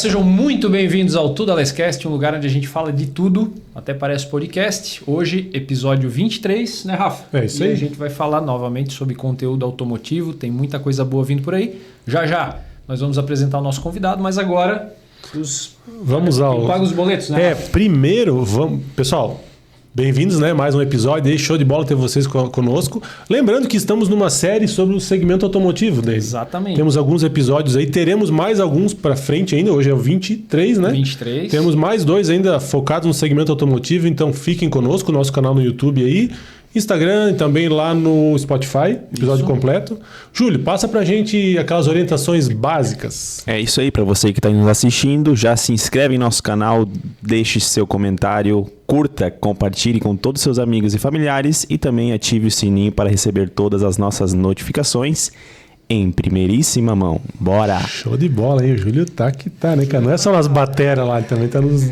sejam muito bem-vindos ao Tudo Alescast, um lugar onde a gente fala de tudo, até parece podcast. Hoje, episódio 23, né, Rafa? É isso aí. E a gente vai falar novamente sobre conteúdo automotivo, tem muita coisa boa vindo por aí. Já nós vamos apresentar o nosso convidado, mas agora vamos ao... paga os boletos, né? Primeiro, vamos... Pessoal, bem-vindos, né? Mais um episódio aí, show de bola ter vocês conosco. Lembrando que estamos numa série sobre o segmento automotivo, David. Exatamente. Temos alguns episódios aí, teremos mais alguns para frente ainda, hoje é o 23, né? 23. Temos mais dois ainda focados no segmento automotivo, então fiquem conosco, nosso canal no YouTube aí, Instagram e também lá no Spotify, episódio completo. Júlio, passa pra gente aquelas orientações básicas. É isso aí, para você que está nos assistindo, já se inscreve em nosso canal, deixe seu comentário, curta, compartilhe com todos os seus amigos e familiares e também ative o sininho para receber todas as nossas notificações em primeiríssima mão. Bora! Show de bola, hein? O Júlio tá que tá, né, cara? Não é só nas baterias lá, ele também tá nos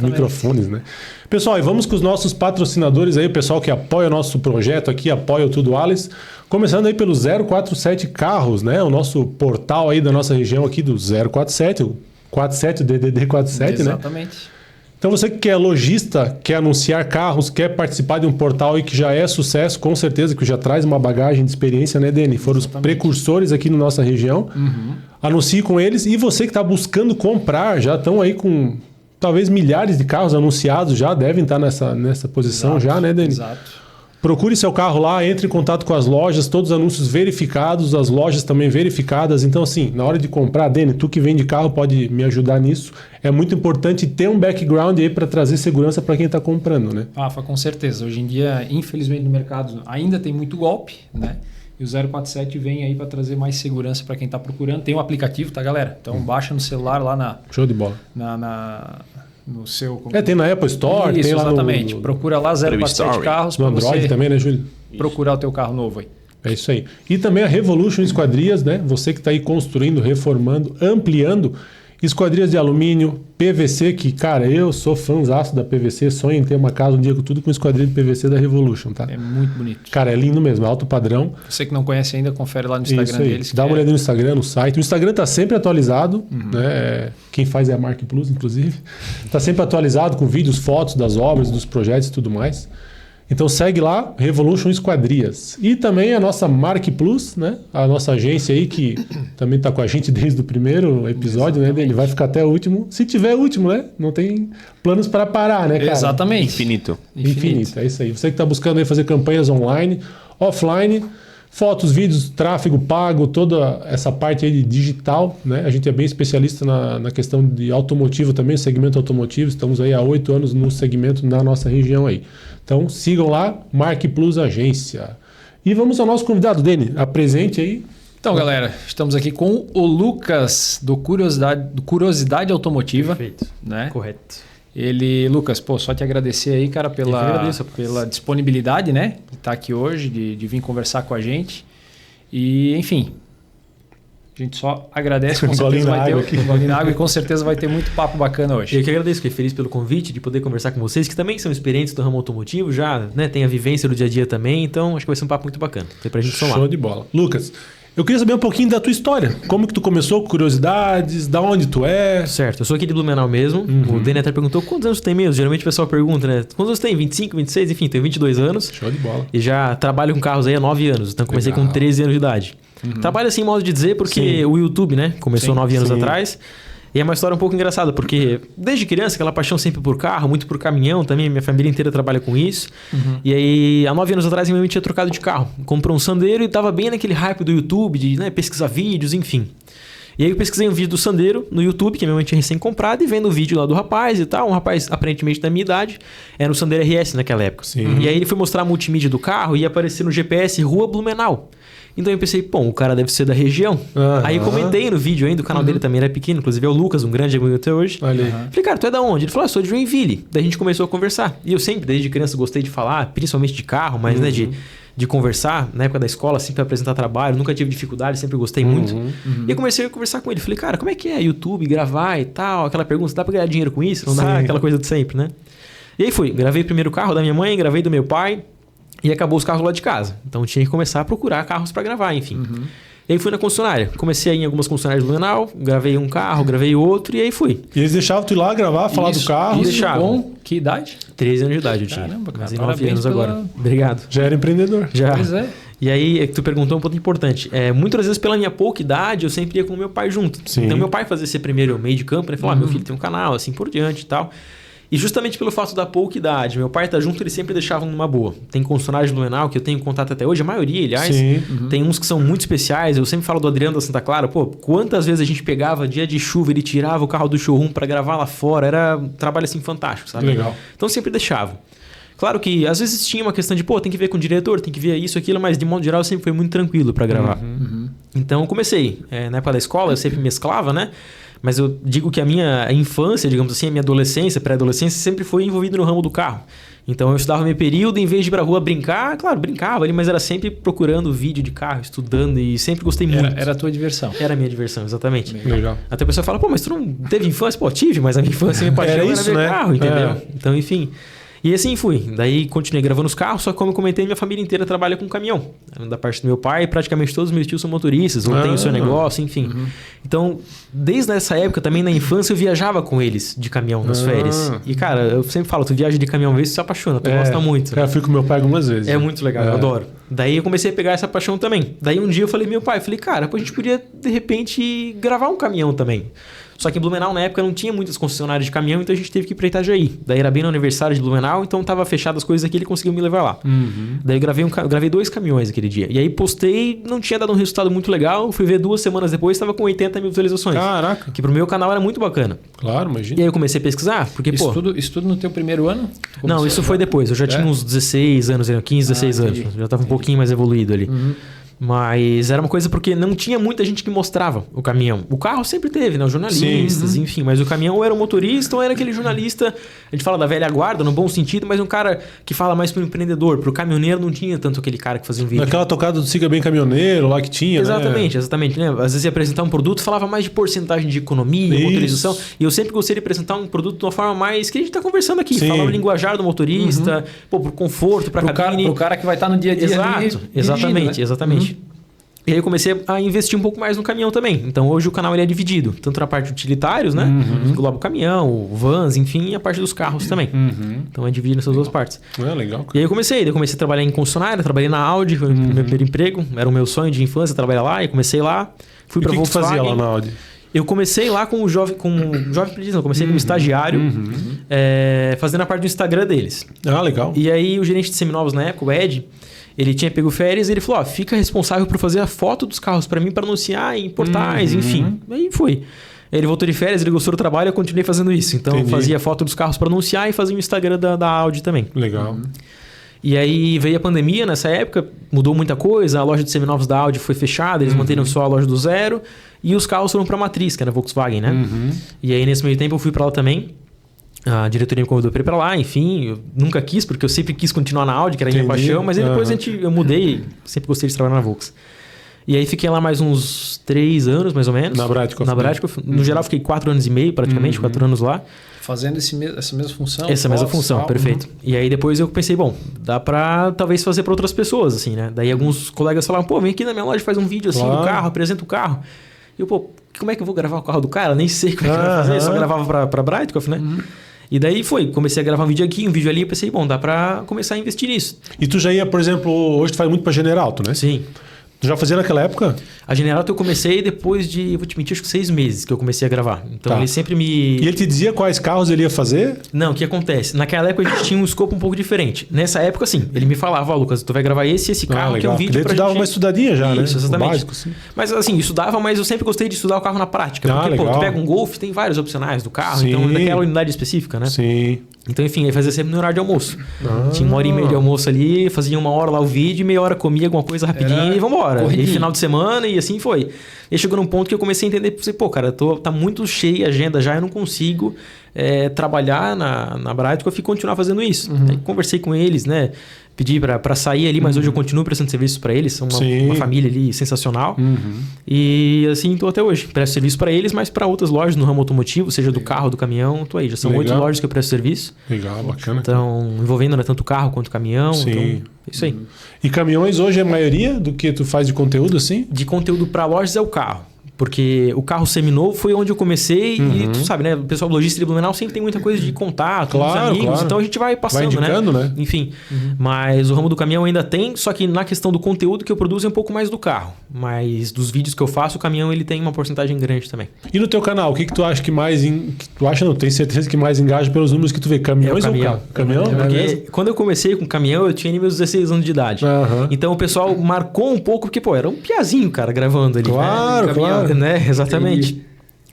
microfones, né? Pessoal, e vamos com os nossos patrocinadores aí, o pessoal que apoia o nosso projeto aqui, apoia o Tudo Ales. Começando aí pelo 047 Carros, né? O nosso portal aí da nossa região aqui do 047, o 47, o DDD 47, né? Exatamente. Então você que é lojista, quer anunciar carros, quer participar de um portal aí que já é sucesso, com certeza que já traz uma bagagem de experiência, né, Deni? Foram os precursores aqui na nossa região. Anuncie com eles. E você que está buscando comprar, já estão aí com talvez milhares de carros anunciados, já devem estar nessa posição. Exato, já, né, Deni? Exato. Procure seu carro lá, entre em contato com as lojas, todos os anúncios verificados, as lojas também verificadas. Então, assim, na hora de comprar, Deni, tu que vende carro pode me ajudar nisso. É muito importante ter um background aí para trazer segurança para quem está comprando, né? Rafa, com certeza. Hoje em dia, infelizmente, no mercado ainda tem muito golpe, né? E o 047 vem aí para trazer mais segurança para quem está procurando. Tem um aplicativo, tá, galera? Então, baixa no celular lá Show de bola. no seu... Tem na Apple Store, Isso, tem lá exatamente. Procura lá 047 Carros no para Android você também, né, Júlio? procurar o teu carro novo aí. É isso aí. E também a Revolution Esquadrias, né? Você que está aí construindo, reformando, ampliando esquadrias de alumínio, PVC, que, cara, eu sou fãzaço da PVC, sonho em ter uma casa um dia com tudo com esquadrilha de PVC da Revolution, tá? É muito bonito. Cara, é lindo mesmo, alto padrão. Você que não conhece ainda, confere lá no Instagram deles. Dá uma olhada no Instagram, no site. O Instagram tá sempre atualizado, né? Quem faz é a Mark Plus, inclusive. Tá sempre atualizado com vídeos, fotos das obras, dos projetos e tudo mais. Então segue lá, Revolution Esquadrias. E também a nossa Mark Plus, né? A nossa agência aí que também está com a gente desde o primeiro episódio, né? Ele vai ficar até o último. Se tiver o último, né? Não tem planos para parar, né, cara? Exatamente. Infinito. É isso aí. Você que está buscando aí fazer campanhas online, offline, fotos, vídeos, tráfego pago, toda essa parte aí de digital, né? A gente é bem especialista na questão de automotivo também, segmento automotivo. Estamos aí há 8 anos no segmento na nossa região aí. Então sigam lá, Mark Plus Agência. E vamos ao nosso convidado, Deni. Apresente aí. Então, galera, estamos aqui com o Lucas do Curiosidade Automotiva. Perfeito. Né? Correto. Lucas, só te agradecer aí, cara, pela disponibilidade, né? De estar aqui hoje, de vir conversar com a gente. E, enfim, a gente só agradece, com certeza vai ter um golinho na água e com certeza vai ter muito papo bacana hoje. Eu que agradeço, fiquei feliz pelo convite, de poder conversar com vocês, que também são experientes do ramo automotivo, já, né, tem a vivência do dia a dia também, então acho que vai ser um papo muito bacana. Tem pra gente somar. Show de bola. Lucas, eu queria saber um pouquinho da tua história. Como que tu começou, curiosidades, da onde tu é? Certo, eu sou aqui de Blumenau mesmo. O Deni até perguntou quantos anos tu tem mesmo. Geralmente o pessoal pergunta, né? Quantos anos tem? 25, 26? Enfim, tenho 22 anos. Show de bola. E já trabalho com carros aí há 9 anos. Então comecei com 13 anos de idade. Trabalho assim, modo de dizer, porque o YouTube, né? Começou 9 anos atrás. E é uma história um pouco engraçada, porque desde criança, aquela paixão sempre por carro, muito por caminhão também, minha família inteira trabalha com isso. E aí, há 9 anos atrás, minha mãe tinha trocado de carro. Comprou um Sandero e estava bem naquele hype do YouTube, de pesquisar vídeos, enfim. E aí eu pesquisei um vídeo do Sandero no YouTube, que minha mãe tinha recém-comprado, e vendo o vídeo lá do rapaz e tal, um rapaz aparentemente da minha idade, era o Sandero RS naquela época. E aí ele foi mostrar a multimídia do carro e ia aparecer no GPS Rua Blumenau. Então eu pensei, o cara deve ser da região. Aí eu comentei no vídeo ainda, o canal dele também era pequeno, inclusive é o Lucas, um grande amigo até hoje. Falei, cara, tu é da onde? Ele falou, sou de Joinville. Daí a gente começou a conversar. E eu sempre, desde criança, gostei de falar, principalmente de carro, mas né, de conversar. Na época da escola, sempre apresentar trabalho, nunca tive dificuldade, sempre gostei muito. E eu comecei a conversar com ele. Falei, cara, como é que é YouTube, gravar e tal? Aquela pergunta, dá pra ganhar dinheiro com isso? Não dá? Aquela coisa de sempre, né? E aí fui, gravei primeiro o carro da minha mãe, gravei do meu pai. E acabou os carros lá de casa. Então tinha que começar a procurar carros para gravar, enfim. E aí fui na concessionária. Comecei a ir em algumas concessionárias de Blumenau, gravei um carro, gravei outro, e aí fui. E eles deixavam tu ir lá gravar, falar do carro? Isso, deixavam. Que idade? 13 anos de idade eu tinha. Caramba, cara. Mas 9 anos agora. Obrigado. Já era empreendedor. Já. Pois é. E aí, tu perguntou um ponto importante. Muitas vezes, pela minha pouca idade, eu sempre ia com o meu pai junto. Sim. Então, meu pai fazia ser primeiro meio de campo, né? Falou, meu filho tem um canal, assim por diante e tal. E justamente pelo fato da pouca idade, meu pai tá junto, eles sempre deixavam numa boa. Tem concessionários de Blumenau que eu tenho contato até hoje, a maioria, aliás. Sim. Tem uns que são muito especiais. Eu sempre falo do Adriano da Santa Clara. Pô, quantas vezes a gente pegava dia de chuva, ele tirava o carro do showroom para gravar lá fora. Era um trabalho assim fantástico, sabe? Legal. Então sempre deixava. Claro que às vezes tinha uma questão de, tem que ver com o diretor, tem que ver isso, aquilo, mas de modo geral sempre foi muito tranquilo para gravar. Então eu comecei. Na época da escola eu sempre mesclava, né? Mas eu digo que a minha infância, digamos assim, a minha adolescência, pré-adolescência, sempre foi envolvido no ramo do carro. Então eu estudava meu período, em vez de ir pra rua brincar, claro, brincava ali, mas era sempre procurando vídeo de carro, estudando e sempre gostei muito. Era a tua diversão. Era a minha diversão, exatamente. Legal. Até a pessoa fala, mas tu não teve infância? Tive, mas a minha infância, minha paixão era ver carro, entendeu? Então, enfim... E assim fui. Daí continuei gravando os carros, só que como eu comentei, minha família inteira trabalha com caminhão. Da parte do meu pai, praticamente todos os meus tios são motoristas, ou têm o seu negócio, enfim. Então, desde essa época, também na infância, eu viajava com eles de caminhão nas férias. E, cara, eu sempre falo, tu viaja de caminhão uma vez, tu se apaixona, tu gosta muito. Eu fui com meu pai algumas vezes. É muito legal, eu adoro. Daí eu comecei a pegar essa paixão também. Daí um dia eu falei, meu pai, cara, a gente podia, de repente, gravar um caminhão também. Só que em Blumenau, na época, não tinha muitas concessionárias de caminhão, então a gente teve que ir para Itajaí. Daí era bem no aniversário de Blumenau, então tava fechado as coisas aqui, ele conseguiu me levar lá. Daí eu gravei 2 caminhões aquele dia. E aí postei, não tinha dado um resultado muito legal, fui ver 2 semanas depois, estava com 80 mil visualizações. Caraca. Que pro meu canal era muito bacana. Claro, imagina. E aí eu comecei a pesquisar, porque, Isso tudo no teu primeiro ano? Não, isso foi depois. Eu já tinha uns 16 anos, 15, 16 anos. Já estava um pouquinho mais evoluído ali. Mas era uma coisa porque não tinha muita gente que mostrava o caminhão. O carro sempre teve, né? Os jornalistas, enfim. Mas o caminhão ou era um motorista ou era aquele jornalista... A gente fala da velha guarda, no bom sentido, mas um cara que fala mais pro empreendedor. Pro caminhoneiro não tinha tanto aquele cara que fazia um vídeo. Naquela tocada do Siga Bem Caminhoneiro lá que tinha, exatamente, né? Às vezes ia apresentar um produto, falava mais de porcentagem de economia, motorização. E eu sempre gostei de apresentar um produto de uma forma mais... Que a gente tá conversando aqui. Falava o linguajar do motorista, pro conforto, pra cabine. Pro cara que vai estar no dia a dia. Exato, exatamente. E aí eu comecei a investir um pouco mais no caminhão também. Então hoje o canal ele é dividido, tanto na parte de utilitários, né? Engloba o caminhão, o vans, enfim, e a parte dos carros também. Então é dividido nessas duas partes. Legal. E aí eu comecei a trabalhar em concessionária, trabalhei na Audi, foi o meu primeiro emprego. Era o meu sonho de infância trabalhar lá, e comecei lá. Fui para Volkswagen. O que tu fazia lá na Audi? Eu comecei lá com o jovem aprendiz, não, comecei como estagiário, fazendo a parte do Instagram deles. Legal. E aí o gerente de seminovos na época, o Ed, ele tinha pego férias e ele falou, fica responsável por fazer a foto dos carros para mim, para anunciar em portais, enfim. Aí foi. Ele voltou de férias, ele gostou do trabalho, eu continuei fazendo isso. Então eu fazia foto dos carros para anunciar e fazia o Instagram da Audi também. Legal. E aí veio a pandemia nessa época, mudou muita coisa, a loja de seminovos da Audi foi fechada, eles manteram só a loja do zero e os carros foram para a matriz, que era a Volkswagen, né? E aí nesse meio tempo eu fui para lá também. A diretoria me convidou para ir para lá, enfim, eu nunca quis, porque eu sempre quis continuar na Audi, que era a minha paixão, mas aí depois eu mudei, sempre gostei de trabalhar na Volks. E aí fiquei lá mais uns 3 anos, mais ou menos. Na Bradcoff. No geral, fiquei 4 anos e meio, praticamente, 4 anos lá. Fazendo essa mesma função? Essa mesma função, perfeito. E aí depois eu pensei, dá pra talvez fazer para outras pessoas, assim, né? Daí alguns colegas falavam, vem aqui na minha loja, faz um vídeo assim do carro, apresenta o carro. E eu, como é que eu vou gravar o carro do cara? Nem sei como é que eu vou fazer, só gravava pra Bradcoff, né? E daí comecei a gravar um vídeo aqui, um vídeo ali, e pensei, dá pra começar a investir nisso. E tu já ia, por exemplo, hoje tu faz muito pra Generalto, né? Sim. Tu já fazia naquela época? A Generalto eu comecei depois de, vou te mentir, acho que 6 meses que eu comecei a gravar. Então ele sempre me... E ele te dizia quais carros ele ia fazer? Não, o que acontece? Naquela época a gente tinha um escopo um pouco diferente. Nessa época, sim, ele me falava, Lucas, tu vai gravar esse carro, que é um vídeo pra gente... Tu dava uma estudadinha já, né? Isso, exatamente. O básico, sim. Mas assim, estudava, mas eu sempre gostei de estudar o carro na prática. Porque, tu pega um Golf, tem vários opcionais do carro, então naquela unidade específica, né? Sim. Então, enfim, ele fazia sempre no horário de almoço. Tinha 1h30 de almoço ali, fazia 1 hora lá o vídeo, meia hora comia alguma coisa rapidinho e vambora. E final de semana e assim foi. E chegou num ponto que eu comecei a entender, pô, cara, tá muito cheia a agenda já, eu não consigo trabalhar na Bright, eu fui continuar fazendo isso. Aí conversei com eles, né? Pedi para sair ali, mas hoje eu continuo prestando serviços para eles. São uma família ali sensacional. E assim, tô até hoje. Presto serviço para eles, mas para outras lojas no ramo automotivo, seja do carro, do caminhão, tô aí. Já são 8 lojas que eu presto serviço. Legal, bacana. Então, envolvendo, né, tanto carro quanto caminhão. Sim. Então, isso aí. E caminhões hoje é a maioria do que tu faz de conteúdo, assim? De conteúdo para lojas é o carro. Porque o carro seminovo foi onde eu comecei e tu sabe, né? O pessoal do logística de Blumenau sempre tem muita coisa de contato, com os amigos. Então a gente vai passando, indicando, né? Enfim. Mas o ramo do caminhão ainda tem, só que na questão do conteúdo que eu produzo é um pouco mais do carro. Mas dos vídeos que eu faço, o caminhão ele tem uma porcentagem grande também. E no teu canal, o que tu acha que mais... tu acha, não, tem certeza que mais engaja pelos números que tu vê? Caminhões ou carro? Caminhão? Porque quando eu comecei com caminhão, eu tinha meus 16 anos de idade. Então o pessoal marcou um pouco, porque, pô, era um piazinho, cara, gravando ali. Claro, claro. Né? Exatamente.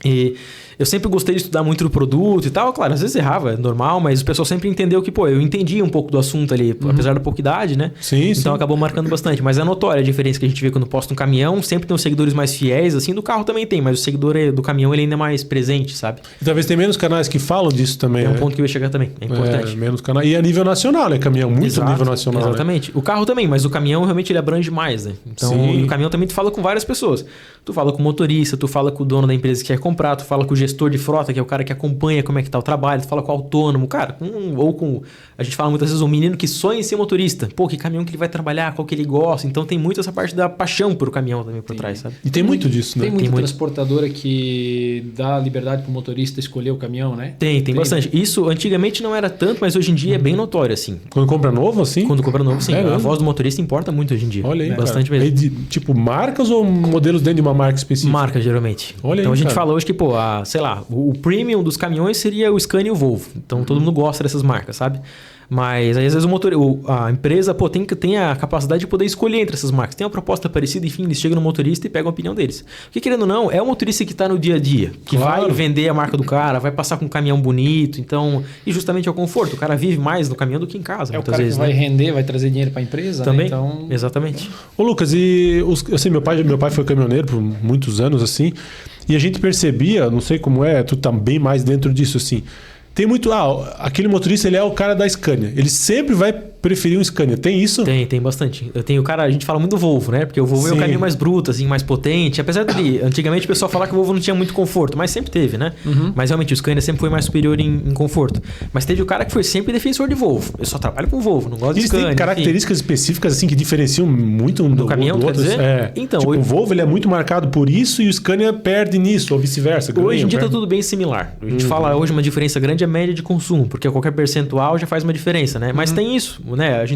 E eu sempre gostei de estudar muito do produto e tal. Claro, às vezes errava, é normal, mas o pessoal sempre entendeu que, pô, eu entendia um pouco do assunto ali, apesar da pouca idade, né? Sim, então acabou marcando bastante. Mas é notória a diferença que a gente vê quando posta um caminhão. Sempre tem os seguidores mais fiéis, assim, do carro também tem, mas o seguidor do caminhão ele ainda é mais presente, sabe? E talvez tem menos canais que falam disso também. É um ponto que eu ia chegar também, é importante. Menos canais. E a nível nacional, né? Caminhão, muito Exato, nível nacional. Exatamente. Né? O carro também, mas o caminhão realmente ele abrange mais, né? Então, no caminhão também tu fala com várias pessoas. Tu fala com o motorista, tu fala com o dono da empresa que quer comprar, tu fala com o gestor de frota, que é o cara que acompanha como é que tá o trabalho, tu fala com o autônomo, cara, ou com... A gente fala muitas vezes um menino que sonha em ser motorista. Pô, que caminhão que ele vai trabalhar, qual que ele gosta. Então tem muito essa parte da paixão por caminhão também por trás, sabe? E tem muito disso, né? Tem muita transportadora que dá liberdade pro motorista escolher o caminhão, né? Tem bastante. Isso antigamente não era tanto, mas hoje em dia é bem notório, assim. Quando compra novo, assim? Quando compra novo, sim. A voz do motorista importa muito hoje em dia. Olha aí, bastante cara. mesmo. Tipo, marcas ou modelos dentro de uma marca específica? Marca, geralmente. Olha então aí, a gente cara. fala hoje que, pô, sei lá, o premium dos caminhões seria o Scania e o Volvo. Então todo mundo gosta dessas marcas, sabe? Mas aí, às vezes a empresa tem a capacidade de poder escolher entre essas marcas. Tem uma proposta parecida, enfim, eles chegam no motorista e pegam a opinião deles. Porque querendo ou não, é o motorista que está no dia a dia, que vai vender a marca do cara, vai passar com um caminhão bonito. Então, e justamente é o conforto. O cara vive mais no caminhão do que em casa, muitas vezes. O cara que vai render, vai trazer dinheiro para a empresa. Também, né? Então... exatamente. Ô Lucas, eu sei, meu pai foi caminhoneiro por muitos anos, assim, e a gente percebia, não sei como é, tu tá bem mais dentro disso, assim, tem muito... aquele motorista, ele é o cara da Scania. Ele sempre vai preferir um Scania. Tem isso? Tem bastante. Eu tenho a gente fala muito do Volvo, né? Porque o Volvo é o caminho mais bruto, assim, mais potente. Apesar de, antigamente, o pessoal falar que o Volvo não tinha muito conforto, mas sempre teve, né? Mas realmente, o Scania sempre foi mais superior em conforto. Mas teve o cara que foi sempre defensor de Volvo. Eu só trabalho com Volvo, não gosto de Scania. Eles têm características específicas, assim, que diferenciam muito um do caminhão, do outro. Quer dizer? Então, tipo, o Volvo ele é muito marcado por isso e o Scania perde nisso, ou vice-versa. Hoje em dia tá tudo bem similar. A gente fala hoje uma diferença grande é a média de consumo, porque qualquer percentual já faz uma diferença, né? Mas tem isso, né? A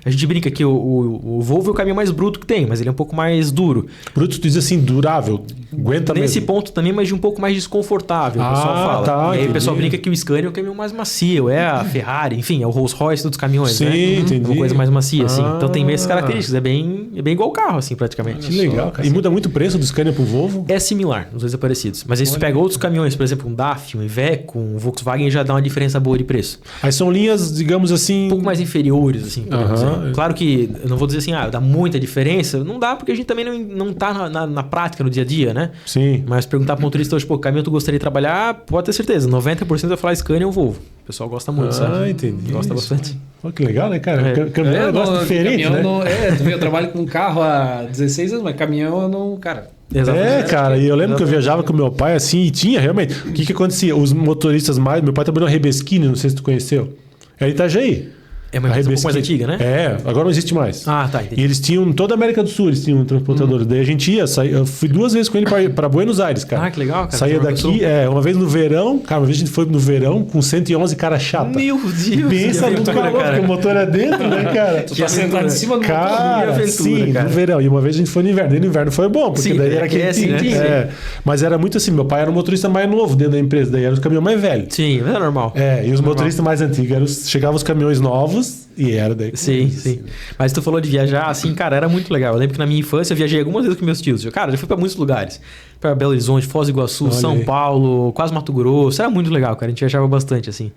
gente brinca que o Volvo é o caminhão mais bruto que tem, mas ele é um pouco mais duro. Bruto, tu diz assim, durável, aguenta mesmo. Nesse ponto também, mas de um pouco mais desconfortável, o pessoal fala. Tá, e aí o pessoal brinca que o Scania é o caminhão mais macio, é a Ferrari, enfim, é o Rolls Royce dos caminhões, né? Entendi. Uma coisa mais macia, assim. Então tem essas características, é bem igual o carro, assim, praticamente. Que legal, cara. E muda muito o preço do Scania pro Volvo? É similar, os dois é parecidos. Mas aí se tu pega outros caminhões, por exemplo, um DAF, um Iveco, um Volkswagen, já dá uma diferença boa de preço. Aí são linhas, digamos assim... Um pouco mais inferiores, assim, por exemplo. Claro que eu não vou dizer assim, dá muita diferença. Não dá, porque a gente também não tá na prática, no dia a dia, né? Sim. Mas perguntar para o motorista hoje, pô, caminhão tu gostaria de trabalhar? Pode ter certeza, 90% vai falar Scania ou Volvo. O pessoal gosta muito, sabe? Entendi. Gosta bastante. Pô, que legal, né, cara? Caminhão é um negócio diferente, caminhão né? Tu vê, eu trabalho com carro há 16 anos, mas caminhão eu não... Cara... Exatamente. Cara, e eu lembro que eu viajava com meu pai assim, e tinha realmente... O que acontecia? Os motoristas mais... Meu pai trabalhou na Rebesquini, não sei se tu conheceu. Era Itajaí. É uma empresa um pouco mais antiga, né? Agora não existe mais. Tá, entendi. E eles tinham, toda a América do Sul, eles tinham transportadores. Daí a gente ia, eu fui 2 vezes com ele para Buenos Aires, cara. Que legal, cara. Saía daqui, uma vez no verão, cara, uma vez a gente foi no verão com 111 cara chata. Meu Deus! Pensa no calor, porque o motor é dentro, né, cara? Tu tá sentado em cima do motor. Cara, sim, no verão. E uma vez a gente foi no inverno. E no inverno foi bom, porque daí era quentinho. Né? Mas era muito assim, meu pai era um motorista mais novo dentro da empresa, daí era os caminhões mais velhos. Sim, mas é normal. E os motoristas mais antigos, chegavam os caminhões novos, E era daí. Sim. Mas tu falou de viajar, assim, cara, era muito legal. Eu lembro que na minha infância eu viajei algumas vezes com meus tios. Cara, já fui pra muitos lugares. Pra Belo Horizonte, Foz do Iguaçu, São Paulo, quase Mato Grosso. Era muito legal, cara. A gente viajava bastante, assim.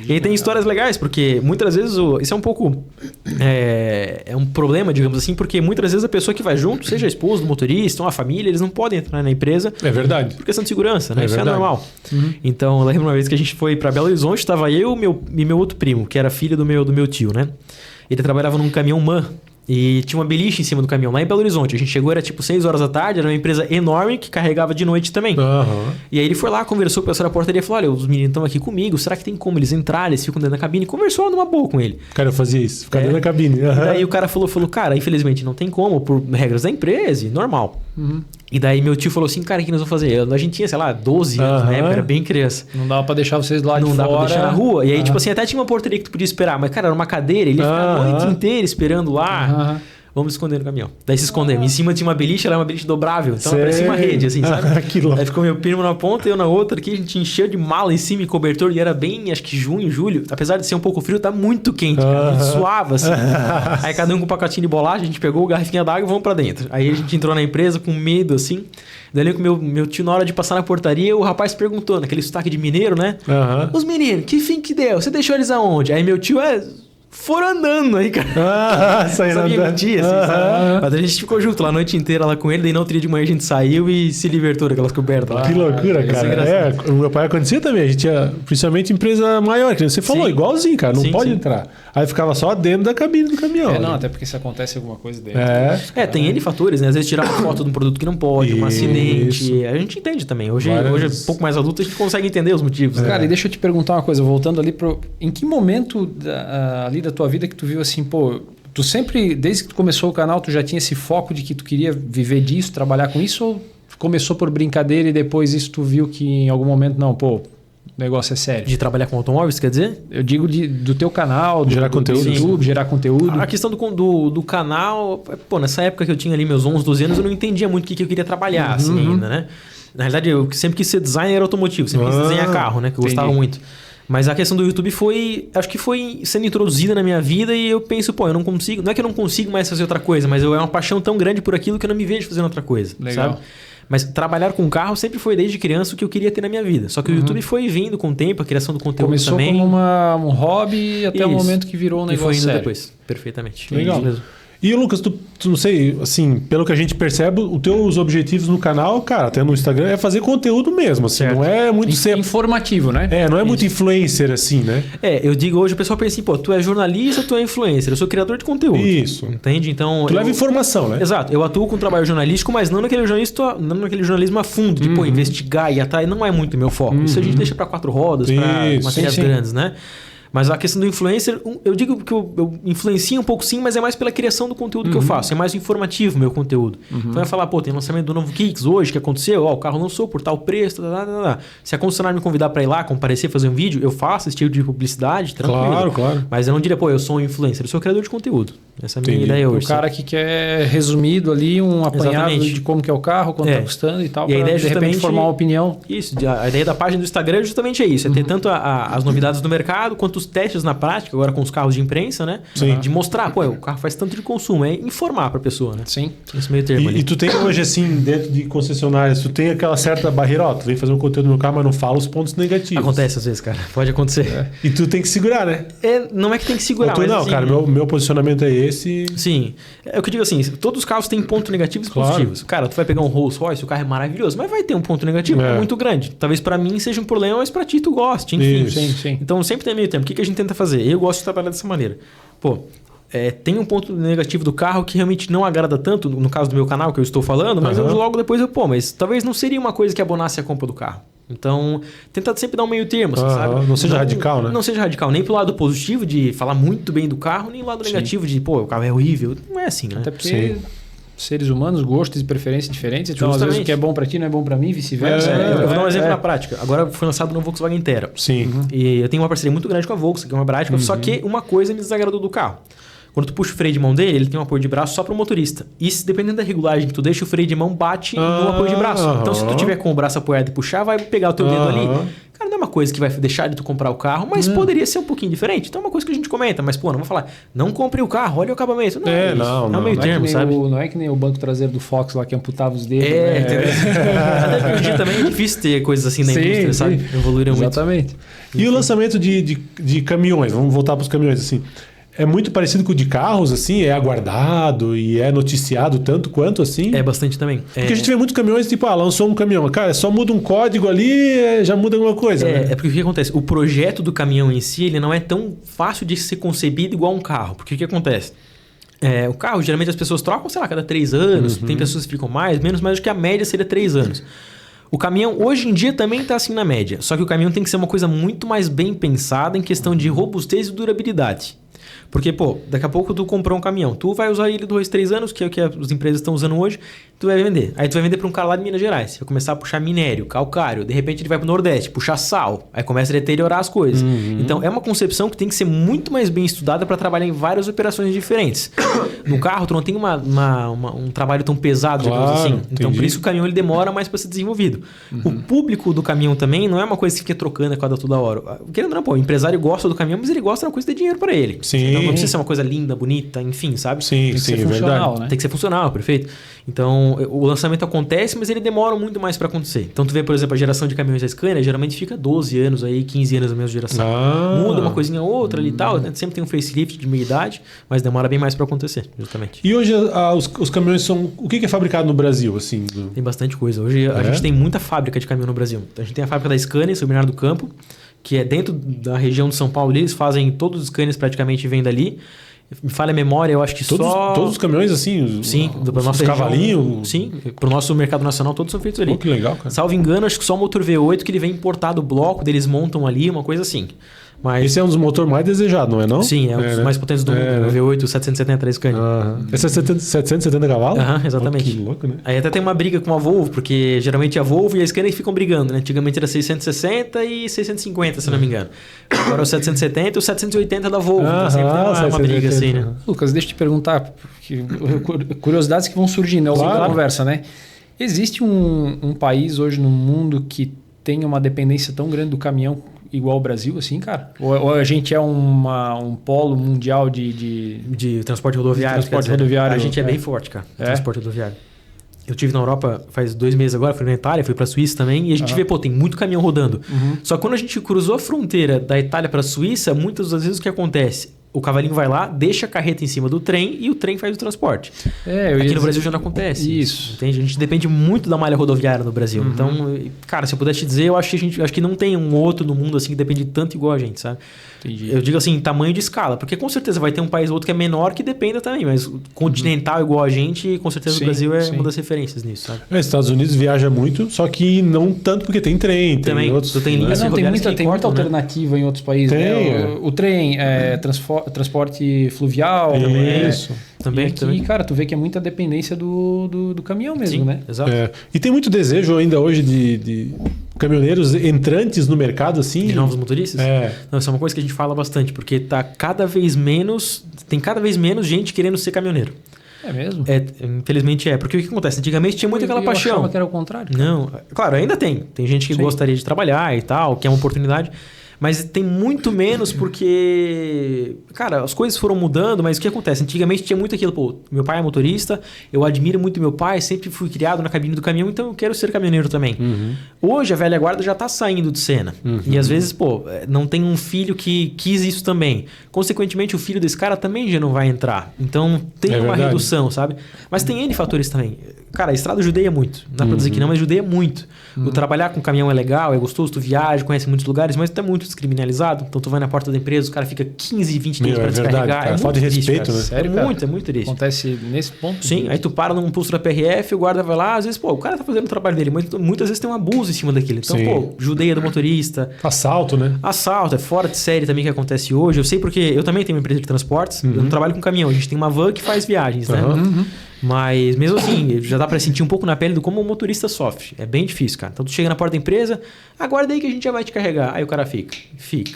E aí tem histórias legais, porque muitas vezes isso é um pouco... É um problema, digamos assim, porque muitas vezes a pessoa que vai junto, seja a esposa do motorista, uma família, eles não podem entrar na empresa. É verdade. Por questão de segurança, né? Isso verdade. é normal. Então, eu lembro uma vez que a gente foi pra Belo Horizonte, tava eu e meu outro primo, que era filho do meu tio, né? Ele trabalhava num caminhão MAN e tinha uma beliche em cima do caminhão lá em Belo Horizonte. A gente chegou, era tipo 6 horas da tarde, era uma empresa enorme que carregava de noite também. E aí ele foi lá, conversou com o pessoal da portaria e falou: olha, os meninos estão aqui comigo, será que tem como eles entrarem? Eles ficam dentro da cabine. Conversou numa boa com ele. Cara, eu fazia isso, ficar dentro da cabine. E daí o cara falou, cara, infelizmente não tem como, por regras da empresa, normal. E daí meu tio falou assim, cara, o que nós vamos fazer? A gente tinha, sei lá, 12 anos, né? Era bem criança. Não dava pra deixar vocês lá de fora. Não dava pra deixar na rua. E aí, tipo assim, até tinha uma portaria que tu podia esperar. Mas, cara, era uma cadeira, ele ia ficar a noite inteira esperando lá. Vamos esconder no caminhão. Daí se escondemos. Em cima tinha uma beliche, ela é uma beliche dobrável. Então parecia uma rede, assim, sabe? Aí ficou meu primo na ponta e eu na outra aqui. A gente encheu de mala em cima e cobertor. E era bem, acho que junho, julho. Apesar de ser um pouco frio, tá muito quente, cara. A gente suava, assim. Aí cada um com um pacotinho de bolacha, a gente pegou o garrafinha d'água e vamos pra dentro. Aí a gente entrou na empresa com medo, assim. Daí com meu tio, na hora de passar na portaria, o rapaz perguntou, naquele sotaque de mineiro, né? Os meninos, que fim que deu? Você deixou eles aonde? Aí meu tio, foram andando aí, cara. Saindo andando. Mentir, assim, sabe? Mas a gente ficou junto lá a noite inteira lá com ele. Daí no outro dia de manhã a gente saiu e se libertou daquelas cobertas lá. Que loucura, cara. O meu pai acontecia também. A gente tinha, principalmente, empresa maior. Que você falou, igualzinho, cara. Não pode entrar. Aí ficava só dentro da cabine do caminhão. Não, até porque se acontece alguma coisa dentro. Tem N fatores, né? Às vezes tirar uma foto de um produto que não pode, um acidente. A gente entende também. Hoje é um pouco mais adulto, a gente consegue entender os motivos. Cara, e deixa eu te perguntar uma coisa. Voltando ali em que momento ali da tua vida que tu viu assim, pô, tu sempre, desde que tu começou o canal, tu já tinha esse foco de que tu queria viver disso, trabalhar com isso, ou começou por brincadeira e depois isso tu viu que em algum momento, não, pô, o negócio é sério? De trabalhar com automóveis, quer dizer? Eu digo do teu canal, gerar conteúdo, YouTube, gerar conteúdo. A questão do canal, pô, nessa época que eu tinha ali meus 11, 12 anos, eu não entendia muito o que eu queria trabalhar, assim, ainda, né? Na realidade, eu sempre quis ser designer automotivo, sempre quis desenhar carro, né? Que eu gostava muito. Mas a questão do YouTube acho que foi sendo introduzida na minha vida e eu penso, pô, eu não consigo... Não é que eu não consigo mais fazer outra coisa, mas é uma paixão tão grande por aquilo que eu não me vejo fazendo outra coisa, sabe? Mas trabalhar com carro sempre foi desde criança o que eu queria ter na minha vida. Só que o YouTube foi vindo com o tempo, a criação do conteúdo começou também. Começou como um hobby até o momento que virou um negócio e foi indo sério. Depois, perfeitamente. Legal. Mesmo. E Lucas, tu não sei, assim, pelo que a gente percebe, os teus objetivos no canal, cara, até no Instagram, é fazer conteúdo mesmo, assim, não é muito... Informativo, né? Não é muito influencer, assim, né? Eu digo hoje, o pessoal pensa assim, pô, tu é jornalista, tu é influencer, eu sou criador de conteúdo. Isso. Entende? Então... Tu leva informação, né? Exato. Eu atuo com trabalho jornalístico, mas não naquele jornalismo a fundo, de, pô, investigar e atrás, não é muito meu foco. Isso a gente deixa para 4 rodas, para matérias grandes, né? Mas a questão do influencer, eu digo que eu influencio um pouco sim, mas é mais pela criação do conteúdo que eu faço. É mais informativo o meu conteúdo. Então vai falar, pô, tem lançamento do novo Kicks hoje, que aconteceu, o carro lançou por tal preço, Se a concessionária me convidar para ir lá, comparecer, fazer um vídeo, eu faço esse tipo de publicidade, tranquilo. Claro. Mas eu não diria, pô, eu sou um influencer, eu sou criador de conteúdo. Essa é a minha ideia hoje. O cara que quer resumido ali, um apanhado de como que é o carro, quanto tá custando e tal, e a ideia é justamente de repente formar uma opinião. Isso, a ideia da página do Instagram é justamente isso, é ter tanto as novidades do mercado, quanto os testes na prática, agora com os carros de imprensa, né? Sim. De mostrar, pô, o carro faz tanto de consumo, é informar pra pessoa, né? Sim. Esse meio termo ali. E tu tem hoje, assim, dentro de concessionárias, tu tem aquela certa barreira, tu vem fazer um conteúdo no carro, mas não fala os pontos negativos. Acontece às vezes, cara. Pode acontecer. E tu tem que segurar, né? Não é que tem que segurar, mas não, assim, cara, meu posicionamento é esse. Sim. É o que eu digo assim, todos os carros têm pontos negativos e positivos. Cara, tu vai pegar um Rolls Royce, o carro é maravilhoso, mas vai ter um ponto negativo muito grande. Talvez pra mim seja um problema, mas pra ti tu goste, enfim. Sim. Então sempre tem meio tempo. O que a gente tenta fazer? Eu gosto de trabalhar dessa maneira. Pô, tem um ponto negativo do carro que realmente não agrada tanto, no caso do meu canal que eu estou falando, mas eu logo depois mas talvez não seria uma coisa que abonasse a compra do carro. Então, tenta sempre dar um meio termo, assim, sabe? Não seja radical, né? Não seja radical, nem pro lado positivo de falar muito bem do carro, nem pro lado negativo de, pô, o carro é horrível. Não é assim, né? Até porque seres humanos, gostos e preferências diferentes, então às vezes o que é bom para ti não é bom para mim, vice-versa. Eu vou dar um exemplo na prática. Agora foi lançado no Volkswagen Intera. Sim. E eu tenho uma parceria muito grande com a Volkswagen, que é uma prática, só que uma coisa me desagradou do carro. Quando tu puxa o freio de mão dele, ele tem um apoio de braço só para o motorista. E dependendo da regulagem que tu deixa, o freio de mão bate no apoio de braço. Então, se tu tiver com o braço apoiado e puxar, vai pegar o teu dedo ali. Cara, não é uma coisa que vai deixar de tu comprar o carro, mas poderia ser um pouquinho diferente. Então é uma coisa que a gente comenta, mas pô, não vou falar, não compre o carro, olha o acabamento. Não, é um meio termo, sabe? Não é que nem o banco traseiro do Fox lá que amputava os dedos. Até porque hoje em dia também é difícil ter coisas assim na indústria, sabe? Evoluíram muito. Exatamente. E o lançamento de caminhões, vamos voltar para os caminhões, assim... É muito parecido com o de carros, assim? É aguardado e é noticiado tanto quanto, assim? É bastante também. Porque a gente vê muitos caminhões, tipo, lançou um caminhão. Cara, só muda um código ali, já muda alguma coisa, né? É porque o que acontece? O projeto do caminhão em si, ele não é tão fácil de ser concebido igual um carro. Porque o que acontece? O carro, geralmente as pessoas trocam, sei lá, cada 3 anos. Tem pessoas que ficam mais, menos, mas acho que a média seria 3 anos. O caminhão, hoje em dia, também está assim na média. Só que o caminhão tem que ser uma coisa muito mais bem pensada em questão de robustez e durabilidade. Porque, pô, daqui a pouco tu comprou um caminhão. Tu vai usar ele 2, 3 anos, que é o que as empresas estão usando hoje. Tu vai vender. Aí tu vai vender para um cara lá de Minas Gerais. Vai começar a puxar minério, calcário. De repente ele vai para o Nordeste, puxar sal. Aí começa a deteriorar as coisas. Então é uma concepção que tem que ser muito mais bem estudada para trabalhar em várias operações diferentes. No carro tu não tem um trabalho tão pesado, digamos assim. Então por isso o caminhão ele demora mais para ser desenvolvido. O público do caminhão também não é uma coisa que fica trocando a cada toda hora. Querendo ou não, pô, o empresário gosta do caminhão, mas ele gosta de uma coisa de dinheiro para ele. Sim. Então não precisa ser uma coisa linda, bonita, enfim, sabe? Sim, tem que ser funcional, né? Tem que ser funcional, perfeito. Então, o lançamento acontece, mas ele demora muito mais para acontecer. Então, tu vê, por exemplo, a geração de caminhões da Scania, geralmente fica 12 anos aí, 15 anos na mesma geração. Muda uma coisinha ou outra ali e tal, né? Sempre tem um facelift de meia idade, mas demora bem mais para acontecer, justamente. E hoje os caminhões são... O que é fabricado no Brasil, assim? Tem bastante coisa. Hoje a gente tem muita fábrica de caminhão no Brasil. A gente tem a fábrica da Scania, em São Bernardo do Campo, que é dentro da região de São Paulo. Eles fazem todos os Scanias praticamente vêm dali. Me falha a memória, eu acho que todos os caminhões, assim? Sim, os cavalinhos? Sim, pro nosso mercado nacional todos são feitos ali. Pô, que legal, cara. Salvo engano, acho que só o motor V8 que ele vem importado o bloco, eles montam ali, uma coisa assim. Mas... Esse é um dos motores mais desejados, não é não? Sim, é um dos mais potentes do mundo. O V8 770 da Scania. Esse é 770 cavalos? Exatamente. Que louco, né? Aí até tem uma briga com a Volvo, porque geralmente a Volvo e a Scania ficam brigando, né? Antigamente era 660 e 650, se não me engano. Agora é o 770 e o 780 da Volvo. Então sempre tem uma briga assim, né? Lucas, deixa eu te perguntar, curiosidades que vão surgindo ao longo da conversa, né? Existe um país hoje no mundo que tem uma dependência tão grande do caminhão igual o Brasil, assim, cara? Ou a gente é um polo mundial de transporte rodoviário? A gente é bem forte, cara. Transporte rodoviário. Eu estive na Europa faz 2 meses agora, fui na Itália, fui para a Suíça também, e a gente vê, pô, tem muito caminhão rodando. Só que quando a gente cruzou a fronteira da Itália para a Suíça, muitas das vezes o que acontece? O cavalinho vai lá, deixa a carreta em cima do trem e o trem faz o transporte. Aqui no Brasil já não acontece. Isso. Entende? A gente depende muito da malha rodoviária no Brasil. Então, cara, se eu pudesse te dizer, eu acho que não tem um outro no mundo assim que depende tanto igual a gente, sabe? Entendi. Eu digo assim, tamanho de escala, porque com certeza vai ter um país ou outro que é menor que dependa também, mas continental igual a gente, com certeza o Brasil é uma das referências nisso, sabe? Estados Unidos viaja muito, só que não tanto porque tem trem, também, tem outros... tem linhas tem muita alternativa em outros países. O trem, transporte fluvial. Também. Isso. Também, e aqui, cara, tu vê que é muita dependência do caminhão mesmo, né? Exato. E tem muito desejo ainda hoje de caminhoneiros entrantes no mercado, assim? De novos motoristas? Não, isso é uma coisa que a gente fala bastante, porque tem cada vez menos gente querendo ser caminhoneiro. É mesmo? Infelizmente é. Porque o que acontece? Antigamente tinha muito aquela paixão. Eu achava que era o contrário. Cara. Não, claro, ainda tem. Tem gente que gostaria de trabalhar e tal, que é uma oportunidade. Mas tem muito menos porque, cara, as coisas foram mudando, mas o que acontece? Antigamente tinha muito aquilo, pô, meu pai é motorista, eu admiro muito meu pai, sempre fui criado na cabine do caminhão, então eu quero ser caminhoneiro também. Hoje a velha guarda já tá saindo de cena. E às vezes, pô, não tem um filho que quis isso também. Consequentemente, o filho desse cara também já não vai entrar. Então tem uma redução, sabe? Mas tem N fatores também. Cara, a estrada judeia muito. Não dá pra dizer que não, mas judeia muito. O trabalhar com caminhão é legal, é gostoso, tu viaja, conhece muitos lugares, mas tu é muito descriminalizado. Então tu vai na porta da empresa, o cara fica 15, 20 dias pra descarregar. É falta de respeito, né? Sério, é muito triste. Acontece nesse ponto? Sim, aí tu para num pulso da PRF, o guarda vai lá, às vezes, pô, o cara tá fazendo o trabalho dele, mas muitas vezes tem um abuso em cima daquilo. Então, pô, judeia do motorista. Assalto, né? Assalto, é fora de série também que acontece hoje. Eu sei porque eu também tenho uma empresa de transportes, eu não trabalho com caminhão, a gente tem uma van que faz viagens, né? Mas mesmo assim, já dá pra sentir um pouco na pele do como o motorista sofre. É bem difícil, cara. Então tu chega na porta da empresa, aguarda aí que a gente já vai te carregar. Aí o cara fica.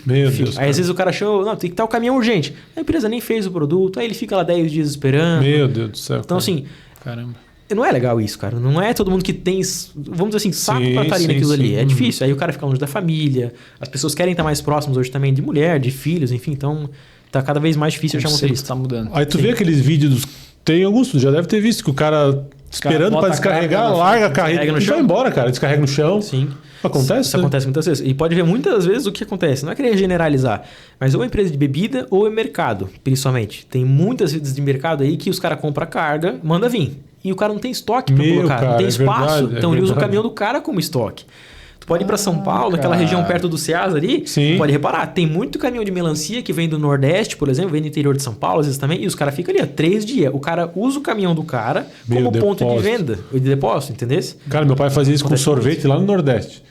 Meu Deus. Aí às vezes o cara chama, não, tem que estar o caminhão urgente. A empresa nem fez o produto, aí ele fica lá 10 dias esperando. Meu Deus do céu. Então assim, caramba. Não é legal isso, cara. Não é todo mundo que tem, vamos dizer assim, saco pra estar ali naquilo ali. É difícil. Aí o cara fica longe da família. As pessoas querem estar mais próximas hoje também de mulher, de filhos, enfim. Então, tá cada vez mais difícil achar um motorista. Tá mudando. Aí tu vê aqueles vídeos Tem alguns, tu já deve ter visto que o cara esperando para descarregar, larga a carreta e vai embora, cara. Descarrega no chão. Sim. Acontece? Isso acontece muitas vezes. E pode ver muitas vezes o que acontece. Não é querer generalizar, mas ou é empresa de bebida ou é mercado, principalmente. Tem muitas redes de mercado aí que os caras compram a carga, manda vir. E o cara não tem estoque para colocar, cara, não tem espaço. Verdade, então ele usa o caminhão do cara como estoque. Tu pode ir para São Paulo, naquela região perto do Ceasa ali, pode reparar, tem muito caminhão de melancia que vem do Nordeste, por exemplo, vem do interior de São Paulo, às vezes também, e os caras ficam ali, 3 dias. O cara usa o caminhão do cara como ponto de venda, de depósito, entendeu? Cara, meu pai fazia isso com sorvete lá no Nordeste.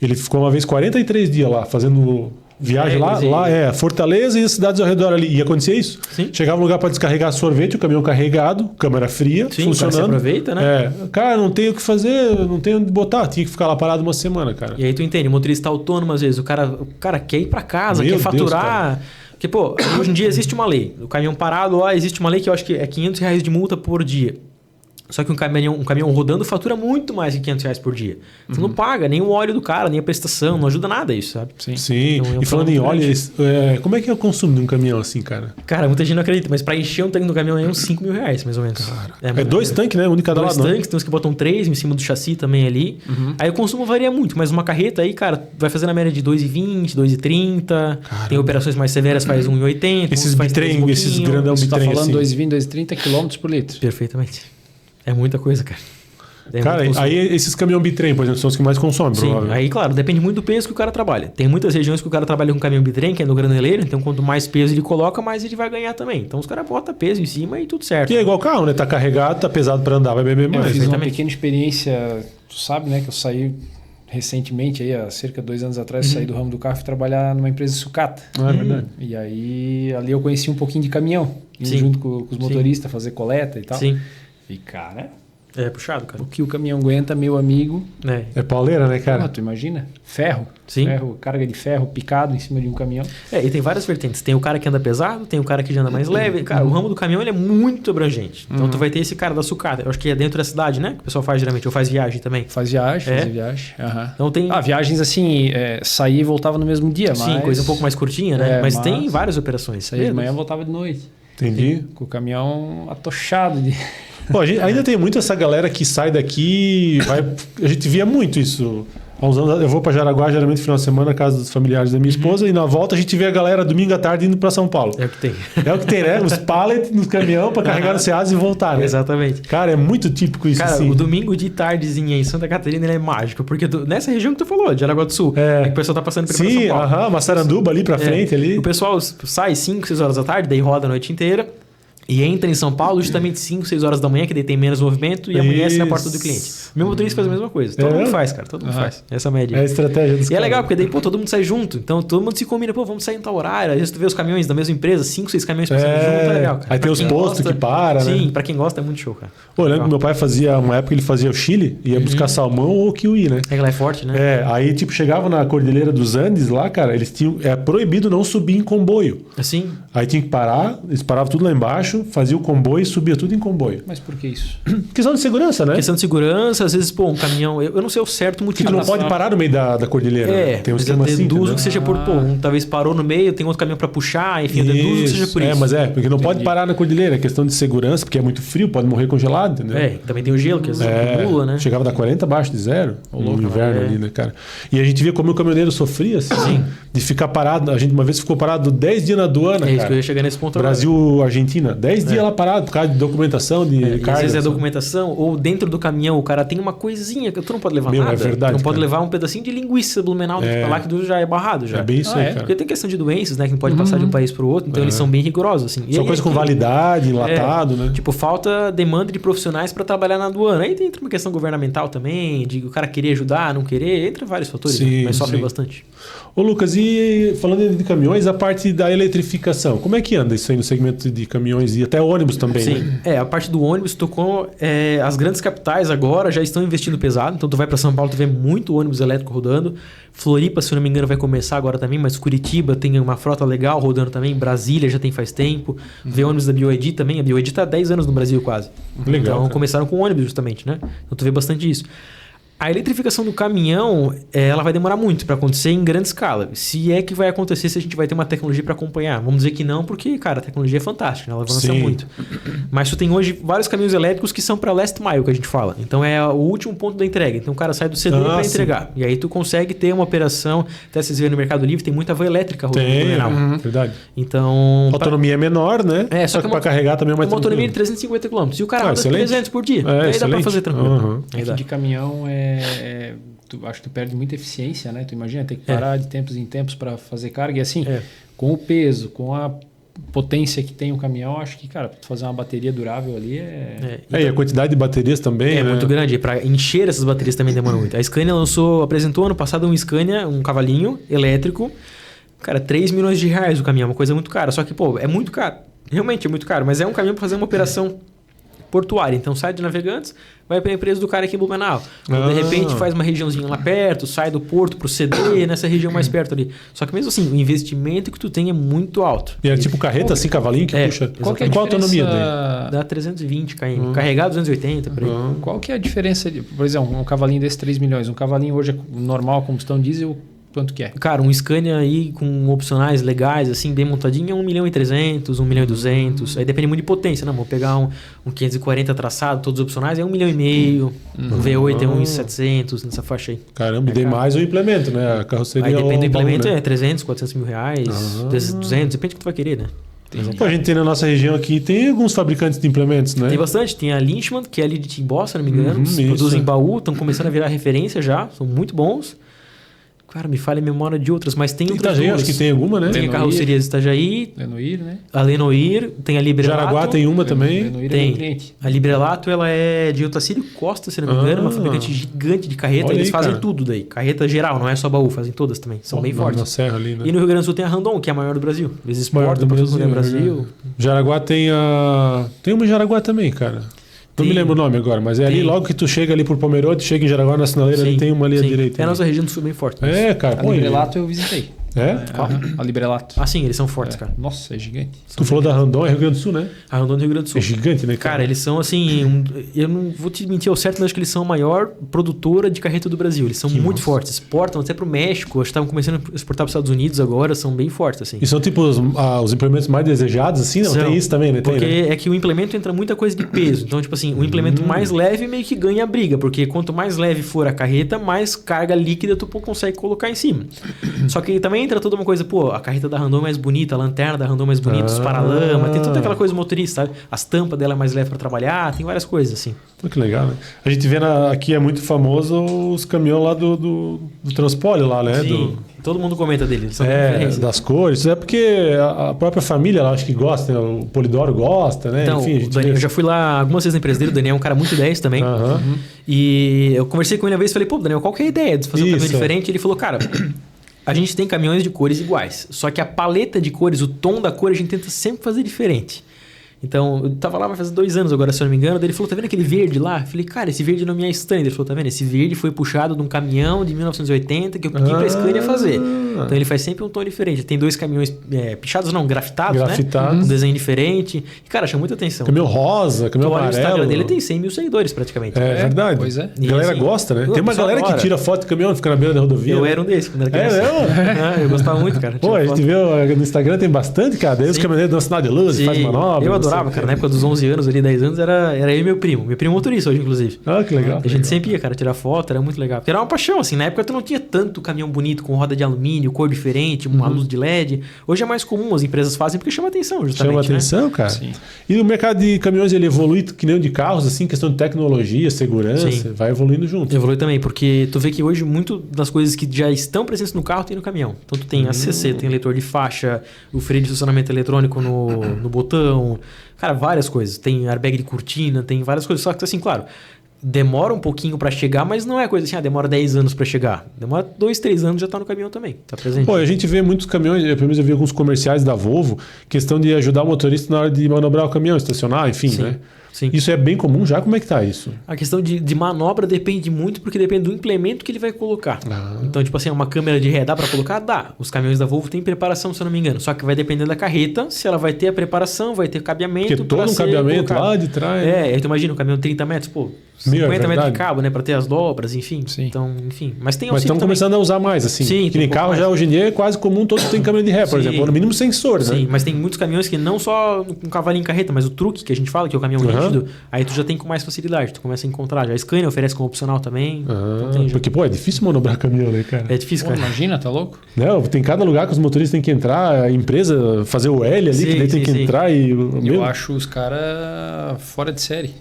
Ele ficou uma vez 43 dias lá, fazendo viagem lá, Fortaleza e as cidades ao redor ali. E acontecia isso. Sim. Chegava no lugar para descarregar sorvete, o caminhão carregado, câmera fria, funcionando. Você aproveita, né? Cara, não tem o que fazer, não tem onde botar. Tinha que ficar lá parado uma semana, cara. E aí tu entende, o motorista autônomo, às vezes, o cara quer ir para casa, quer faturar. Porque, pô, hoje em dia existe uma lei. O caminhão parado lá, existe uma lei que eu acho que é R$500 de multa por dia. Só que um caminhão rodando fatura muito mais de R$500 por dia. Tu não paga nem o óleo do cara, nem a prestação, não ajuda nada isso, sabe? Sim. Então, e falando em óleo, como é que é o consumo de um caminhão assim, cara? Cara, muita gente não acredita, mas pra encher um tanque do caminhão é uns R$5.000, mais ou menos. Cara, é 2 tanques, né? Um de cada lado. 2 tanques, tem uns que botam 3 em cima do chassi também ali. Aí o consumo varia muito, mas uma carreta aí, cara, vai fazer na média de 2,20, 2,30. Tem operações mais severas, faz 1,80. Esses bitrem, esses grandão bitrem assim. Você tá falando 2,20, 2,30 km por litro. Perfeitamente. É muita coisa, cara. Cara, aí esses caminhão bitrem, por exemplo, são os que mais consomem, provavelmente. Aí, claro, depende muito do peso que o cara trabalha. Tem muitas regiões que o cara trabalha com caminhão bitrem, que é no graneleiro, então quanto mais peso ele coloca, mais ele vai ganhar também. Então os caras botam peso em cima e tudo certo. E é igual carro, né? Tá carregado, tá pesado para andar, vai beber mais. Eu fiz uma pequena experiência, tu sabe, né? Que eu saí recentemente, aí, há cerca de 2 anos atrás, saí do ramo do carro e fui trabalhar numa empresa de sucata. É verdade. E aí, ali eu conheci um pouquinho de caminhão, indo junto com os motoristas, fazer coleta e tal. Sim. E, cara... É puxado, cara. O que o caminhão aguenta, meu amigo... É pauleira, né, cara? Tu imagina? Ferro. Sim. Ferro, carga de ferro picado em cima de um caminhão. E tem várias vertentes. Tem o cara que anda pesado, tem o cara que já anda mais leve. Cara, o ramo do caminhão ele é muito abrangente. Então tu vai ter esse cara da sucata. Eu acho que é dentro da cidade, né? Que o pessoal faz geralmente. Ou faz viagem também. Faz viagem. Então tem... viagens assim, saía e voltava no mesmo dia. Sim, coisa um pouco mais curtinha, né? Mas tem várias operações. Saía de manhã e voltava de noite. Entendi. Com o caminhão atochado de... Pô, ainda tem muito essa galera que sai daqui, a gente via muito isso. Há uns anos eu vou para Jaraguá, geralmente no final de semana, na casa dos familiares da minha esposa, e na volta a gente vê a galera domingo à tarde indo para São Paulo. É o que tem. É o que tem, né? Os pallets no caminhão para carregar no Ceasa e voltar, né? Exatamente. Cara, é muito típico isso, cara, assim. O domingo de tardezinha em Santa Catarina ele é mágico, porque nessa região que tu falou, de Jaraguá do Sul, que o pessoal tá passando para São Paulo. Sim, Massaranduba ali para frente ali. O pessoal sai 5, 6 horas da tarde, daí roda a noite inteira. E entra em São Paulo justamente 5, 6 horas da manhã, que daí tem menos movimento, e amanhece na porta do cliente. O meu motorista faz a mesma coisa. Todo mundo faz, cara. Todo mundo faz. Essa média. É a estratégia dos caras. E é legal, porque daí, todo mundo sai junto. Então, todo mundo se combina. Vamos sair em tal horário. Às vezes tu vê os caminhões da mesma empresa, 5, 6 caminhões passando junto, é legal, cara. Aí tem os postos que param, né? Sim, pra quem gosta é muito show, cara. Pô, eu lembro que meu pai fazia, uma época ele fazia o Chile, ia buscar salmão ou kiwi, né? É que lá é forte, né? Aí tipo, chegava na Cordilheira dos Andes lá, cara, eles tinham, proibido não subir em comboio. Assim? Aí tinha que parar, eles paravam tudo lá embaixo, fazia o comboio e subia tudo em comboio. Mas por que isso? Questão de segurança, né? Questão de segurança, às vezes, um caminhão... Eu não sei o certo motivo. Porque tu não pode parar no meio da cordilheira. Né? Tem um esquema assim, deduzo que seja por... talvez parou no meio, tem outro caminhão pra puxar, enfim, eu deduzo que seja por isso. Mas porque não pode parar na cordilheira. É questão de segurança, porque é muito frio, pode morrer congelado, entendeu? Também tem o gelo, que às vezes acumula, né? Chegava da 40 abaixo de zero, no inverno ali, né, cara? E a gente via como o caminhoneiro sofria, assim, de ficar parado. A gente uma vez ficou parado 10 dias na aduana, cara. É isso que eu ia chegar nesse ponto agora. Brasil-Argentina. 10 dias lá parado, por causa de documentação, de carga. Às vezes é documentação, ou dentro do caminhão o cara tem uma coisinha que tu não pode levar nada. É verdade, tu não pode levar um pedacinho de linguiça blumenau lá que já é barrado já. É bem isso aí, cara. Porque tem questão de doenças, né, que não pode passar de um país pro outro, então eles são bem rigorosos, assim. São coisas com validade, enlatado, né? Tipo, falta demanda de profissionais para trabalhar na aduana. Aí entra uma questão governamental também, de o cara querer ajudar, não querer, entra vários fatores, mas sofre bastante. Ô Lucas, e falando de caminhões, a parte da eletrificação, como é que anda isso aí no segmento de caminhões e até ônibus também, Sim. né? A parte do ônibus tocou... as grandes capitais agora já estão investindo pesado. Então, tu vai para São Paulo, tu vê muito ônibus elétrico rodando. Floripa, se eu não me engano, vai começar agora também. Mas Curitiba tem uma frota legal rodando também. Brasília já tem faz tempo. Vê ônibus da BYD também. A BYD está há 10 anos no Brasil quase. Legal, então, começaram com ônibus justamente, né? Então, tu vê bastante isso. A eletrificação do caminhão, ela vai demorar muito para acontecer em grande escala. Se é que vai acontecer, se a gente vai ter uma tecnologia para acompanhar. Vamos dizer que não, porque, cara, a tecnologia é fantástica, ela avança muito. Mas tu tem hoje vários caminhões elétricos que são para last mile, que a gente fala. Então é o último ponto da entrega. Então o cara sai do CD para entregar. E aí tu consegue ter uma operação, até vocês verem no Mercado Livre, tem muita van elétrica rodando no terminal. Verdade. Então... A autonomia é menor, né? Só que para carregar também é mais uma autonomia de 350 km. E o cara roda 300 por dia. Aí dá para fazer tranquilo. Aqui de caminhão acho que tu perde muita eficiência, né? Tu imagina ter que parar de tempos em tempos para fazer carga. E assim, com o peso, com a potência que tem o caminhão, acho que, cara, pra tu fazer uma bateria durável ali e a quantidade de baterias também, né? Muito grande. Para encher essas baterias também demora muito. A Scania apresentou ano passado um Scania, um cavalinho elétrico. Cara, 3 milhões de reais o caminhão, uma coisa muito cara. Só que, é muito caro. Realmente é muito caro. Mas é um caminhão para fazer uma operação portuária. Então sai de Navegantes, vai para a empresa do cara aqui em Blumenau. De repente faz uma regiãozinha lá perto, sai do porto pro CD, nessa região mais perto ali. Só que mesmo assim, o investimento que tu tem é muito alto. E é tipo carreta, assim, cavalinho que puxa. Qual a autonomia dele? Dá 320 km. Carregar 280, por aí. Qual que é a diferença, por exemplo, um cavalinho desse 3 milhões? Um cavalinho hoje é normal, combustão diesel, quanto que é? Cara, um Scania aí com opcionais legais, assim, bem montadinho, é 1.300.000, 1.200.000. Aí depende muito de potência, né? Vou pegar um 540 traçado, todos opcionais, é 1,5 milhão. Um V8 é 1.700.000, nessa faixa aí. Caramba, e mais o implemento, né? A carroceria. Aí depende do implemento, 300, 400 mil reais, 200, depende do que tu vai querer, né? A gente tem na nossa região aqui, tem alguns fabricantes de implementos, né? Tem bastante. Tem a Lynchman, que é ali de Timbó, se não me engano. Produzem baú, estão começando a virar referência já. São muito bons. Cara, me falha a memória de outras, mas tem outras. Itajaí, acho que tem alguma, né? Tem a carroceria de Itajaí. Lenoir, né? A Lenoir, tem a Librelato. Jaraguá tem uma também. Lenoir tem. A Librelato, ela é de Otacílio Costa, se não me engano, uma fabricante gigante de carreta. Eles fazem tudo daí. Carreta geral, não é só baú, fazem todas também. São bem fortes. Na serra ali, né? E no Rio Grande do Sul tem a Randon, que é a maior do Brasil. Eles exportam para todo o Brasil. Jaraguá tem a... Tem uma em Jaraguá também, cara. Não me lembro o nome agora, mas é ali logo que tu chega ali por Pomerode, chega em Jaraguá, na sinaleira, ali tem uma ali à direita. É a nossa região do Sul bem forte. Cara. A Librelato eu visitei. A Librelato. Ah, sim, eles são fortes, cara. Nossa, é gigante. Tu falou da Randon, é Rio Grande do Sul, né? A Randon do Rio Grande do Sul. É gigante, né, cara? Eles são assim... eu não vou te mentir ao certo, mas acho que eles são a maior produtora de carreta do Brasil. Eles são muito fortes. Exportam até pro México. Acho que estavam começando a exportar para os Estados Unidos agora. São bem fortes, assim. E são tipo os implementos mais desejados, assim? Não, tem isso também, né? Porque é que o implemento entra muita coisa de peso. Então, tipo assim, o implemento mais leve meio que ganha a briga. Porque quanto mais leve for a carreta, mais carga líquida tu consegue colocar em cima. Só que também entra toda uma coisa, a carreta da Randon é mais bonita, a lanterna da Randon é mais bonita, os paralamas, tem toda aquela coisa motorista, sabe? As tampas dela é mais leve para trabalhar, tem várias coisas assim. Que legal, né? A gente vê aqui é muito famoso os caminhões lá do Transpole lá, né? Sim, todo mundo comenta dele. Das cores. É porque a própria família lá acho que gosta, né? O Polidoro gosta, né? Então, enfim, eu já fui lá algumas vezes na empresa dele, o Daniel é um cara muito 10 também. E eu conversei com ele uma vez e falei, Daniel, qual que é a ideia de fazer um caminhão diferente? Ele falou, cara... A gente tem caminhões de cores iguais, só que a paleta de cores, o tom da cor, a gente tenta sempre fazer diferente. Então, eu tava lá vai fazer 2 anos agora, se eu não me engano, daí ele falou, tá vendo aquele verde lá? Eu falei, cara, esse verde não me é estranho. Ele falou, tá vendo? Esse verde foi puxado de um caminhão de 1980 que eu pedi pra Scania fazer. Então, ele faz sempre um tom diferente. Ele tem 2 caminhões pichados, não, grafitados, né? Um desenho diferente. E, cara, chama muita atenção. Caminhão rosa, caminhão amarelo. O Instagram dele tem 100 mil seguidores, praticamente. É verdade. Pois é. A galera gosta, né? Tem uma galera que tira foto do caminhão, fica na beira da rodovia. Eu era um desses, quando era criança. Eu gostava muito, cara. Pô, a gente viu no Instagram, tem bastante, cara. Daí os caminhoneiros dão sinal de luz, faz manobra. Eu adorava, cara. Na época dos 11 anos, ali, 10 anos, era eu e meu primo. Meu primo motorista hoje, inclusive. Que legal. A gente sempre ia, cara, tirar foto, era muito legal. Porque era uma paixão, assim. Na época tu não tinha tanto caminhão bonito, com roda de alumínio, cor diferente, uma luz de LED. Hoje é mais comum, as empresas fazem porque chama atenção, justamente. Chama atenção, cara. Sim. E o mercado de caminhões, ele evolui que nem o de carros, assim, questão de tecnologia, segurança, vai evoluindo junto. Evolui também, porque tu vê que hoje muito das coisas que já estão presentes no carro tem no caminhão. Então tu tem ACC, tem leitor de faixa, o freio de estacionamento eletrônico no botão. Cara, várias coisas. Tem airbag de cortina, tem várias coisas. Só que assim, claro, demora um pouquinho para chegar, mas não é coisa assim, demora 10 anos para chegar. Demora 2, 3 anos já tá no caminhão também, tá presente. Pô, a gente vê muitos caminhões, pelo menos eu vi alguns comerciais da Volvo, questão de ajudar o motorista na hora de manobrar o caminhão, estacionar, enfim, Sim. né? Sim. Isso é bem comum já? Como é que tá isso? A questão de manobra depende muito, porque depende do implemento que ele vai colocar. Então, tipo assim, uma câmera de ré dá para colocar? Dá. Os caminhões da Volvo têm preparação, se eu não me engano. Só que vai depender da carreta, se ela vai ter a preparação, vai ter cabeamento. Porque todo um cabeamento colocado lá de trás. aí tu imagina um caminhão de 30 metros, pô, 50 metros de cabo, né? Para ter as dobras, enfim. Sim. Então, enfim. Mas tem Mas estão começando a usar mais, assim. Sim, que nem carro já hoje em dia é quase comum, todos têm câmera de ré, por exemplo. Ou no mínimo sensor, né? Sim, mas tem muitos caminhões que não só um cavalinho em carreta, mas o truque que a gente fala, que é o caminhão rígido, aí tu já tem com mais facilidade, tu começa a encontrar. Já a Scania oferece como opcional também. Então porque, pô, é difícil manobrar caminhão, né, cara? É difícil, cara. Imagina, tá louco? Não, tem cada lugar que os motoristas têm que entrar, a empresa fazer o L ali, que daí tem que entrar e... Eu acho os caras fora de série.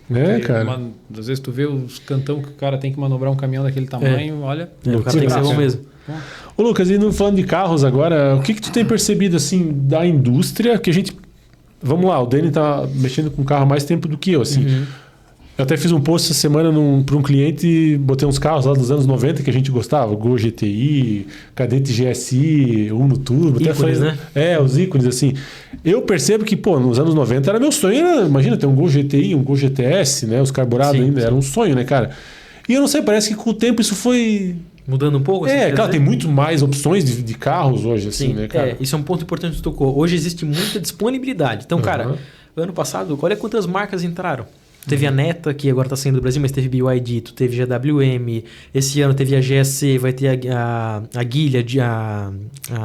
Cara. Às vezes tu vê os cantão que o cara tem que manobrar um caminhão daquele tamanho, olha... O cara tem que ser bom mesmo. Ô Lucas, e falando de carros agora, o que tu tem percebido, assim, da indústria, que a gente... Vamos lá, o Dani tá mexendo com carro há mais tempo do que eu, assim... Eu até fiz um post essa semana para um cliente e botei uns carros lá dos anos 90 que a gente gostava. Gol GTI, Cadete GSI, Uno Turbo. Ícones, né? Os ícones, assim. Eu percebo que, pô, nos anos 90 era meu sonho. Imagina, ter um Gol GTI, um Gol GTS, né? Os carburados ainda. Era um sonho, né, cara? E eu não sei, parece que com o tempo isso foi... Mudando um pouco? Claro, tem muito mais opções de carros hoje, assim, né, cara? Isso é um ponto importante que tu tocou. Hoje existe muita disponibilidade. Então, cara, ano passado, olha quantas marcas entraram. Teve a Neta, que agora está saindo do Brasil, mas teve BYD, tu teve GWM, esse ano teve a GSC, vai ter a Gilead, a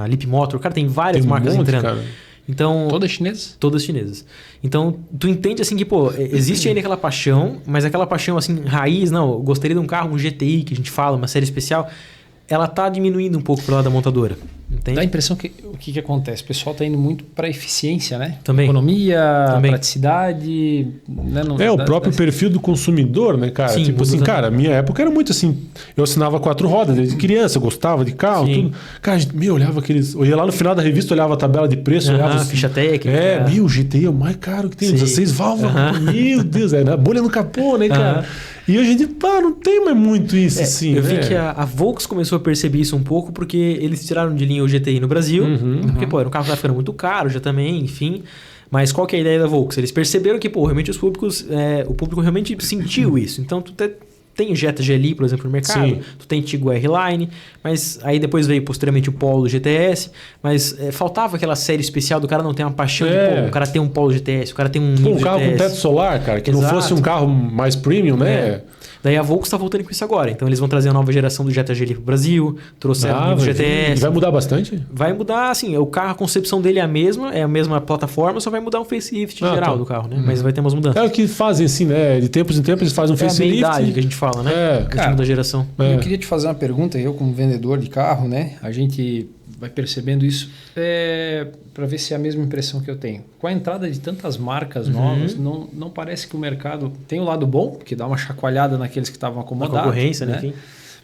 Leap Motor. Cara, tem várias marcas entrando. Cara. Então, todas chinesas? Todas chinesas. Então, tu entende assim que, pô, existe ainda aquela paixão, mas aquela paixão assim, raiz, não, eu gostaria de um carro, um GTI, que a gente fala, uma série especial, ela tá diminuindo um pouco pro lado da montadora. Entende? Dá a impressão que o que acontece? O pessoal está indo muito para eficiência, né? Também. Economia, praticidade. Né? O próprio perfil do consumidor, né, cara? Sim, tipo assim, cara, minha época era muito assim. Eu assinava 4 rodas desde criança, eu gostava de carro, tudo. Cara, olhava aqueles. Eu ia lá no final da revista, olhava a tabela de preço, olhava assim, ficha técnica. O GTI é o mais caro que tem, 16 válvulas. Meu Deus, a bolha no capô, né, cara? E hoje em dia, não tem mais muito isso, assim. Eu vi que a Volks começou a perceber isso um pouco, porque eles tiraram de linha o GTI no Brasil, porque, pô, era um carro que estava ficando muito caro já também, enfim. Mas qual que é a ideia da Volks? Eles perceberam que, pô, realmente o público realmente sentiu isso. Então, tu tem o Jetta GLI, por exemplo, no mercado, tu tem Tiggo R-Line, mas aí depois veio posteriormente o Polo GTS, mas faltava aquela série especial do cara não ter uma paixão de, pô, o cara tem um Polo GTS, o cara tem um carro com teto solar, cara, que não fosse um carro mais premium, né? Daí a Volks está voltando com isso agora. Então eles vão trazer a nova geração do Jetta GLI para o Brasil, trouxeram o GTS. Vai mudar bastante? Vai mudar, assim, o carro, a concepção dele é a mesma plataforma, só vai mudar um facelift geral do carro, né? Mas vai ter umas mudanças. É o que fazem assim, né? De tempos em tempos eles fazem um facelift. É a meia-idade que a gente fala, né? Cara, da geração. Eu queria te fazer uma pergunta, eu como vendedor de carro, né? A gente vai percebendo isso para ver se é a mesma impressão que eu tenho. Com a entrada de tantas marcas novas, não parece que o mercado tem o lado bom, que dá uma chacoalhada naqueles que estavam acomodados. A concorrência, né? Enfim.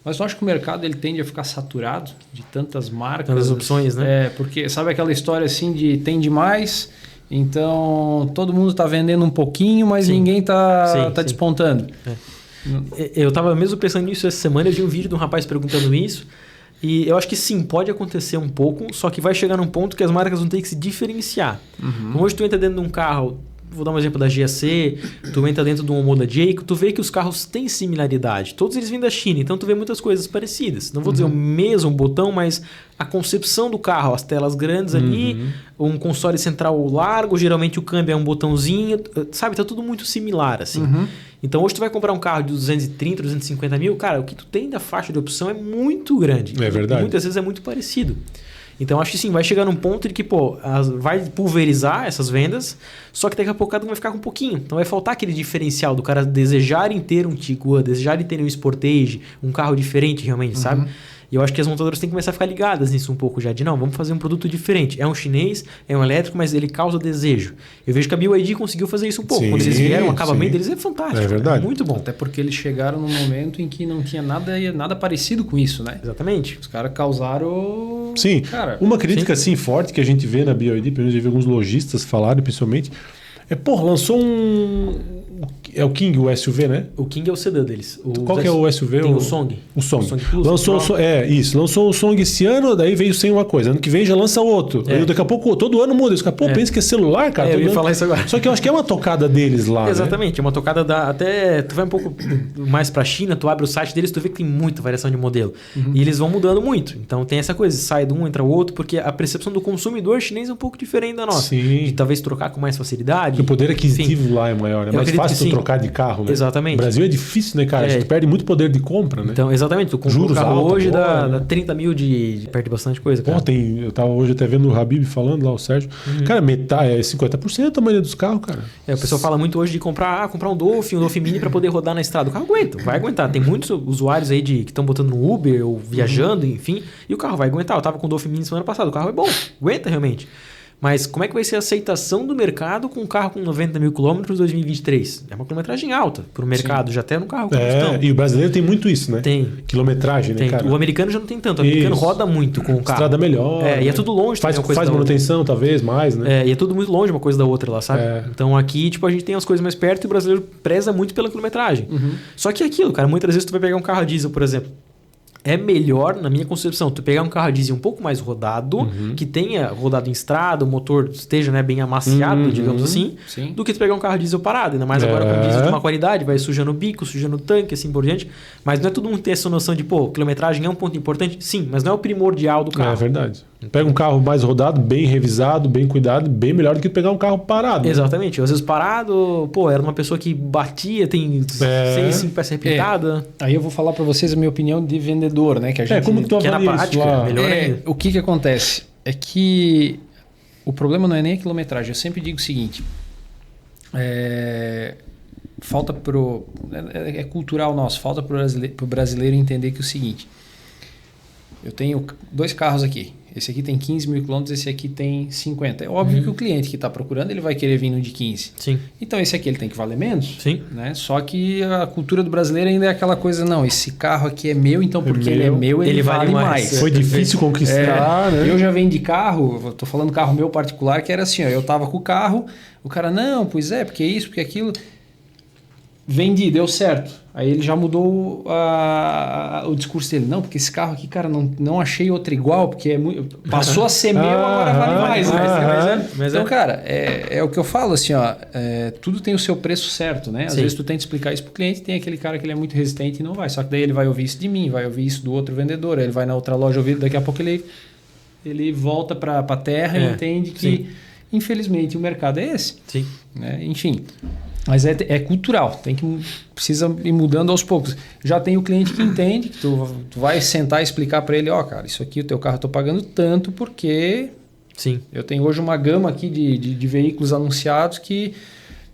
Mas eu acho que o mercado ele tende a ficar saturado de tantas marcas. Tantas opções, né? Porque sabe aquela história assim de tem demais, então todo mundo está vendendo um pouquinho, mas ninguém está despontando. Eu estava mesmo pensando nisso essa semana, eu vi um vídeo de um rapaz perguntando isso. E eu acho que sim, pode acontecer um pouco, só que vai chegar num ponto que as marcas vão ter que se diferenciar. Então, hoje tu entra dentro de um carro, vou dar um exemplo da GAC, tu entra dentro de um Omoda Jayco, tu vê que os carros têm similaridade. Todos eles vêm da China, então tu vê muitas coisas parecidas. Não vou dizer o mesmo botão, mas a concepção do carro, as telas grandes ali, um console central largo, geralmente o câmbio é um botãozinho, sabe? Tá tudo muito similar, assim. Então hoje tu vai comprar um carro de 230, 250 mil, cara, o que tu tem da faixa de opção é muito grande. É verdade. Muitas vezes é muito parecido. Então acho que sim, vai chegar num ponto de que, pô, vai pulverizar essas vendas, só que daqui a pouco cada um vai ficar com um pouquinho. Então vai faltar aquele diferencial do cara desejarem ter um Tiguan, desejarem ter um Sportage, um carro diferente realmente, sabe? E eu acho que as montadoras têm que começar a ficar ligadas nisso um pouco já, de não, vamos fazer um produto diferente. É um chinês, é um elétrico, mas ele causa desejo. Eu vejo que a BYD conseguiu fazer isso um pouco. Quando eles vieram, o acabamento deles é fantástico. É verdade. É muito bom. Até porque eles chegaram num momento em que não tinha nada parecido com isso, né? Exatamente. Os caras causaram... Sim. Uma crítica assim forte que a gente vê na BYD, pelo menos eu vi alguns lojistas falarem, principalmente, Lançou um... É o King, o SUV, né? O King é o sedã deles. Qual que é o SUV? Tem o Song. O Song. O Song Plus, lançou o Song esse ano, daí veio sem uma coisa. Ano que vem já lança outro. E daqui a pouco, todo ano muda. Pensa que é celular, cara. Eu ia falar isso agora. Só que eu acho que é uma tocada deles lá, Exatamente. É uma tocada até... Tu vai um pouco mais pra China, tu abre o site deles, tu vê que tem muita variação de modelo. E eles vão mudando muito. Então tem essa coisa, sai de um, entra o outro, porque a percepção do consumidor chinês é um pouco diferente da nossa. Sim. De talvez trocar com mais facilidade. Porque o poder aquisitivo lá é maior. É mais fácil tu trocar de carro, né? Exatamente. O Brasil é difícil, né, cara? Tu perde muito poder de compra, né? Então, exatamente. Tu compra um carro hoje dá 30 mil perde bastante coisa, cara. Eu tava hoje até vendo o Habib falando lá, o Sérgio. Cara, metade, 50% a maioria dos carros, cara. O pessoal fala muito hoje de comprar um Dolphin Mini para poder rodar na estrada. O carro vai aguentar. Tem muitos usuários aí que estão botando no Uber ou viajando, enfim, e o carro vai aguentar. Eu tava com o Dolphin Mini semana passada. O carro é bom, aguenta realmente. Mas como é que vai ser a aceitação do mercado com um carro com 90 mil quilômetros em 2023? É uma quilometragem alta para o mercado, já até no carro combustão. E o brasileiro tem muito isso, né? Tem. Quilometragem, né, cara? O americano já não tem tanto. O americano roda muito com o carro. Estrada melhor. E é tudo longe. Faz manutenção, talvez, mais, né? E é tudo muito longe uma coisa da outra lá, sabe? Então aqui, a gente tem as coisas mais perto e o brasileiro preza muito pela quilometragem. Só que é aquilo, cara, muitas vezes tu vai pegar um carro a diesel, por exemplo. É melhor, na minha concepção, tu pegar um carro a diesel um pouco mais rodado, que tenha rodado em estrada, o motor esteja bem amaciado, digamos assim, do que tu pegar um carro a diesel parado. Ainda mais agora com diesel de uma qualidade, vai sujando o bico, sujando o tanque, assim por diante. Mas não é todo mundo ter essa noção de, quilometragem é um ponto importante? Sim, mas não é o primordial do carro. É verdade. Pega um carro mais rodado, bem revisado, bem cuidado, bem melhor do que pegar um carro parado. Exatamente. Às vezes parado, era uma pessoa que batia, tem 6, 5 peças repintadas. Aí eu vou falar para vocês a minha opinião de vendedor, né? Que a gente como que tu que avalia na prática, isso lá? melhor ainda. O que acontece? É que o problema não é nem a quilometragem. Eu sempre digo o seguinte. Falta é cultural nosso. Falta pro brasileiro entender que é o seguinte. Eu tenho 2 carros aqui. Esse aqui tem 15 mil quilômetros, esse aqui tem 50. É óbvio que o cliente que está procurando, ele vai querer vir no de 15. Sim. Então esse aqui ele tem que valer menos. Sim. Né? Só que a cultura do brasileiro ainda é aquela coisa, não, esse carro aqui é meu, então porque ele é meu, ele vale mais. Foi difícil conquistar, né? Eu já vendi carro, estou falando carro meu particular, que era assim, eu tava com o carro, o cara, não, pois é, porque isso, porque aquilo... Vendi, deu certo. Aí ele já mudou o discurso dele. Não, porque esse carro aqui, cara, não achei outro igual, porque passou a ser meu, agora vale mais. Então, cara, é o que eu falo, assim, tudo tem o seu preço certo, né? Às vezes tu tenta explicar isso pro cliente, tem aquele cara que ele é muito resistente e não vai. Só que daí ele vai ouvir isso de mim, vai ouvir isso do outro vendedor, ele vai na outra loja ouvir, daqui a pouco ele volta pra terra e entende que, infelizmente, o mercado é esse. Sim. Né? Enfim... Mas é cultural, precisa ir mudando aos poucos. Já tem o cliente que entende, que tu vai sentar e explicar para ele, cara, isso aqui, o teu carro eu estou pagando tanto porque eu tenho hoje uma gama aqui de veículos anunciados que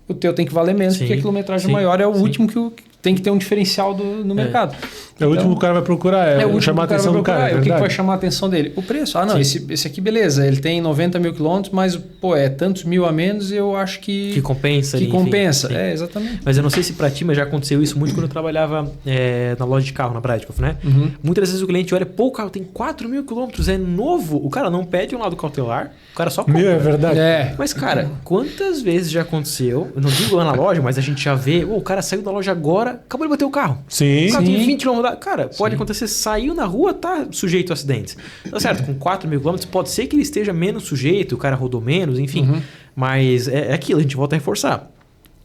o teu tem que valer menos, porque a quilometragem maior é o último que tem que ter um diferencial no mercado. É o último que o cara vai procurar, chamar a atenção do cara. O que vai chamar a atenção dele? O preço. Esse aqui, beleza, ele tem 90 mil quilômetros, mas, é tantos mil a menos, eu acho que... Que compensa. Que compensa, enfim. Exatamente. Mas eu não sei se pra ti, mas já aconteceu isso muito quando eu trabalhava na loja de carro, na Bradcoff, né? Muitas vezes o cliente olha, o carro tem 4 mil quilômetros, é novo. O cara não pede um laudo cautelar, o cara só compra. É verdade. Mas, cara, quantas vezes já aconteceu, eu não digo lá na loja, mas a gente já vê, o cara saiu da loja agora, acabou de bater o carro. Sim. O carro tem 20 km. Cara, pode acontecer, saiu na rua, tá sujeito a acidentes. Tá certo, com 4 mil quilômetros pode ser que ele esteja menos sujeito, o cara rodou menos, enfim. Mas é aquilo, a gente volta a reforçar.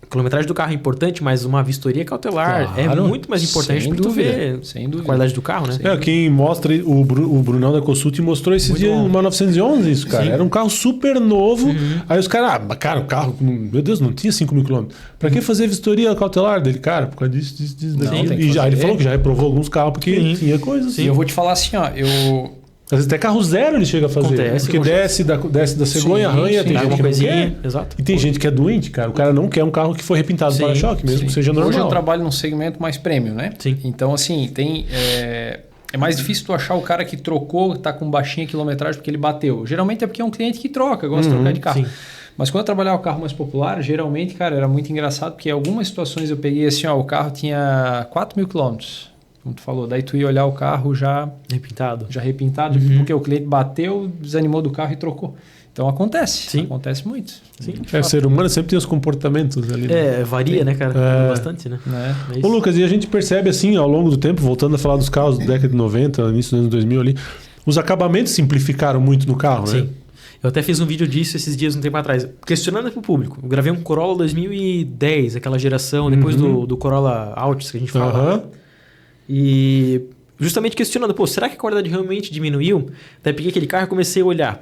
A quilometragem do carro é importante, mas uma vistoria cautelar é muito mais importante para tu ver a qualidade do carro, né? Quem mostra, o Brunão da Consult mostrou esse dia uma 911 isso, cara. Sim. Era um carro super novo. Aí os caras, cara, o carro, meu Deus, não tinha 5 mil quilômetros. Pra que fazer vistoria cautelar dele? Cara, por causa disso, daqui. E já, ele falou que já reprovou alguns carros porque tinha coisa assim. E eu vou te falar assim, às vezes até carro zero ele chega a fazer. Acontece, porque desce da cegonha, arranha, tem gente que não quer. Exato. E tem gente que é doente, cara. O cara não quer um carro que foi repintado para choque, mesmo que seja normal. Hoje eu trabalho num segmento mais premium, né? Sim. Então, assim, é mais difícil tu achar o cara que trocou, tá com baixinha quilometragem porque ele bateu. Geralmente é porque é um cliente que troca, gosta de trocar de carro. Sim. Mas quando eu trabalhava com carro mais popular, geralmente, cara, era muito engraçado, porque em algumas situações eu peguei assim, o carro tinha 4 mil quilômetros. Como tu falou, daí tu ia olhar o carro já repintado, porque o cliente bateu, desanimou do carro e trocou. Então acontece muito. Sim. O ser humano sempre tem os comportamentos ali. Né? Varia, né, cara? Bastante, né? Ô, Lucas, e a gente percebe assim, ao longo do tempo, voltando a falar dos carros da década de 90, início dos anos 2000 ali, os acabamentos simplificaram muito no carro, né? Sim. Eu até fiz um vídeo disso esses dias, um tempo atrás, questionando pro público. Eu gravei um Corolla 2010, aquela geração, depois do Corolla Altis que a gente fala. E justamente questionando, será que a qualidade realmente diminuiu? Daí peguei aquele carro e comecei a olhar,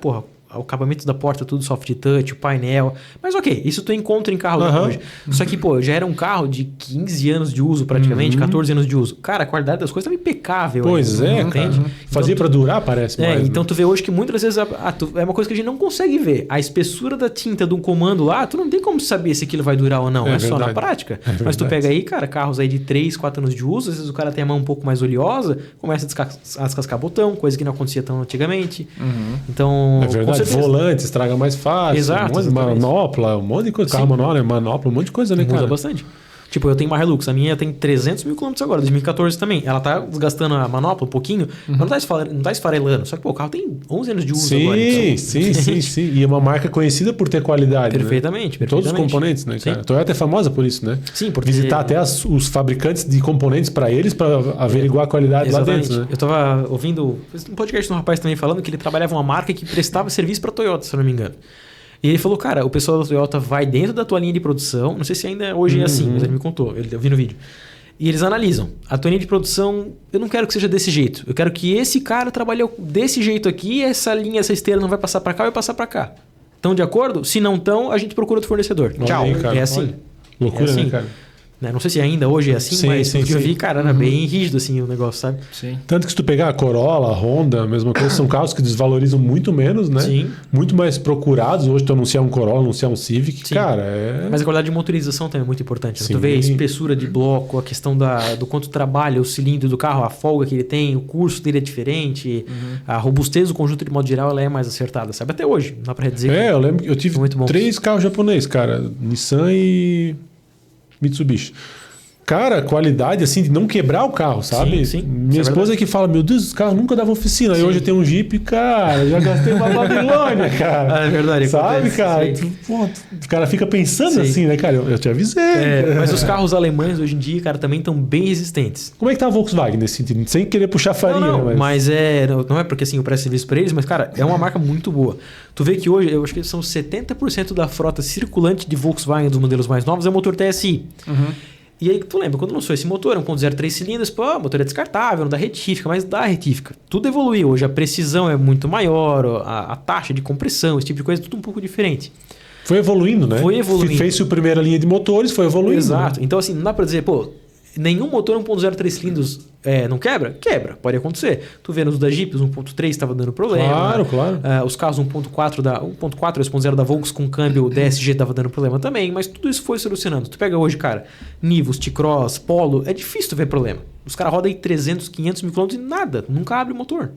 o acabamento da porta tudo soft touch, o painel. Mas ok, isso tu encontra em carro hoje. Só que, já era um carro de 15 anos de uso praticamente, 14 anos de uso. Cara, a qualidade das coisas estava impecável. Pois aí, entende? Fazia para durar, parece mais. Então tu vê hoje que muitas vezes é uma coisa que a gente não consegue ver. A espessura da tinta de um comando lá, tu não tem como saber se aquilo vai durar ou não. É só na prática. Mas tu pega aí, cara, carros aí de 3, 4 anos de uso, às vezes o cara tem a mão um pouco mais oleosa, começa a descascar botão, coisa que não acontecia tão antigamente. Então, é verdade. Volante, estraga mais fácil. Exato. Manopla, um monte de coisa. Carro manual, né? Manopla, um monte de coisa, né, cara? Muda bastante. Tipo, eu tenho uma Hilux, a minha tem 300 mil quilômetros agora, 2014 também. Ela tá desgastando a manopla um pouquinho, mas não tá esfarelando. Só que, o carro tem 11 anos de uso agora. Então. Sim. E é uma marca conhecida por ter qualidade, Perfeitamente. Todos os componentes, né, cara? A Toyota é famosa por isso, né? Sim, porque... Visitar até os fabricantes de componentes para eles, para averiguar a qualidade lá dentro, né? Eu tava ouvindo um podcast de um rapaz também falando que ele trabalhava uma marca que prestava serviço para Toyota, se eu não me engano. E ele falou, cara, o pessoal da Toyota vai dentro da tua linha de produção, não sei se ainda hoje é assim, mas ele me contou, eu vi no vídeo. E eles analisam, a tua linha de produção, eu não quero que seja desse jeito, eu quero que esse cara trabalhe desse jeito aqui, essa linha, essa esteira não vai passar para cá, vai passar para cá. Estão de acordo? Se não estão, a gente procura outro fornecedor. Tchau. Aí, é assim. Olha. Loucura, né, cara? Não sei se ainda hoje é assim, mas eu vi, cara, era bem rígido assim o negócio, sabe? Sim. Tanto que se tu pegar a Corolla, a Honda, a mesma coisa, são carros que desvalorizam muito menos, né? Sim. Muito mais procurados. Hoje tu anunciar um Corolla, anunciar um Civic, cara, Mas a qualidade de motorização também é muito importante. Né? Tu vê a espessura de bloco, a questão do quanto trabalha o cilindro do carro, a folga que ele tem, o curso dele é diferente, a robustez do conjunto de modo geral ela é mais acertada, sabe? Até hoje, dá pra dizer. Eu lembro que eu tive 3 carros japoneses, cara. Nissan e Mitsubishi. Cara, qualidade assim de não quebrar o carro, sabe? Sim. Minha esposa que fala, meu Deus, os carros nunca davam oficina. Aí hoje eu tenho um Jeep, cara, já gastei uma Babilônia, cara. É verdade. Sabe, cara? O cara fica pensando assim, né, cara? Eu te avisei. Mas os carros alemães hoje em dia, cara, também estão bem resistentes. Como é que tá a Volkswagen nesse sentido? Sem querer puxar farinha, né? Mas não é porque assim eu presto serviço para eles, mas, cara, é uma marca muito boa. Tu vê que hoje, eu acho que são 70% da frota circulante de Volkswagen dos modelos mais novos é motor TSI. E aí tu lembra, quando lançou esse motor, 1.0 3 cilindros, o motor é descartável, não dá retífica, mas dá retífica. Tudo evoluiu, hoje a precisão é muito maior, a taxa de compressão, esse tipo de coisa, tudo um pouco diferente. Foi evoluindo, né? Foi evoluindo. Fez-se a primeira linha de motores, foi evoluindo. Exato. Né? Então assim, não dá pra dizer, nenhum motor 1.0 3 cilindros não quebra? Quebra, pode acontecer. Tu vê nos da Jeep, os 1.3 estava dando problema. Claro. Os carros 1.4 2.0 da Volks com câmbio DSG estava dando problema também, mas tudo isso foi solucionando. Tu pega hoje, cara, Nivus, T-Cross, Polo, é difícil tu ver problema. Os caras rodam aí 300, 500 mil quilômetros e nada, nunca abre o motor.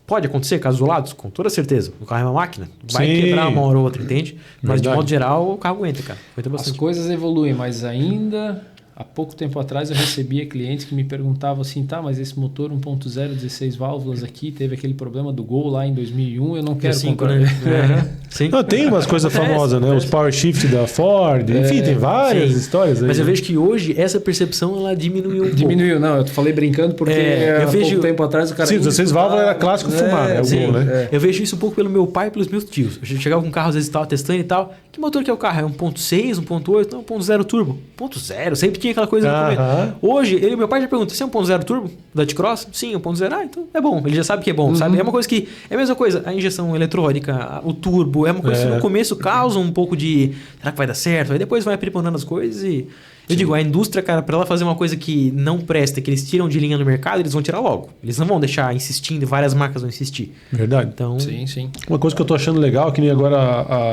Pode acontecer, casos isolados? Com toda certeza. O carro é uma máquina. Vai quebrar uma hora ou outra, entende? Mas de modo geral, o carro aguenta, cara. Aguenta bastante. As coisas evoluem, mas ainda... Há pouco tempo atrás eu recebia clientes que me perguntavam assim, mas esse motor 1.0, 16 válvulas aqui, teve aquele problema do Gol lá em 2001, eu não quero comprar. Né? Sim. Não, tem umas coisas famosas, né? Os Power Shift da Ford, enfim, tem várias histórias aí. Mas eu vejo que hoje essa percepção ela diminuiu um pouco. Diminuiu, não, eu falei brincando porque eu vejo... pouco tempo atrás o cara... Sim, 16 válvulas era clássico fumar, né? O Gol, né? Eu vejo isso um pouco pelo meu pai e pelos meus tios. Eu chegava com um carro, às vezes estava testando e tal. Que motor que é o carro? É 1.6, 1.8? Não, 1.0 turbo. 1.0, sempre tinha aquela coisa no começo. Hoje, meu pai já pergunta, você é 1.0 turbo da T-Cross? Sim, 1.0. Então é bom. Ele já sabe que é bom, sabe? É uma coisa que... É a mesma coisa. A injeção eletrônica, o turbo, é uma coisa que no começo causa um pouco de... Será que vai dar certo? Aí depois vai aprimorando as coisas e... Eu digo, a indústria, cara, para ela fazer uma coisa que não presta, que eles tiram de linha no mercado, eles vão tirar logo. Eles não vão deixar insistindo e várias marcas vão insistir. Verdade. Então... Sim. Uma coisa que eu tô achando legal, que nem agora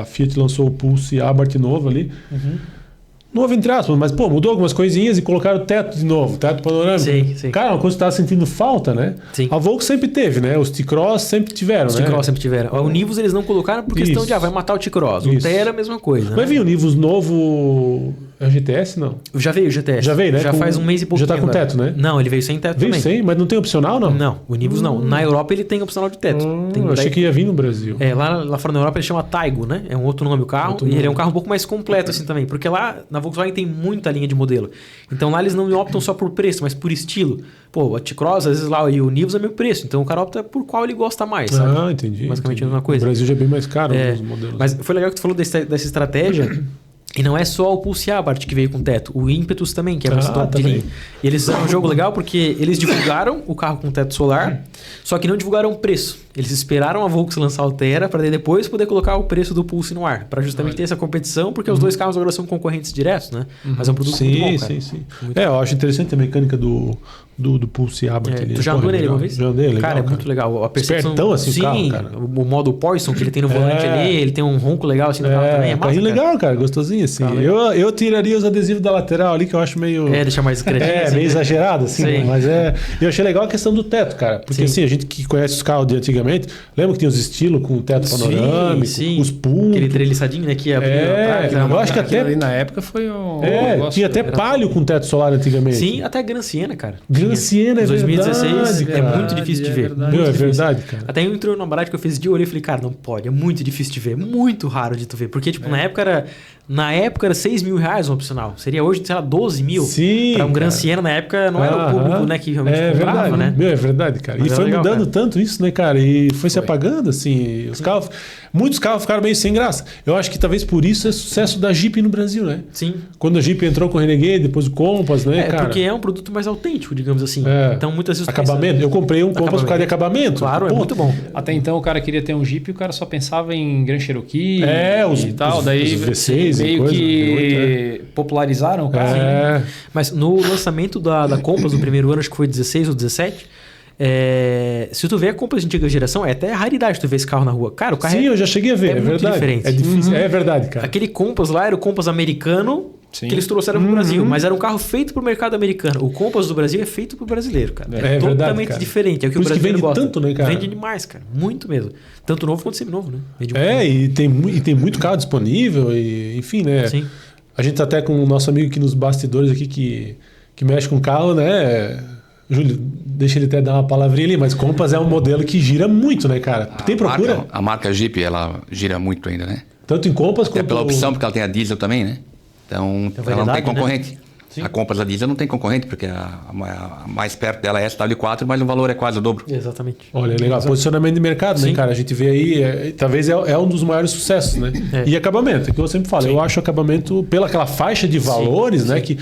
a Fiat lançou o Pulse Abarth novo ali. Novo entre aspas, mas mudou algumas coisinhas e colocaram o teto de novo, teto panorâmico. Sim. Cara, uma coisa que tu tá sentindo falta, né? Sim. A Volks sempre teve, né? Os T-Cross sempre tiveram, Os T-Cross sempre tiveram. O Nivus eles não colocaram por questão de, vai matar o T-Cross. O Terra é a mesma coisa. Vai vir o Nivus novo É o GTS, não? Já veio o GTS. Já veio, né? Já faz um mês e pouquinho. Já tá com teto, né? Não, ele veio sem teto veio também. Sem, mas não tem opcional, não? Não, o Nivus não. Na Europa ele tem opcional de teto. Eu achei que ia vir no Brasil. Lá fora na Europa ele chama Taigo, né? É um outro nome o carro. Ele é um carro um pouco mais completo assim também. Porque lá na Volkswagen tem muita linha de modelo. Então lá eles não optam só por preço, mas por estilo. Pô, a T-Cross, às vezes lá e o Nivus é meu preço. Então o cara opta por qual ele gosta mais, sabe? Ah, entendi. Basicamente a mesma coisa. O Brasil já é bem mais caro os modelos. Mas foi legal que tu falou dessa estratégia. E não é só o Pulse Abarth que veio com teto, o Impetus também, que é mais top de linha. E eles fizeram um jogo legal porque eles divulgaram o carro com teto solar, só que não divulgaram o preço. Eles esperaram a Volkswagen lançar o Terra para depois poder colocar o preço do Pulse no ar, para justamente ter essa competição, porque os dois carros agora são concorrentes diretos, né? Mas é um produto muito bom, cara. Sim. Eu acho interessante a mecânica do Pulse Abarth. Tu já andou nele uma vez? Já andei, legal. Cara, é muito legal. A percepção, espertão assim o carro, cara. O modo Poison que ele tem no volante ali, ele tem um ronco legal assim no carro também. É massa, carrinho legal, cara, gostosinho assim. Eu tiraria os adesivos da lateral ali, que eu acho meio... deixa mais discretinho. Meio exagerado assim, mas eu achei legal a questão do teto, cara. Porque assim, a gente que conhece os carros de antigamente, lembra que tinha os estilos com teto panorâmico, os puntos. Aquele treliçadinho, né, que atrás. Eu acho que até... ali na época foi um tinha até Palio com teto solar antigamente. Sim, até Gran Siena, cara. Gran Siena, é 2016 verdade, cara. É muito difícil de ver. É verdade, cara. Até eu entrei no Barate que eu fiz de olho e falei, cara, não pode, é muito difícil de ver, muito raro de tu ver. Porque, tipo, na época era 6 mil reais um opcional. Seria hoje, sei lá, 12 mil. Sim. Pra um Gran Siena, na época, não era o público, né, que realmente comprava, verdade, né? É verdade, cara. Mas e foi legal, mudando tanto isso, né, cara? E foi se apagando, assim. Os carros... Muitos carros ficaram meio sem graça. Eu acho que talvez por isso é sucesso da Jeep no Brasil, né? Sim. Quando a Jeep entrou com o Renegade, depois o Compass, né, cara? Porque é um produto mais autêntico, digamos assim. Então, muitas vezes... Acabamento. Eu comprei um Compass por causa de acabamento. Claro, é muito bom. Até então, o cara queria ter um Jeep e o cara só pensava em Grand Cherokee e tal. Daí, os V6 meio que popularizaram o carro. Mas no lançamento da Compass do primeiro ano, acho que foi 16 ou 17... se tu vê a Compass de antiga geração, é até raridade tu ver esse carro na rua. Cara, o carro eu já cheguei a ver, é muito verdade. Diferente. É difícil, é verdade, cara. Aquele Compass lá era o Compass americano que eles trouxeram pro Brasil, mas era um carro feito pro mercado americano. O Compass do Brasil é feito pro brasileiro, cara. É totalmente verdade, diferente. É o que o brasileiro vende tanto, né, cara? Vende demais, cara. Muito mesmo. Tanto novo quanto seminovo, né? E tem muito carro disponível, e enfim, né? Sim. A gente tá até com o nosso amigo aqui nos bastidores aqui que mexe com carro, né? Júlio, deixa ele até dar uma palavrinha ali, mas Compass é um modelo que gira muito, né, cara? Tem procura? A marca Jeep, ela gira muito ainda, né? Tanto em Compass quanto... É pela opção, porque ela tem a diesel também, né? Então, ela não tem concorrente. Né? A Compass da diesel não tem concorrente, porque a mais perto dela é a SW4, mas o valor é quase o dobro. Exatamente. Olha, legal. Posicionamento de mercado, né, cara? A gente vê aí, talvez é um dos maiores sucessos, né? E acabamento, é que eu sempre falo. Eu acho acabamento, pela aquela faixa de valores, né, que...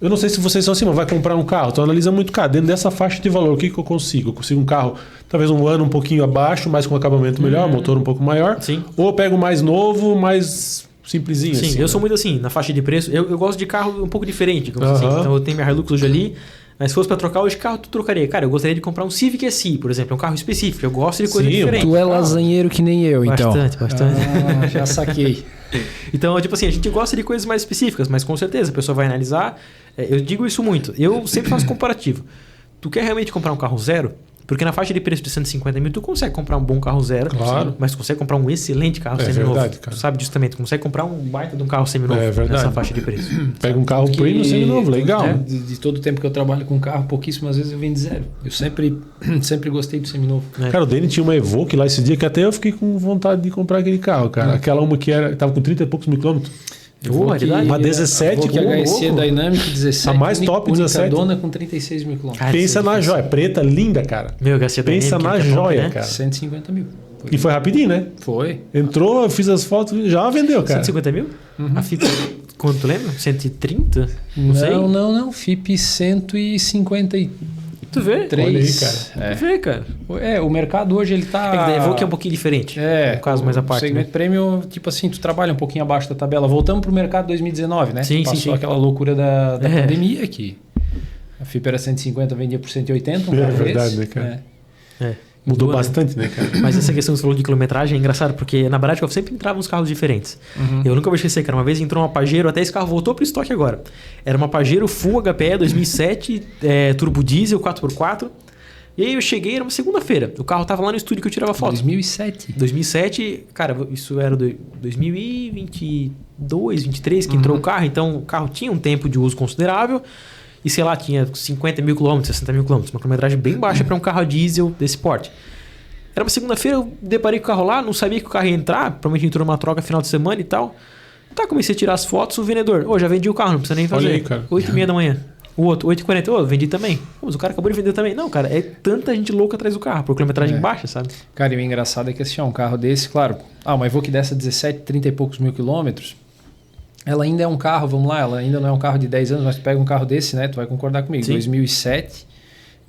Eu não sei se vocês são assim, mas vai comprar um carro, então analisa muito caro. Dentro dessa faixa de valor, o que eu consigo? Eu consigo um carro, talvez um ano um pouquinho abaixo, mas com acabamento melhor, motor um pouco maior. Sim. Ou eu pego mais novo, mais simplesinho. Sim, assim, eu sou muito assim, na faixa de preço. Eu gosto de carro um pouco diferente, digamos assim. Então eu tenho minha Hilux hoje ali. Mas se fosse para trocar hoje carro, tu trocaria. Cara, eu gostaria de comprar um Civic SI, por exemplo. É um carro específico. Eu gosto de coisa diferente. Tu é lasanheiro que nem eu, então. Bastante. Já saquei. Então, tipo assim, a gente gosta de coisas mais específicas, mas com certeza a pessoa vai analisar. Eu digo isso muito. Eu sempre faço comparativo. Tu quer realmente comprar um carro zero? Porque na faixa de preço de 150 mil, tu consegue comprar um bom carro zero, claro. Mas tu consegue comprar um excelente carro seminovo. Verdade, cara. Tu sabe disso também. Tu consegue comprar um baita de um carro seminovo nessa faixa de preço. Pega um carro premium seminovo, legal. De todo o tempo que eu trabalho com carro, pouquíssimas vezes eu venho de zero. Eu sempre gostei do seminovo. Cara, o Dani tinha uma Evoque lá esse dia que até eu fiquei com vontade de comprar aquele carro, cara. Aquela uma que tava com 30 e poucos mil quilômetros. Uma 17 com HSE Dynamic 17. A mais top, 17. Dona com 36 mil quilômetros. Pensa na joia, preta, linda, cara. Pensa na joia, cara. 150 mil. E foi rapidinho, né? Foi. Entrou, eu fiz as fotos, já vendeu, cara. 150 mil? A FIP, quanto tu lembra? 130? Não. FIP 153. Tu vê? Olha aí, cara. Tu vê, cara. O mercado hoje ele tá... É que da Evoque é um pouquinho diferente. No caso mais à parte. O segmento premium, tipo assim, tu trabalha um pouquinho abaixo da tabela. Voltamos pro mercado 2019, né? Passou aquela loucura da pandemia aqui. A FIP era 150, vendia por 180. É verdade, né, cara? Mudou bastante, né, cara? Mas essa questão que você falou de quilometragem é engraçado, porque na Baratkov sempre entravam uns carros diferentes. Eu nunca vou esquecer, cara. Uma vez entrou uma Pajero, até esse carro voltou pro estoque agora. Era uma Pajero Full HPE 2007, turbo diesel, 4x4. E aí eu cheguei, era uma segunda-feira. O carro tava lá no estúdio que eu tirava foto. 2007, cara, isso era 2022, 2023 que entrou o carro. Então o carro tinha um tempo de uso considerável. E sei lá, tinha 50 mil quilômetros, 60 mil quilômetros. Uma quilometragem bem baixa para um carro a diesel desse porte. Era uma segunda-feira, eu deparei com o carro lá, não sabia que o carro ia entrar. Provavelmente entrou numa troca final de semana e tal. Tá, comecei a tirar as fotos, o vendedor. Já vendi o carro, não precisa nem fazer. Olha aí, cara. 8h30 da manhã. O outro, 8h40. Vendi também. Mas o cara acabou de vender também. Não, cara, é tanta gente louca atrás do carro, por quilometragem baixa, sabe? Cara, e o engraçado é que assim, um carro desse, claro, uma Evoque dessa 17, 30 e poucos mil quilômetros, ela ainda é um carro, vamos lá, ela ainda não é um carro de 10 anos, mas tu pega um carro desse, né? Tu vai concordar comigo. Sim. 2007,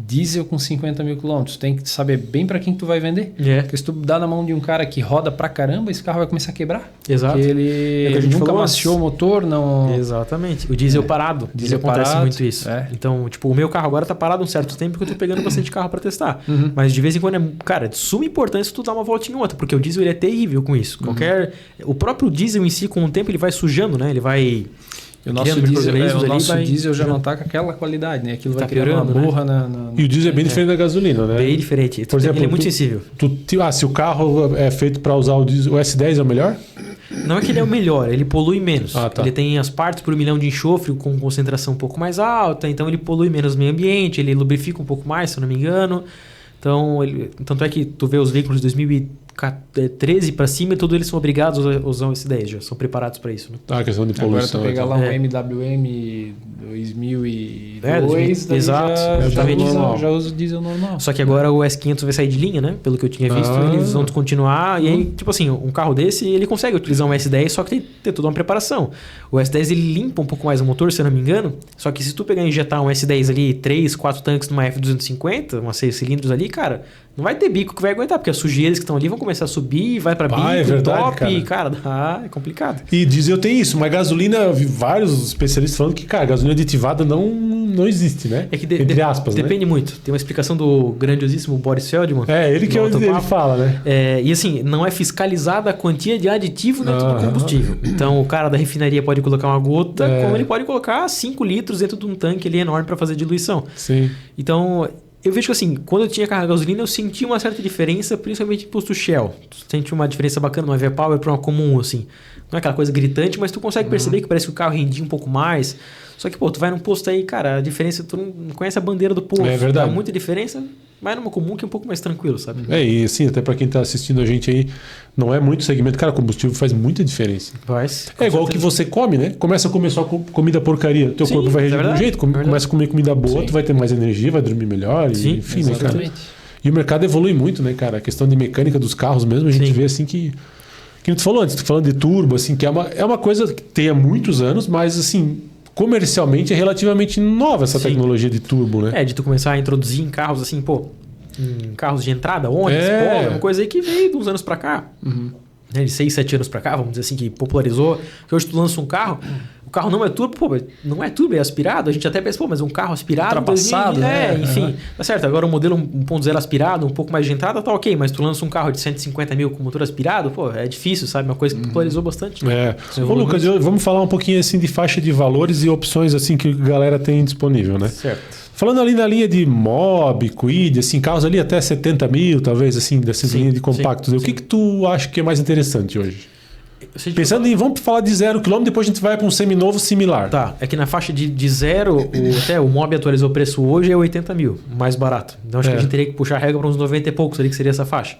diesel com 50 mil quilômetros. Tem que saber bem para quem que tu vai vender. Porque se tu dá na mão de um cara que roda pra caramba, esse carro vai começar a quebrar. Exato. Porque ele nunca maciou o motor, não... Exatamente. O diesel parado. Diesel acontece parado, muito isso. Então, tipo, o meu carro agora tá parado um certo tempo porque eu tô pegando bastante carro para testar. Mas de vez em quando cara, de suma importância tu dar uma voltinha em outra, porque o diesel ele é terrível com isso. O próprio diesel em si, com o tempo, ele vai sujando, né? Ele vai... O nosso diesel já não tá com aquela qualidade, né? Aquilo vai criando uma borra, né? E o diesel é bem diferente da gasolina, né? Bem diferente. Por exemplo, ele é muito sensível. Se o carro é feito para usar o diesel, o S10 é o melhor? Não é que ele é o melhor, ele polui menos. Tá. Ele tem as partes por milhão de enxofre com concentração um pouco mais alta, então ele polui menos o meio ambiente, ele lubrifica um pouco mais, se eu não me engano. Então, tanto é que tu vê os veículos de 2013 para cima, todos eles são obrigados a usar o S10, já são preparados para isso. Né? Questão de poluição. Agora tu pegar lá um MWM 2002, exato, já usa o diesel normal. Só que agora o S500 vai sair de linha, né? Pelo que eu tinha visto, eles vão descontinuar. E aí, tipo assim, um carro desse, ele consegue utilizar um S10, só que tem que ter toda uma preparação. O S10 ele limpa um pouco mais o motor, se eu não me engano. Só que se tu pegar e injetar um S10 ali, 3, 4 tanques numa F250, umas 6 cilindros ali, cara, não vai ter bico que vai aguentar, porque as sujeiras que estão ali vão começar a subir, vai para bico, é verdade, top, cara, é complicado. E diesel tem isso, mas gasolina, eu vi vários especialistas falando que, cara, gasolina aditivada não existe, né? É que entre aspas, depende muito. Tem uma explicação do grandiosíssimo Boris Feldman. Ele que ele fala, né? E assim, não é fiscalizada a quantia de aditivo dentro do combustível. Então, o cara da refinaria pode colocar uma gota, como ele pode colocar 5 litros dentro de um tanque ali enorme para fazer diluição. Sim. Então, eu vejo que assim, quando eu tinha carga de gasolina, eu senti uma certa diferença, principalmente em posto Shell. Tu sente uma diferença bacana no EV-Power para uma comum, assim. Não é aquela coisa gritante, mas tu consegue perceber que parece que o carro rendia um pouco mais. Só que, tu vai num posto aí, cara, a diferença, tu não conhece a bandeira do posto. É verdade. Dá muita diferença, vai numa comum que é um pouco mais tranquilo, sabe? E assim, até para quem tá assistindo a gente aí, não é muito segmento. Cara, combustível faz muita diferença. É igual o que você come, né? Começa a comer só comida porcaria. Teu corpo vai reagir de um jeito. Começa a comer comida boa, tu vai ter mais energia, vai dormir melhor. Enfim, né, cara? E o mercado evolui muito, né, cara? A questão de mecânica dos carros mesmo, a gente vê assim que tu falou antes, tu falando de turbo, assim, que é uma coisa que tem há muitos anos, mas assim, comercialmente é relativamente nova essa tecnologia de turbo, né? De tu começar a introduzir em carros assim, em carros de entrada, ônibus, é uma coisa aí que veio de uns anos pra cá. De 6, 7 anos pra cá, vamos dizer assim, que popularizou. Que hoje tu lança um carro, o carro não é turbo, não é turbo, é aspirado. A gente até pensa, mas um carro aspirado... Ultrapassado, né? Enfim, tá certo. Agora o modelo 1.0 aspirado, um pouco mais de entrada, tá ok. Mas tu lança um carro de 150 mil com motor aspirado, é difícil, sabe? Uma coisa que popularizou bastante. Ô, Lucas, vamos falar um pouquinho assim de faixa de valores e opções assim que a galera tem disponível, né? Certo. Falando ali na linha de Mob, Kwid, assim, carros ali até 70 mil, talvez, assim, dessa linha de compactos. O que tu acha que é mais interessante hoje? Pensando em, vamos falar de 0 km, depois a gente vai para um seminovo similar. Tá, é que na faixa de 0, até o Mob atualizou o preço hoje, é 80 mil, mais barato. Então acho que a gente teria que puxar a régua para uns 90 e poucos ali, que seria essa faixa.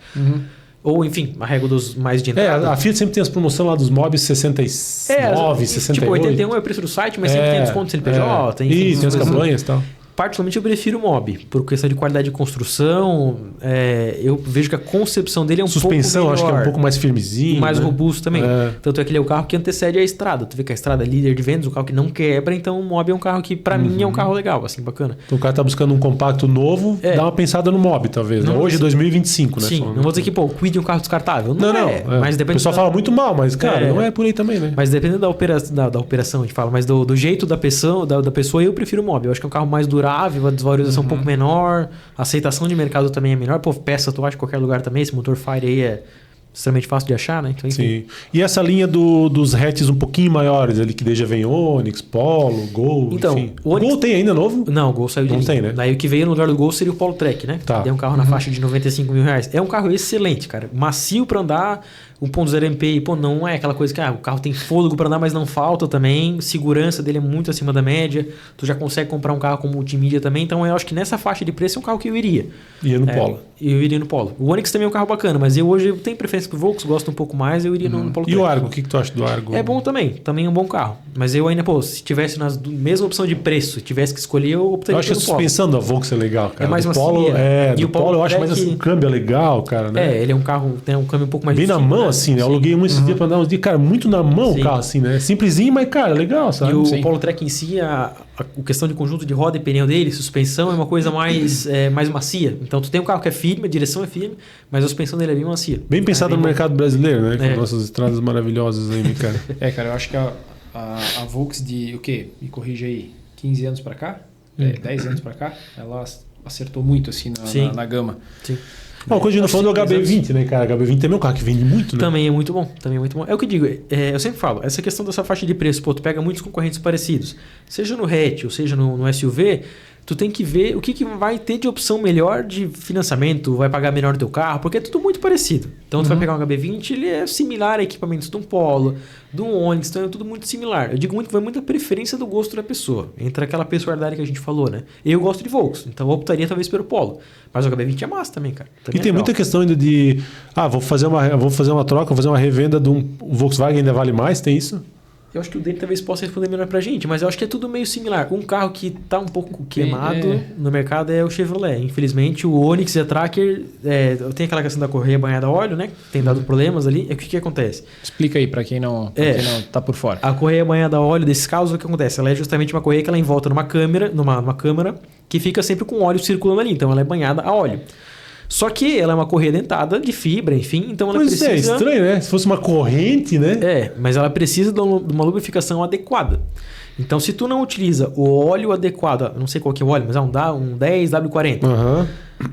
Ou, enfim, a régua dos mais de entrada. A Fiat sempre tem as promoções lá dos Mobs 69, 68. Tipo, 81 é o preço do site, mas sempre tem desconto do CNPJ. Enfim, tem as campanhas e tal. Particularmente eu prefiro o Mob, por questão de qualidade de construção. Eu vejo que a concepção dele é um pouco melhor. Suspensão, acho que é um pouco mais firmezinho. Mais robusto também. Tanto é que ele é o carro que antecede a estrada. Tu vê que a estrada é líder de vendas, o carro que não quebra. Então o Mob é um carro que, pra mim, é um carro legal, assim, bacana. Então o cara tá buscando um compacto novo, dá uma pensada no Mob, talvez. Não, hoje é 2025, né? Sim, não vou dizer que o Kwid é um carro descartável. Não. Mas depende. O pessoal fala muito mal, mas, cara, não é por aí também, né? Mas dependendo da operação, a gente fala. Mas do jeito da pessoa, eu prefiro o Mob. Eu acho que é um carro mais durável, a desvalorização um pouco menor, a aceitação de mercado também é menor. Peça tu acha em qualquer lugar também, esse motor Fire aí extremamente fácil de achar, né? Então, enfim. Sim. E essa linha dos hatches um pouquinho maiores ali, que daí já vem Onix, Polo, Gol, então, enfim. O Onix... Gol tem ainda novo? Não, o Gol saiu de Não linha. tem, né? Daí o que veio no lugar do Gol seria o Polo Trek, né? Tá. Tem um carro na faixa de 95 mil reais. É um carro excelente, cara. Macio pra andar, 1.0 MPI, pô, não é aquela coisa que o carro tem fôlego pra andar, mas não falta também. Segurança dele é muito acima da média. Tu já consegue comprar um carro com multimídia também. Então eu acho que nessa faixa de preço é um carro que eu iria. Ia no Polo. Eu iria no Polo. O Onix também é um carro bacana, mas eu hoje tenho preferência pro Volks, gosto um pouco mais, eu iria no Polo Trek. E o Argo? O que tu acha do Argo? É bom também é um bom carro. Mas eu ainda, se tivesse na mesma opção de preço, tivesse que escolher, eu optaria pelo Polo. Eu acho que a suspensão da Volks é legal, cara. É mais macia. Polo, e o Polo eu acho mais assim, o câmbio é legal, cara, né? Ele é um carro, tem um câmbio um pouco mais bem difícil, na mão, assim, né? Eu aluguei um esse dia pra andar uns dias, cara, muito na mão o carro, assim, né? Simplesinho, mas, cara, legal, sabe? E o Polo Trek em si, a questão de conjunto de roda e pneu dele, suspensão é uma coisa mais macia. Então, tu tem um carro que é firme, a direção é firme, mas a suspensão dele é bem macia. Bem pensado no mercado brasileiro, né? Com nossas estradas maravilhosas aí, né, cara? Cara, eu acho que a Volks de, o quê? Me corrige aí, 15 anos pra cá? 10 anos pra cá? Ela acertou muito, assim, na gama. Sim. Uma coisa de não falando do HB20, né, cara? HB20 também é um carro que vende muito, né? Também é muito bom. É o que eu digo. Eu sempre falo, essa questão dessa faixa de preço, tu pega muitos concorrentes parecidos. Seja no hatch ou seja no SUV, tu tem que ver o que vai ter de opção melhor de financiamento, vai pagar melhor o teu carro, porque é tudo muito parecido. Então, tu vai pegar um HB20, ele é similar a equipamentos de um Polo, de um Onix, então é tudo muito similar. Eu digo muito que vai muita preferência do gosto da pessoa, entre aquela personalidade que a gente falou, né? Eu gosto de Volks, então eu optaria talvez pelo Polo. Mas o HB20 é massa também, cara. Também e tem muita questão ainda de... vou fazer uma troca, vou fazer uma revenda de um Volkswagen, ainda vale mais, tem isso? Eu acho que o dele talvez possa responder melhor pra gente, mas eu acho que é tudo meio similar. Um carro que tá um pouco queimado no mercado é o Chevrolet. Infelizmente, o Onix e a Tracker tem aquela questão da correia banhada a óleo, né? Tem dado problemas ali. O que acontece? Explica aí pra quem não tá por fora. A correia banhada a óleo desses carros, o que acontece? Ela é justamente uma correia que ela envolta numa câmara que fica sempre com óleo circulando ali. Então, ela é banhada a óleo. Só que ela é uma correia dentada de fibra, enfim, então ela precisa... é estranho, né? Se fosse uma corrente, né? Mas ela precisa de uma lubrificação adequada. Então, se tu não utiliza o óleo adequado, não sei qual que é o óleo, mas um 10W40.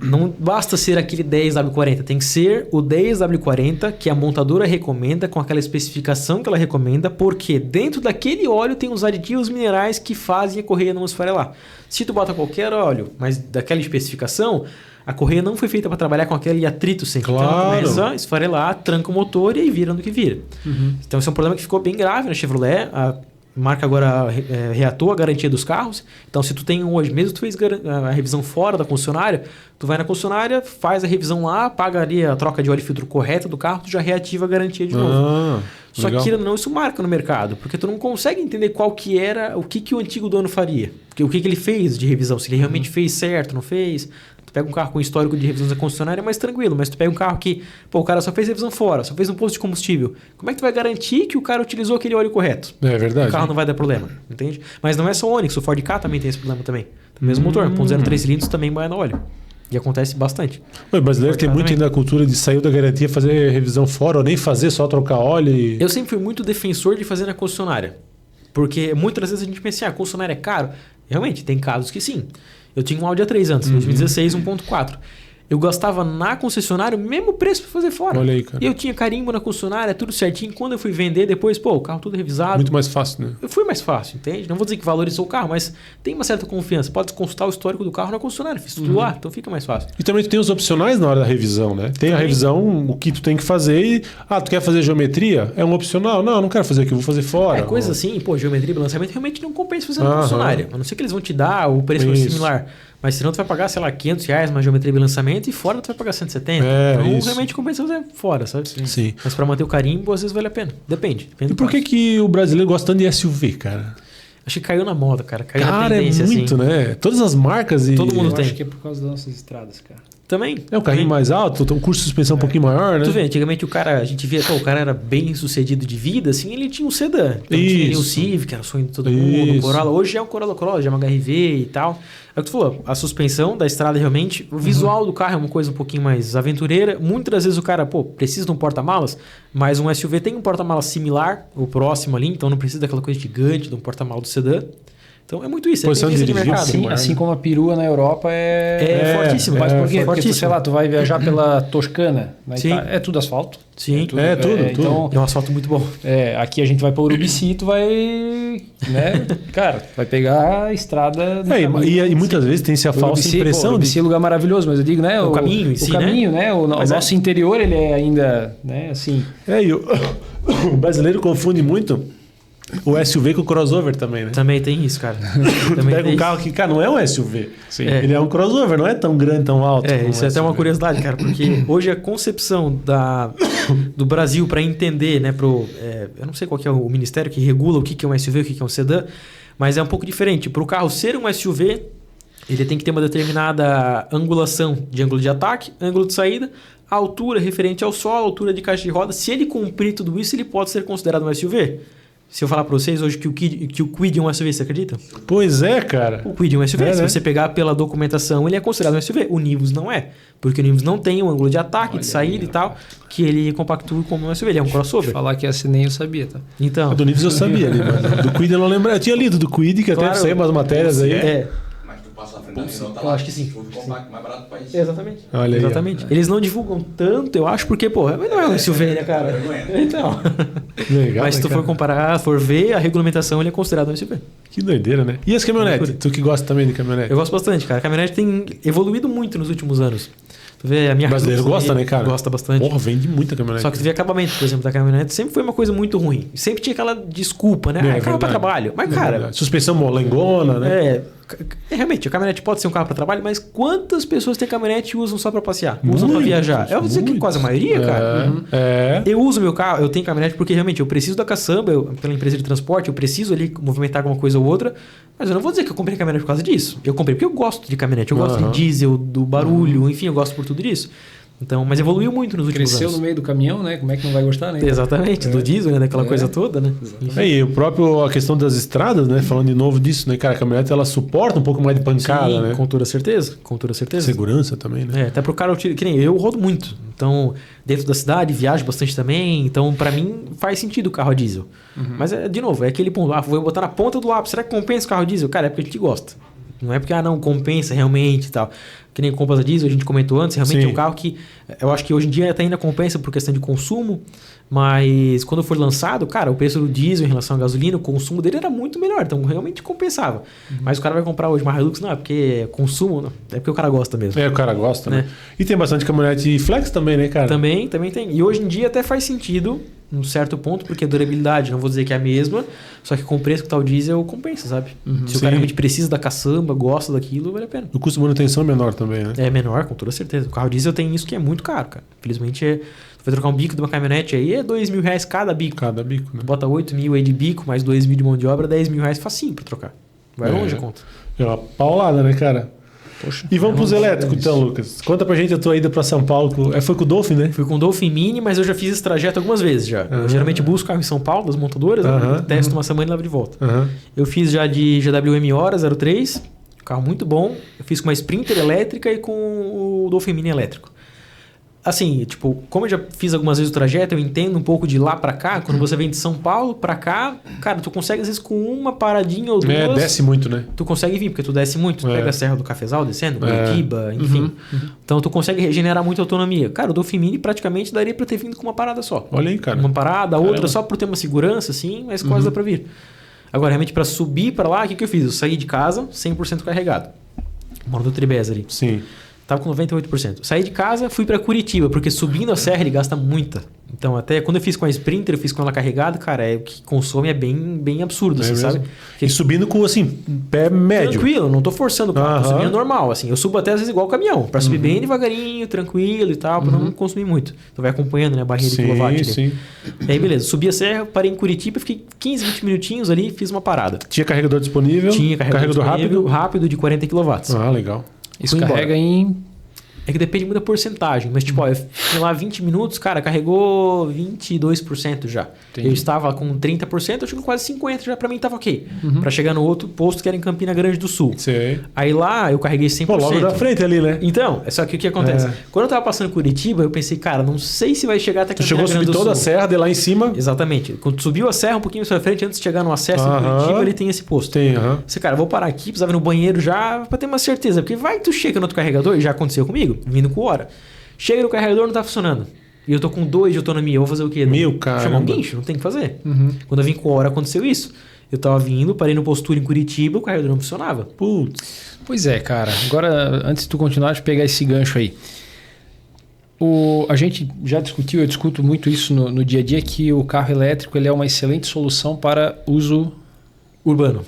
Não basta ser aquele 10W40, tem que ser o 10W40 que a montadora recomenda, com aquela especificação que ela recomenda, porque dentro daquele óleo tem os aditivos minerais que fazem a correia não esfarelar. Se tu bota qualquer óleo, mas daquela especificação... A correia não foi feita para trabalhar com aquele atrito sempre. Claro. Então ela começa a esfarelar, tranca o motor e aí vira no que vira. Então esse é um problema que ficou bem grave na Chevrolet. A marca agora reatou a garantia dos carros. Então se tu tem hoje, mesmo tu fez a revisão fora da concessionária, tu vai na concessionária, faz a revisão lá, paga ali a troca de óleo e filtro correta do carro, tu já reativa a garantia de novo. Só que não, isso marca no mercado, porque tu não consegue entender qual que era, o que o antigo dono faria. O que ele fez de revisão, se ele realmente fez certo, não fez... Tu pega um carro com histórico de revisões da concessionária é mais tranquilo, mas tu pega um carro que, o cara só fez revisão fora, só fez um posto de combustível. Como é que tu vai garantir que o cara utilizou aquele óleo correto? É verdade. O carro não vai dar problema, entende? Mas não é só o Onix, o Ford Ka também tem esse problema também. O mesmo motor, 1.03 cilindros também banha no óleo. E acontece bastante. O brasileiro tem muito ainda a cultura de sair da garantia, fazer revisão fora, ou nem fazer, só trocar óleo. Eu sempre fui muito defensor de fazer na concessionária. Porque muitas vezes a gente pensa, a concessionária é caro. Realmente, tem casos que sim. Eu tinha um Audi A3 antes, 2016, 1.4. Eu gastava na concessionária o mesmo preço para fazer fora. Olha aí, cara. E eu tinha carimbo na concessionária, tudo certinho. Quando eu fui vender, depois, o carro tudo revisado. Muito mais fácil, né? Foi mais fácil, entende? Não vou dizer que valorizou o carro, mas tem uma certa confiança. Pode consultar o histórico do carro na concessionária. Fiz tudo lá, então fica mais fácil. E também tu tem os opcionais na hora da revisão, né? Tem a revisão, o que tu tem que fazer e... tu quer fazer geometria? É um opcional? Não quero fazer aqui, vou fazer fora. Coisa assim, geometria e balanceamento realmente não compensa fazer na concessionária. A não ser que eles vão te dar o preço similar. Mas senão tu vai pagar, sei lá, R$500 uma geometria e lançamento e fora tu vai pagar 170. Então realmente compensa fazer fora, sabe? Sim. Mas para manter o carimbo, às vezes vale a pena. Depende e por que o brasileiro gosta tanto de SUV, cara? Acho que caiu na moda, cara. Caiu na tendência, é muito, assim. Né? Todas as marcas e... Todo mundo tem. Acho que é por causa das nossas estradas, cara. Também. É um carrinho mais alto, tem um custo de suspensão um pouquinho maior, né? Tu vê, antigamente a gente via, o cara era bem sucedido de vida, assim, ele tinha um sedã. Então tinha o Civic, era o sonho de todo mundo, o Corolla. Hoje é o Corolla, já é uma HRV e tal. É o que tu falou, a suspensão da estrada realmente, o visual do carro é uma coisa um pouquinho mais aventureira. Muitas das vezes o cara, precisa de um porta-malas, mas um SUV tem um porta-malas similar, o próximo ali, então não precisa daquela coisa gigante de um porta-malas do sedã. Então é muito isso. Posição de mercado. Assim como a perua na Europa fortíssima. Mas por quê? Porque sei lá, tu vai viajar pela Toscana, é tudo asfalto. Sim, tudo. Então, é um asfalto muito bom. Aqui a gente vai para Urubici, tu vai, né? Cara, vai pegar a estrada. E muitas vezes tem essa falsa impressão. Urubici é um lugar maravilhoso, mas eu digo, né? O caminho em si, o caminho, né? O nosso interior, ele é ainda, né? Assim. E o brasileiro confunde muito o SUV com o crossover também, né? Também tem isso, cara. Pega um carro que, cara, não é um SUV. Sim. Ele é um crossover, não é tão grande, tão alto. Isso é até uma curiosidade, cara, porque hoje a concepção do Brasil para entender, né, eu não sei qual que é o ministério que regula o que é um SUV, o que é um sedã, mas é um pouco diferente. Para o carro ser um SUV, ele tem que ter uma determinada angulação de ângulo de ataque, ângulo de saída, a altura referente ao solo, a altura de caixa de roda. Se ele cumprir tudo isso, ele pode ser considerado um SUV. Se eu falar para vocês hoje que o Kwid é um SUV, você acredita? Pois é, cara. O Kwid é um SUV. Se você pegar pela documentação, ele é considerado um SUV. O Nivus não é. Porque o Nivus não tem um ângulo de ataque, de saída e tal, que ele compactua como um SUV. Ele é um crossover. Falar que essa nem eu sabia, tá? Então. Do Nivus eu sabia ali, mano. Do Kwid eu não lembro. Eu tinha lido do Kwid, que até saiu umas matérias aí. Mas tu passa na frente da Renault, tá eu lá. acho que sim. Mais barato do país. Exatamente. Olha aí. Exatamente. Eles não divulgam tanto, eu acho, porque, mas não é um SUV, né, cara? Então. Legal, mas se tu for comparar, for ver, a regulamentação ele é considerado um SUV. Que doideira, né? E as caminhonetes? Tu que gosta também de caminhonete? Eu gosto bastante, cara. A caminhonete tem evoluído muito nos últimos anos. Tu vê a minha o brasileiro gosta, né, cara? Gosta bastante. Porra, vende muita caminhonete. Só que tu vê acabamento, por exemplo, da caminhonete, sempre foi uma coisa muito ruim. Sempre tinha aquela desculpa, né? Carro pra trabalho. Mas, cara... Suspensão molengona, né? Realmente, a caminhonete pode ser um carro para trabalho, mas quantas pessoas têm caminhonete e usam só para passear? Usam para viajar? Eu vou dizer que quase a maioria, cara. Eu uso meu carro, eu tenho caminhonete porque realmente eu preciso da caçamba, pela empresa de transporte, eu preciso ali movimentar alguma coisa ou outra, mas eu não vou dizer que eu comprei caminhonete por causa disso. Eu comprei porque eu gosto de caminhonete, eu gosto de diesel, do barulho, enfim, eu gosto por tudo isso. Então, mas evoluiu muito nos últimos anos. Cresceu no meio do caminhão, né? Como é que não vai gostar, né? Exatamente, do diesel, né? Daquela coisa toda, né? E a questão das estradas, né? Falando de novo disso, né, cara? A caminhonete, ela suporta um pouco mais de pancada, né? Com toda certeza, com toda certeza. Segurança também, né? Até pro cara, que nem eu rodo muito. Então, dentro da cidade, viajo bastante também. Então, para mim, faz sentido o carro a diesel. Mas, de novo, é aquele ponto. Vou botar na ponta do lápis. Será que compensa o carro a diesel? Cara, é porque a gente gosta. Não é porque, não, compensa realmente e tal. Que nem compras a diesel, a gente comentou antes, realmente é um carro que eu acho que hoje em dia até ainda compensa por questão de consumo, mas quando foi lançado, cara, o preço do diesel em relação à gasolina, o consumo dele era muito melhor, então realmente compensava. Mas o cara vai comprar hoje uma Hilux, não é porque consumo, não, é porque o cara gosta mesmo. O cara gosta, né? E tem bastante caminhonete flex também, né, cara? Também tem. E hoje em dia até faz sentido, num certo ponto, porque a durabilidade, não vou dizer que é a mesma, só que com o preço que tá o diesel, compensa, sabe? Se o cara realmente precisa da caçamba, gosta daquilo, vale a pena. O custo de manutenção é menor também, né? É menor, com toda certeza. O carro diesel tem isso que é muito caro, cara. Infelizmente, tu vai trocar um bico de uma caminhonete aí, é R$2.000 cada bico. Cada bico, né? Tu bota 8 mil aí de bico, mais 2 mil de mão de obra, R$10.000 facinho pra trocar. Vai longe a conta. É uma paulada, né, cara? Poxa, e vamos pros elétricos então, Lucas. Conta pra gente a tua ida pra São Paulo. Foi com o Dolphin, né? Fui com o Dolphin Mini, mas eu já fiz esse trajeto algumas vezes já. Eu geralmente busco carro em São Paulo, das montadoras, testo uma semana e levo de volta. Eu fiz já de GWM Hora 03, carro muito bom. Eu fiz com uma Sprinter elétrica e com o Dolphin Mini elétrico. Assim, tipo, como eu já fiz algumas vezes o trajeto, eu entendo um pouco de lá pra cá. Quando você vem de São Paulo pra cá, cara, tu consegue às vezes com uma paradinha ou duas... desce muito, né? Tu consegue vir, porque tu desce muito. Tu pega a Serra do Cafezal descendo, Curitiba, enfim. Então tu consegue regenerar muita autonomia. Cara, o Dolphin Mini praticamente daria pra ter vindo com uma parada só. Olha aí, cara. Uma parada, outra só por ter uma segurança, assim, mas quase dá pra vir. Agora, realmente, pra subir pra lá, o que eu fiz? Eu saí de casa 100% carregado. Moro do Tribés ali. Sim. Tava com 98%. Saí de casa, fui pra Curitiba, porque subindo a serra ele gasta muita. Então, até quando eu fiz com a Sprinter, eu fiz com ela carregada, cara, o que consome é bem absurdo, assim, sabe? E subindo com, assim, pé médio. Tranquilo, não tô forçando o carro, tô subindo normal, assim. Eu subo até às vezes igual o caminhão, pra subir bem devagarinho, tranquilo e tal, pra não consumir muito. Então vai acompanhando, né, a barreira de quilowatt. Sim. E aí, beleza, subi a serra, parei em Curitiba, fiquei 15, 20 minutinhos ali, fiz uma parada. Tinha carregador disponível? Tinha carregador rápido? Rápido de 40 kW. Ah, legal. Isso carrega em É que depende muito da porcentagem. Mas, tipo, ó, eu fiquei lá 20 minutos, cara, carregou 22% já. Entendi. Eu estava com 30%, eu cheguei quase 50%, já pra mim tava ok. Pra chegar no outro posto que era em Campina Grande do Sul. Sim. Aí lá eu carreguei 100%. Pô, logo da frente ali, né? Então, é só que o que acontece? Quando eu tava passando Curitiba, eu pensei, cara, não sei se vai chegar até Campina Grande do Sul. Tu chegou a subir toda a serra de lá em cima? Exatamente. Quando tu subiu a serra um pouquinho mais pra frente, antes de chegar no acesso em Curitiba, ele tem esse posto. Tem, Você, cara, vou parar aqui, precisava ir no banheiro já pra ter uma certeza. Porque vai que tu chega no outro carregador, e já aconteceu comigo, vindo com hora. Chega no carregador, não tá funcionando. E eu tô com 2 de autonomia, eu vou fazer o quê? Cara. Chamar um guincho, não tem o que fazer. Quando eu vim com hora, aconteceu isso. Eu tava vindo, parei no postura em Curitiba, o carregador não funcionava. Putz. Pois é, cara. Agora, antes de tu continuar, deixa eu pegar esse gancho aí. A gente já discutiu, eu discuto muito isso no dia a dia, que o carro elétrico ele é uma excelente solução para uso urbano.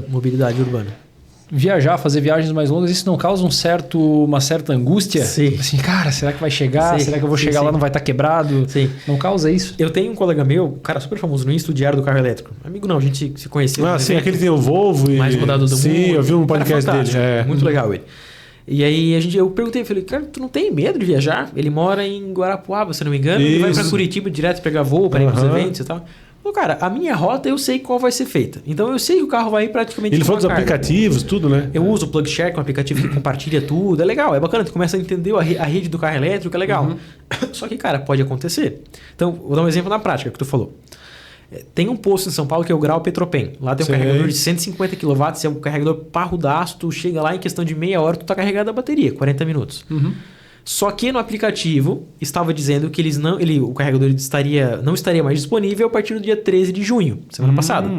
Mobilidade urbana. Viajar, fazer viagens mais longas, isso não causa uma certa angústia? Sim. Assim, cara, será que vai chegar? Será que eu vou chegar lá, não vai estar quebrado? Sim. Não causa isso? Eu tenho um colega meu, cara super famoso no Insta, o Diário do Carro Elétrico. Amigo não, a gente se conheceu. Sim, aquele tem o Volvo. Mais rodado do mundo. Sim, eu vi um podcast dele. Muito legal ele. E aí eu perguntei, falei, cara, tu não tem medo de viajar? Ele mora em Guarapuava, se não me engano. Ele vai pra Curitiba direto pegar voo para ir pros eventos e tal. Pô, cara, a minha rota eu sei qual vai ser feita. Então eu sei que o carro vai ir praticamente... Ele falou dos aplicativos, tudo, né? Eu uso o PlugShare, que é um aplicativo que compartilha tudo. É legal, é bacana. Tu começa a entender a rede do carro elétrico, é legal. Só que, cara, pode acontecer. Então, vou dar um exemplo na prática que tu falou. Tem um posto em São Paulo que é o Grau Petropen. Lá tem um carregador de 150 kW, é um carregador parrudaço. Tu chega lá em questão de meia hora, tu tá carregado a bateria, 40 minutos. Só que no aplicativo estava dizendo que o carregador não estaria mais disponível a partir do dia 13 de junho, semana passada.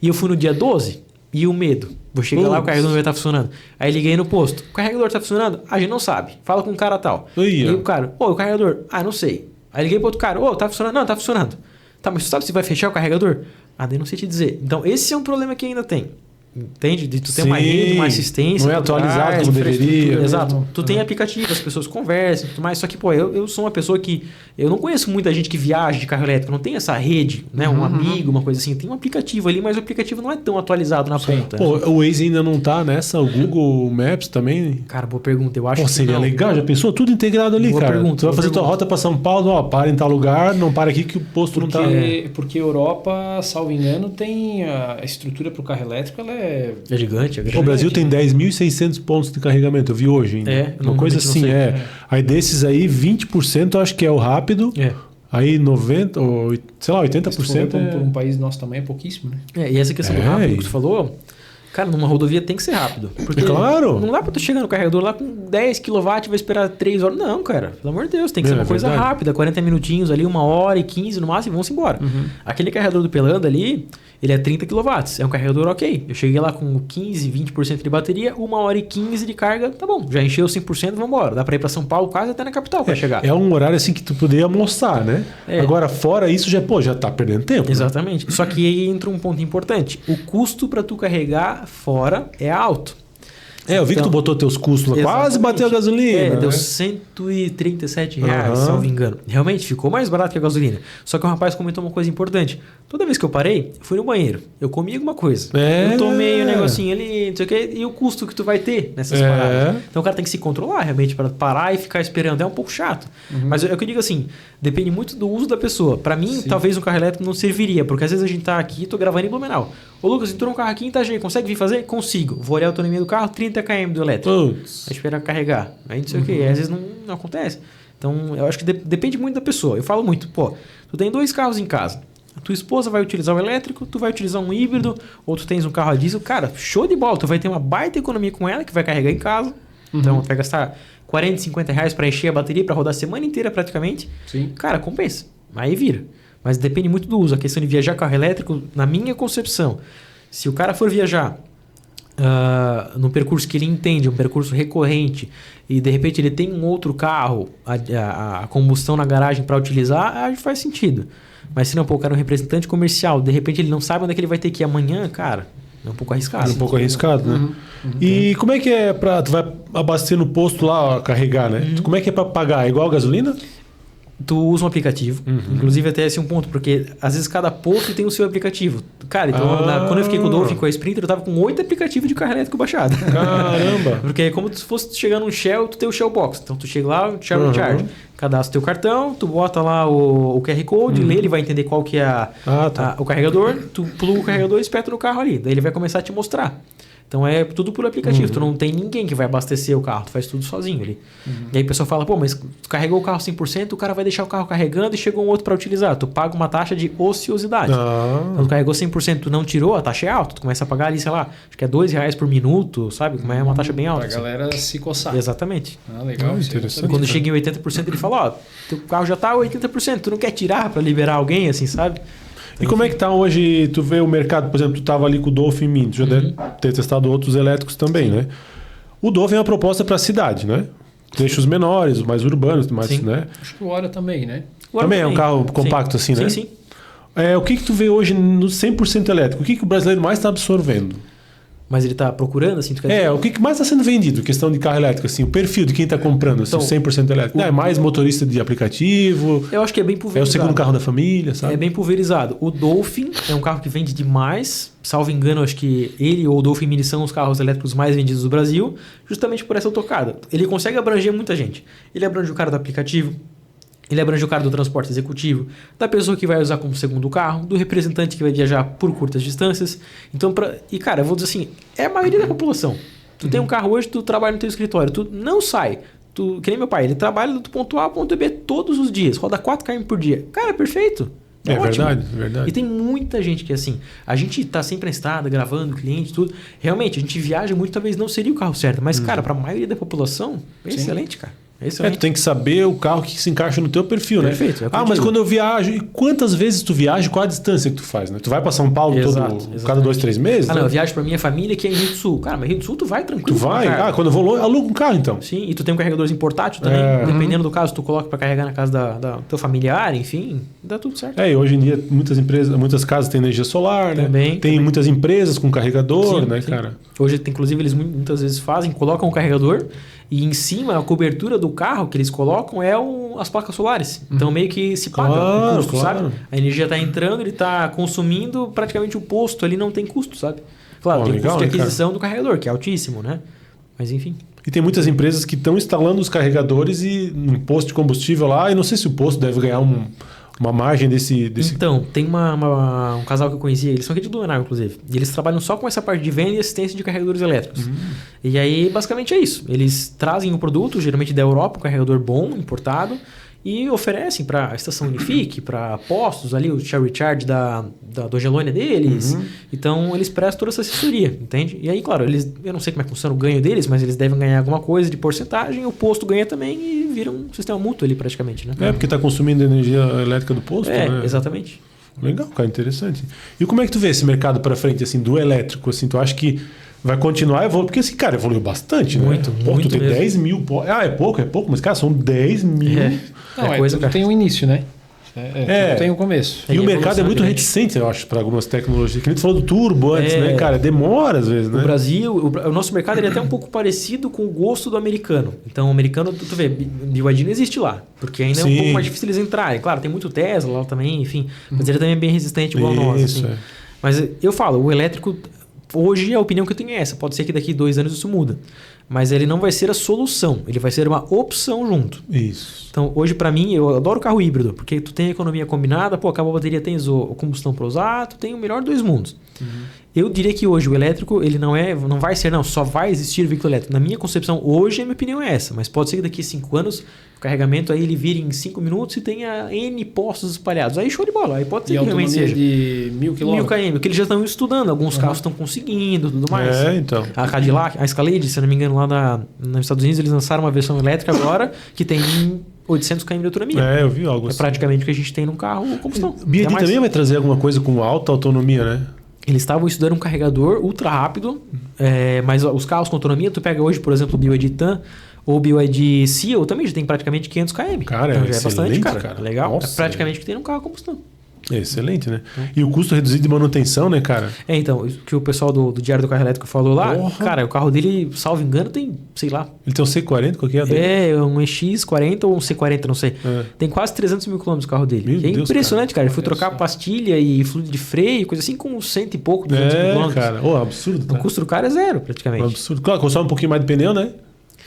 E eu fui no dia 12 e o medo. Vou chegar lá, o carregador não vai estar funcionando. Aí liguei no posto. O carregador está funcionando? A gente não sabe. Fala com um cara tal. E o cara, o carregador? Não sei. Aí liguei para outro cara. Tá funcionando? Não, tá funcionando. Tá, mas tu sabe se vai fechar o carregador? Daí não sei te dizer. Então esse é um problema que ainda tem. Entende? De tu ter uma rede, uma assistência. Não é atualizado como deveria. Exato. Tu tem aplicativo, as pessoas conversam e tudo mais. Só que, eu sou uma pessoa que... Eu não conheço muita gente que viaja de carro elétrico. Não tem essa rede, né? Um amigo, uma coisa assim. Tem um aplicativo ali, mas o aplicativo não é tão atualizado na ponta. Pô, o Waze ainda não tá nessa? O Google Maps também? Cara, boa pergunta. Eu acho que seria legal. Já pensou? Tudo integrado ali, boa cara. Pergunta, tu vai fazer tua rota para São Paulo, para em tal lugar, não para aqui que o posto não tá... Porque a Europa, salvo engano, tem a estrutura para o carro elétrico, ela é gigante. O Brasil tem 10.600 pontos de carregamento, eu vi hoje ainda. Uma coisa assim, Aí desses aí, 20% eu acho que é o rápido. Aí 90%, ou sei lá, 80%. Por um país nosso também é pouquíssimo, né? E essa questão do rápido que tu falou, cara, numa rodovia tem que ser rápido. Porque claro. Não dá pra tu chegar no carregador lá com 10 kW e vai esperar 3 horas. Não, cara. Pelo amor de Deus, tem que ser uma coisa rápida. 40 minutinhos ali, 1h15 no máximo e vamos embora. Aquele carregador do Pelanda ali, ele é 30 kW. É um carregador ok. Eu cheguei lá com 15, 20% de bateria, 1h15 de carga, tá bom. Já encheu 100%, vamos embora. Dá pra ir pra São Paulo, quase até na capital pra chegar. É um horário assim que tu poderia almoçar, né? Agora, fora isso, já tá perdendo tempo. Exatamente. Né? Só que aí entra um ponto importante. O custo pra tu carregar fora é alto. Eu vi que tu botou teus custos lá, quase bateu a gasolina. Deu R$137, se não me engano. Realmente, ficou mais barato que a gasolina. Só que o rapaz comentou uma coisa importante. Toda vez que eu parei, fui no banheiro. Eu comi alguma coisa. Eu tomei um negocinho ali, não sei o quê. E o custo que tu vai ter nessas paradas. Então o cara tem que se controlar realmente para parar e ficar esperando. É um pouco chato. Mas é o que eu digo assim, depende muito do uso da pessoa. Para mim, talvez um carro elétrico não serviria. Porque às vezes a gente tá aqui, tô gravando em Blumenau. Ô Lucas, entrou um carro aqui em Itajaí, consegue vir fazer? Consigo. Vou olhar a autonomia do carro, 30 km do elétrico. Vai esperar carregar. Aí não sei o que. Às vezes não acontece. Então, eu acho que depende muito da pessoa. Eu falo muito, tu tem 2 carros em casa. A tua esposa vai utilizar o elétrico, tu vai utilizar um híbrido, ou tu tens um carro a diesel. Cara, show de bola. Tu vai ter uma baita economia com ela, que vai carregar em casa. Então, tu vai gastar 40, 50 reais para encher a bateria, para rodar a semana inteira praticamente. Cara, compensa. Aí vira. Mas depende muito do uso. A questão de viajar carro elétrico, na minha concepção, se o cara for viajar num percurso que ele entende, um percurso recorrente, e de repente ele tem um outro carro, a combustão na garagem para utilizar, aí faz sentido. Mas se não, o cara é um representante comercial, de repente ele não sabe onde é que ele vai ter que ir amanhã, cara, é um pouco arriscado. É um pouco arriscado, né? E como é que é pra... Tu vai abastecer no posto lá, carregar, né? Como é que é pra pagar? É igual a gasolina? Tu usa um aplicativo. Inclusive até esse é um ponto, porque às vezes cada posto tem o seu aplicativo. Cara, então quando eu fiquei com o Dolphin, com a Sprinter, eu tava com 8 aplicativos de carro elétrico baixado. Caramba! Porque é como se fosse chegar num Shell, tu tem o Shell Box. Então tu chega lá, o Shell Recharge. Cadastra teu cartão, tu bota lá o QR Code, lê, ele vai entender qual que é o carregador, tu pluga o carregador e espeta no carro ali. Daí ele vai começar a te mostrar. Então é tudo por aplicativo. Tu não tem ninguém que vai abastecer o carro, tu faz tudo sozinho ali. E aí o pessoal fala, pô, mas tu carregou o carro 100%, o cara vai deixar o carro carregando e chegou um outro para utilizar. Tu paga uma taxa de ociosidade. Então tu carregou 100%, tu não tirou, a taxa é alta. Tu começa a pagar ali, sei lá, acho que é R$2 por minuto, sabe? Como é uma taxa bem alta. Pra galera se coçar. Exatamente. Legal. Interessante. Quando chega em 80%, ele fala, ó, teu carro já tá 80%, tu não quer tirar para liberar alguém, assim, sabe? E como é que tá hoje, tu vê o mercado, por exemplo, tu tava ali com o Dolphin Mini, tu já deve ter testado outros elétricos também, né? O Dolphin é uma proposta para a cidade, né? Trechos menores, mais urbanos, mais, né? Acho que o Hora também, né? Também é um carro compacto assim, né? Sim. O que tu vê hoje no 100% elétrico? O que o brasileiro mais está absorvendo? Mas ele tá procurando, assim, tu quer dizer? O que mais está sendo vendido? Questão de carro elétrico, assim, o perfil de quem está comprando, assim, Então, 100% elétrico. É mais motorista de aplicativo? Eu acho que é bem pulverizado. É o segundo carro da família, sabe? É bem pulverizado. O Dolphin é um carro que vende demais. Salvo engano, acho que ele ou o Dolphin Mini são os carros elétricos mais vendidos do Brasil, justamente por essa tocada. Ele consegue abranger muita gente. Ele abrange o cara do aplicativo, ele abrange o cara do transporte executivo, da pessoa que vai usar como segundo carro, do representante que vai viajar por curtas distâncias. Então, cara, eu vou dizer assim, é a maioria da população. Tu tem um carro hoje, tu trabalha no teu escritório, tu não sai. Que nem meu pai, ele trabalha do ponto A ao ponto B todos os dias, roda 4 km por dia. Cara, é perfeito. É verdade. E tem muita gente que assim, a gente tá sempre na estrada, gravando, cliente, tudo. Realmente, a gente viaja muito, talvez não seria o carro certo. Mas, cara, pra maioria da população, é excelente, cara. Tu tem que saber o carro que se encaixa no teu perfil, né? Perfeito. Mas quando eu viajo, e quantas vezes tu viaja, qual a distância que tu faz, né? Tu vai pra São Paulo cada 2, 3 meses? Não, eu viajo pra minha família que é em Rio do Sul. Cara, mas Rio do Sul tu vai tranquilo. Tu vai? Quando eu vou longe, aluga um carro então. Sim, e tu tem um carregadorzinho portátil também. Dependendo do caso, tu coloca pra carregar na casa da teu familiar, enfim, dá tudo certo. E hoje em dia muitas casas têm energia solar, né? Tem muitas empresas com carregador, né, cara? Hoje, inclusive, eles muitas vezes colocam um carregador e em cima a cobertura do carro que eles colocam é as placas solares. Então meio que se paga o custo, sabe? A energia está entrando, ele está consumindo praticamente o posto ali, não tem custo, sabe? Claro, tem custo de aquisição do carregador, que é altíssimo, né? Mas enfim. E tem muitas empresas que estão instalando os carregadores e no posto de combustível lá, e não sei se o posto deve ganhar uma margem desse... Então, tem um casal que eu conhecia, eles são aqui de Blumenau, inclusive, e eles trabalham só com essa parte de venda e assistência de carregadores elétricos. E aí, basicamente é isso. Eles trazem o produto, geralmente da Europa, um carregador bom, importado, e oferecem para a estação Unifique, para postos ali, o Shell Recharge do Angelônia deles. Então, eles prestam toda essa assessoria, entende? E aí, claro, eu não sei como é que funciona o ganho deles, mas eles devem ganhar alguma coisa de porcentagem, o posto ganha também e vira um sistema mútuo ali praticamente, né? Porque está consumindo energia elétrica do posto, né? Exatamente. Legal, cara, interessante. E como é que tu vê esse mercado para frente, assim, do elétrico, assim, tu acha que vai continuar evoluindo? Porque esse cara evoluiu bastante, muito, né? Muito tu tem mesmo. 10 mil... é pouco, mas, cara, são 10 mil... Tudo tem um início, né? Tudo tem um começo. E o mercado é muito reticente, eu acho, para algumas tecnologias. Que nem tu falou do turbo antes, né, cara? Demora às vezes, né? O Brasil, o nosso mercado ele é até um pouco parecido com o gosto do americano. Então, o americano, tu vê, BYD não existe lá. Porque ainda é um pouco mais difícil eles entrarem. Claro, tem muito Tesla lá também, enfim. Mas ele também é bem resistente igual nós. Assim. Mas eu falo, o elétrico... Hoje a opinião que eu tenho é essa. Pode ser que daqui 2 anos isso muda. Mas ele não vai ser a solução. Ele vai ser uma opção junto. Isso. Então, hoje para mim, eu adoro carro híbrido. Porque tu tem a economia combinada, acabou a bateria, tens a combustão para usar, tu tem o melhor dos mundos. Eu diria que hoje o elétrico, ele não vai ser, só vai existir veículo elétrico. Na minha concepção, hoje a minha opinião é essa. Mas pode ser que daqui a 5 anos o carregamento aí ele vire em 5 minutos e tenha N postos espalhados. Aí show de bola. Aí pode ser que realmente seja. De 1000 km. 1000 km, que eles já estão estudando. Alguns carros estão conseguindo, tudo mais. Então. A Cadillac, a Escalade, se não me engano, lá nos Estados Unidos, eles lançaram uma versão elétrica agora que tem 800 km de autonomia. Eu vi algo assim. É praticamente o que a gente tem num carro combustão. BYD também vai trazer alguma coisa com alta autonomia, né? Eles estavam estudando um carregador ultra rápido, mas os carros com autonomia, tu pega hoje, por exemplo, o BYD TAN ou o BYD Seal, também já tem praticamente 500 km. Cara, então já é bastante, cara. cara. Legal. Nossa, é praticamente o que tem num carro a combustão. Excelente, né? E o custo reduzido de manutenção, né, cara? Então, o que o pessoal do Diário do Carro Elétrico falou lá, cara, o carro dele, salvo engano, tem, sei lá... Ele tem um C40, qual que é a dele? É, um EX40 ou um C40, não sei. Tem quase 300 mil quilômetros o carro dele. Meu Deus, impressionante, cara. Ele foi trocar pastilha e fluido de freio, coisa assim, com 100 e pouco, 200 mil quilômetros. Cara. Absurdo, tá? O custo do cara é zero, praticamente. Absurdo. Claro, consome um pouquinho mais de pneu, né?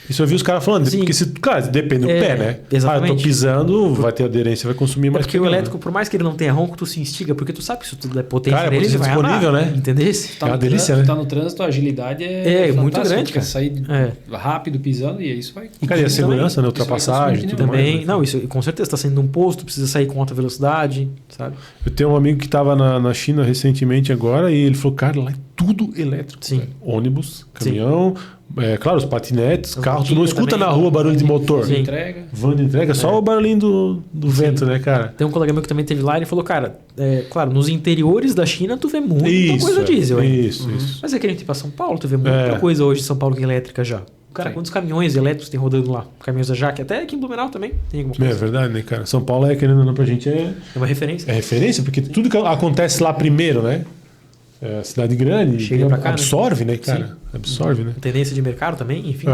Isso eu vi os caras falando, Sim. porque claro, depende do pé, né? Exatamente. Eu tô pisando, vai ter aderência, vai consumir mais porque pneu, o elétrico, por mais que ele não tenha ronco, tu se instiga, porque tu sabe que isso tudo é potente cara, nele, ele vai disponível, andar, né? Entendeu? É uma delícia, né? Tá no trânsito, a agilidade é muito grande, cara. Sair rápido pisando e isso vai... Cara, e a segurança, né? Ultrapassagem, tudo também. mais, né? Não, isso com certeza tá saindo de um posto, precisa sair com alta velocidade, sabe? Eu tenho um amigo que estava na China recentemente agora e ele falou, cara, lá é tudo elétrico. Sim. Cara. Ônibus, caminhão, claro, os patinetes, carro. Tu não escuta também, na rua barulho de motor. Van de entrega, só o barulhinho do vento, né, cara? Tem um colega meu que também teve lá e ele falou, cara, claro, nos interiores da China tu vê muita coisa diesel. Isso. Mas é que a gente tem pra São Paulo, tu vê muita coisa hoje em São Paulo que é elétrica já. Cara, quantos caminhões elétricos tem rodando lá? Caminhões da Jaque, até aqui em Blumenau também tem alguma coisa. É verdade, né, cara? São Paulo querendo ou não, pra gente é uma referência. É referência, porque tudo que acontece lá primeiro, né? Cidade grande, chega pra cá, absorve, né, cara? Sim. Absorve, né? Tendência de mercado também, enfim.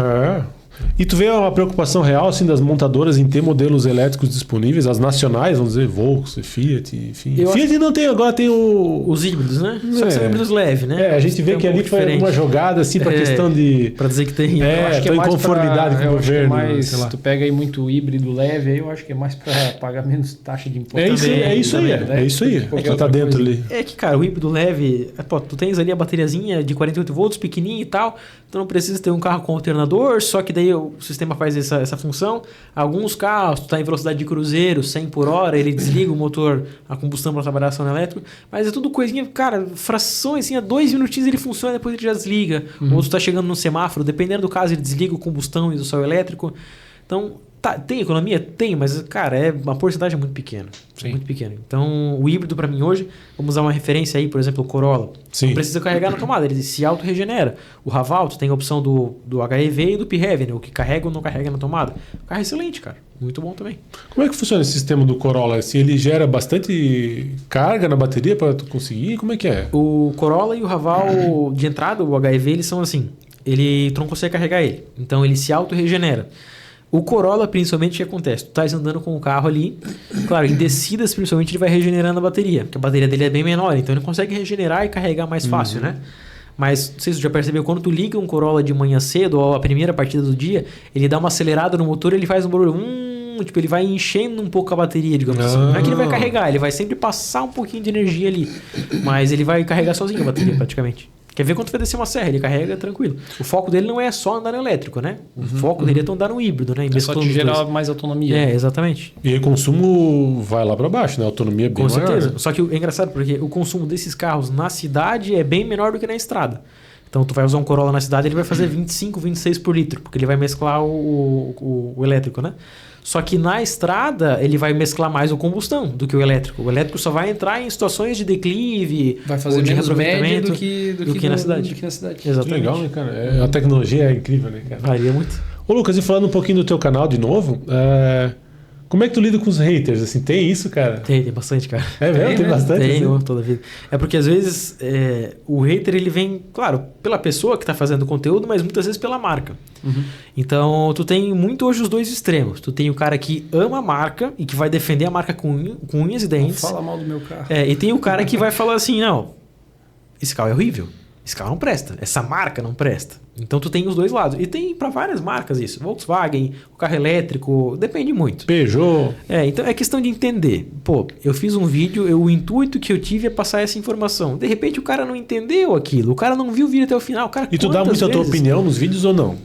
E tu vê uma preocupação real assim, das montadoras em ter modelos elétricos disponíveis, as nacionais, vamos dizer, Volkswagen, Fiat, enfim. Fiat não tem, agora tem os híbridos, né? Só que são híbridos leves, né? A gente vê que ali foi uma jogada assim para questão de... Para dizer que tem... eu acho que é em conformidade com o governo. Se tu pega aí muito híbrido leve, aí eu acho que é mais para pagar menos taxa de imposto. É isso aí. Que tá dentro ali. É que, cara, o híbrido leve, tu tens ali a bateriazinha de 48 volts, pequenininha e tal, tu não precisa ter um carro com alternador, só que daí o sistema faz essa função. Alguns carros, tu tá em velocidade de cruzeiro, 100 por hora, ele desliga o motor a combustão para trabalhar ação elétrica, mas é tudo coisinha, cara, frações, assim, a 2 minutinhos ele funciona, depois ele já desliga. Ou tu tá chegando no semáforo, dependendo do caso, ele desliga o combustão e o céu elétrico. Então, tem economia? Tem, mas, cara, é uma porcentagem muito pequena. Muito pequena. Então, o híbrido para mim hoje, vamos usar uma referência aí, por exemplo, o Corolla. Sim. Não precisa carregar na tomada, ele se auto-regenera. O Raval, tu tem a opção do HEV e do PHEV, né? O que carrega ou não carrega na tomada. O carro é excelente, cara. Muito bom também. Como é que funciona esse sistema do Corolla? Assim, ele gera bastante carga na bateria para tu conseguir? Como é que é? O Corolla e o Raval de entrada, o HEV, eles são assim. Tu não consegue carregar ele. Então, ele se auto-regenera. O Corolla, principalmente, o que acontece? Tu estás andando com o carro ali, claro, em descidas, principalmente, ele vai regenerando a bateria, porque a bateria dele é bem menor, então ele consegue regenerar e carregar mais fácil, né? Mas, não sei se tu já percebeu, quando tu liga um Corolla de manhã cedo, ou a primeira partida do dia, ele dá uma acelerada no motor, ele faz um barulho, tipo, ele vai enchendo um pouco a bateria, digamos assim. Não é que ele vai carregar, ele vai sempre passar um pouquinho de energia ali, mas ele vai carregar sozinho a bateria, praticamente. Quer ver quando tu vai descer uma serra, ele carrega tranquilo. O foco dele não é só andar no elétrico, né? O foco dele é andar no híbrido, né? É só te gerar mais autonomia. É, exatamente. E aí o consumo vai lá para baixo, né? A autonomia é bem maior. Com certeza. Só que é engraçado porque o consumo desses carros na cidade é bem menor do que na estrada. Então tu vai usar um Corolla na cidade, ele vai fazer 25, 26 por litro, porque ele vai mesclar o elétrico, né? Só que na estrada ele vai mesclar mais o combustão do que o elétrico. O elétrico só vai entrar em situações de declive, vai fazer de menos média do que na cidade. Exatamente. Legal, né, cara? A tecnologia é incrível, né, cara? Varia muito. Ô, Lucas, e falando um pouquinho do teu canal de novo, como é que tu lida com os haters? Assim, tem isso, cara? Tem bastante, cara. É mesmo? Tem bastante? Tem, assim? toda a vida. É porque às vezes o hater ele vem, claro, pela pessoa que está fazendo o conteúdo, mas muitas vezes pela marca. Então, tu tem muito hoje os dois extremos. Tu tem o cara que ama a marca e que vai defender a marca com unhas e dentes. Não fala mal do meu carro. E tem o cara que vai falar assim, não, esse carro é horrível. Esse carro não presta. Essa marca não presta. Então tu tem os dois lados. E tem para várias marcas isso. Volkswagen, o carro elétrico, depende muito. Peugeot. Então é questão de entender. Pô, eu fiz um vídeo, o intuito que eu tive é passar essa informação. De repente o cara não entendeu aquilo. O cara não viu o vídeo até o final. Cara, e tu dá muito a tua opinião nos vídeos ou não?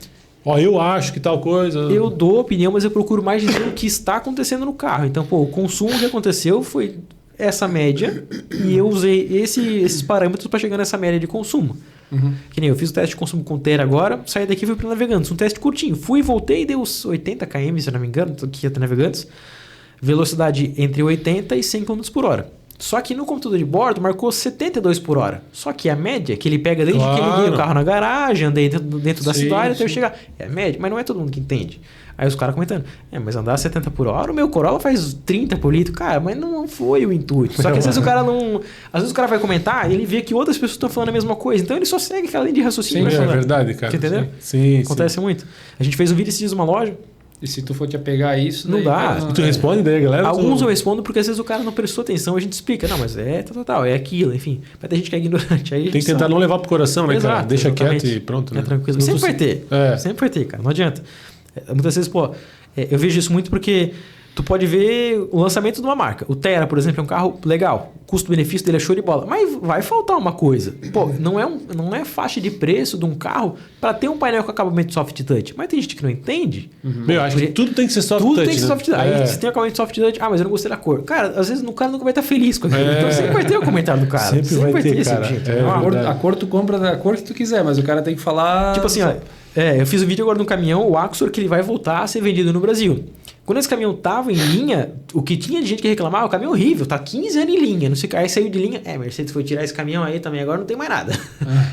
Eu acho que tal coisa... Eu dou opinião, mas eu procuro mais dizer o que está acontecendo no carro. Então, o consumo que aconteceu foi essa média e eu usei esses parâmetros para chegar nessa média de consumo. Que nem eu fiz o teste de consumo com Tera agora, saí daqui e fui para Navegantes. Um teste curtinho. Fui e voltei e deu uns 80 km, se eu não me engano, aqui até Navegantes. Velocidade entre 80 e 100 km por hora. Só que no computador de bordo marcou 72 por hora. Só que a média que ele pega desde que ele liguei o carro na garagem, andei dentro da cidade até eu chegar. É a média, mas não é todo mundo que entende. Aí os caras comentando, mas andar 70 por hora, o meu Corolla faz 30 por litro. Cara, mas não foi o intuito. Só que às vezes o cara não... Às vezes o cara vai comentar e ele vê que outras pessoas estão falando a mesma coisa. Então ele só segue aquela linha de raciocínio. Sim, é verdade, cara. Você entendeu? Sim, acontece muito. A gente fez um vídeo esses dias numa loja. E se tu for te apegar a isso... Não dá. E tu responde daí, galera? Alguns eu respondo porque às vezes o cara não prestou atenção, a gente explica. Não, mas é tal, é aquilo, enfim. Mas tem gente que é ignorante. Aí tem que tentar não levar pro coração, né, cara? Deixa exatamente. quieto e pronto. Né? É tranquilo. Sempre vai ter. Sempre vai ter, cara. Não adianta. Muitas vezes, eu vejo isso muito porque tu pode ver o lançamento de uma marca. O Tera, por exemplo, é um carro legal. O custo-benefício dele é show de bola. Mas vai faltar uma coisa. Não é faixa de preço de um carro para ter um painel com acabamento soft touch. Mas tem gente que não entende. Meu, acho que tudo tem que ser soft touch. Tudo tem que ser soft touch. Aí se tem acabamento soft touch, mas eu não gostei da cor. Cara, às vezes o cara nunca vai estar feliz com aquilo. Então sempre vai ter o comentário do cara. Sempre vai ter, cara. A cor tu compra da cor que tu quiser, mas o cara tem que falar... Tipo assim, eu fiz um vídeo agora no caminhão, o Axor, que ele vai voltar a ser vendido no Brasil. Quando esse caminhão tava em linha, o que tinha de gente que reclamava, o caminhão é horrível, tá 15 anos em linha, não sei o que. Aí saiu de linha, Mercedes foi tirar esse caminhão aí também, agora não tem mais nada.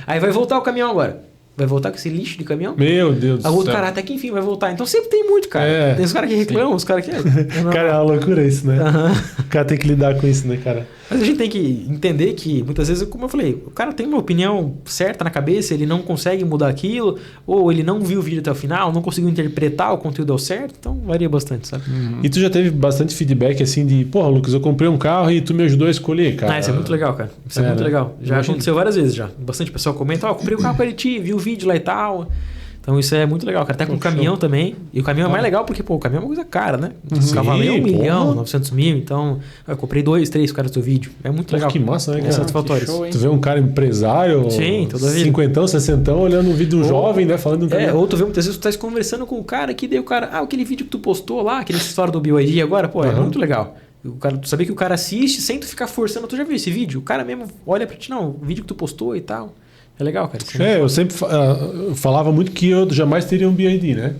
Aí vai voltar o caminhão agora. Vai voltar com esse lixo de caminhão? Meu Deus do céu. O outro cara até que enfim vai voltar. Então sempre tem muito, cara. Tem os caras que reclamam, os caras que... Cara, é uma loucura isso, né? O cara tem que lidar com isso, né, cara? Mas a gente tem que entender que, muitas vezes, como eu falei, o cara tem uma opinião certa na cabeça, ele não consegue mudar aquilo, ou ele não viu o vídeo até o final, não conseguiu interpretar o conteúdo ao certo, então varia bastante, sabe? E tu já teve bastante feedback, assim, de, porra, Lucas, eu comprei um carro e tu me ajudou a escolher, cara. Isso é muito legal, cara. Isso é muito legal. Já aconteceu várias vezes já. Bastante pessoal comenta, eu comprei um carro para ele, viu o vídeo lá e tal... Então isso é muito legal, cara. Até com o caminhão também. E o caminhão é mais legal porque, o caminhão é uma coisa cara, né? O cavalo é 1 milhão, 900 mil. Então, eu comprei 2, 3 caras do teu vídeo. É muito legal. Que massa, né, cara? É satisfatório. Tu vê um cara empresário, sim, toda vida. 50, 60, olhando um vídeo jovem, né? Falando do caminhão. Ou tu vê muitas vezes tu tá conversando com o cara que daí o cara, aquele vídeo que tu postou lá, aquele história do BYD agora, é muito legal. Tu sabia que o cara assiste sem tu ficar forçando. Tu já viu esse vídeo? O cara mesmo olha pra ti, o vídeo que tu postou e tal. É legal, cara. Eu sempre falava muito que eu jamais teria um BYD, né?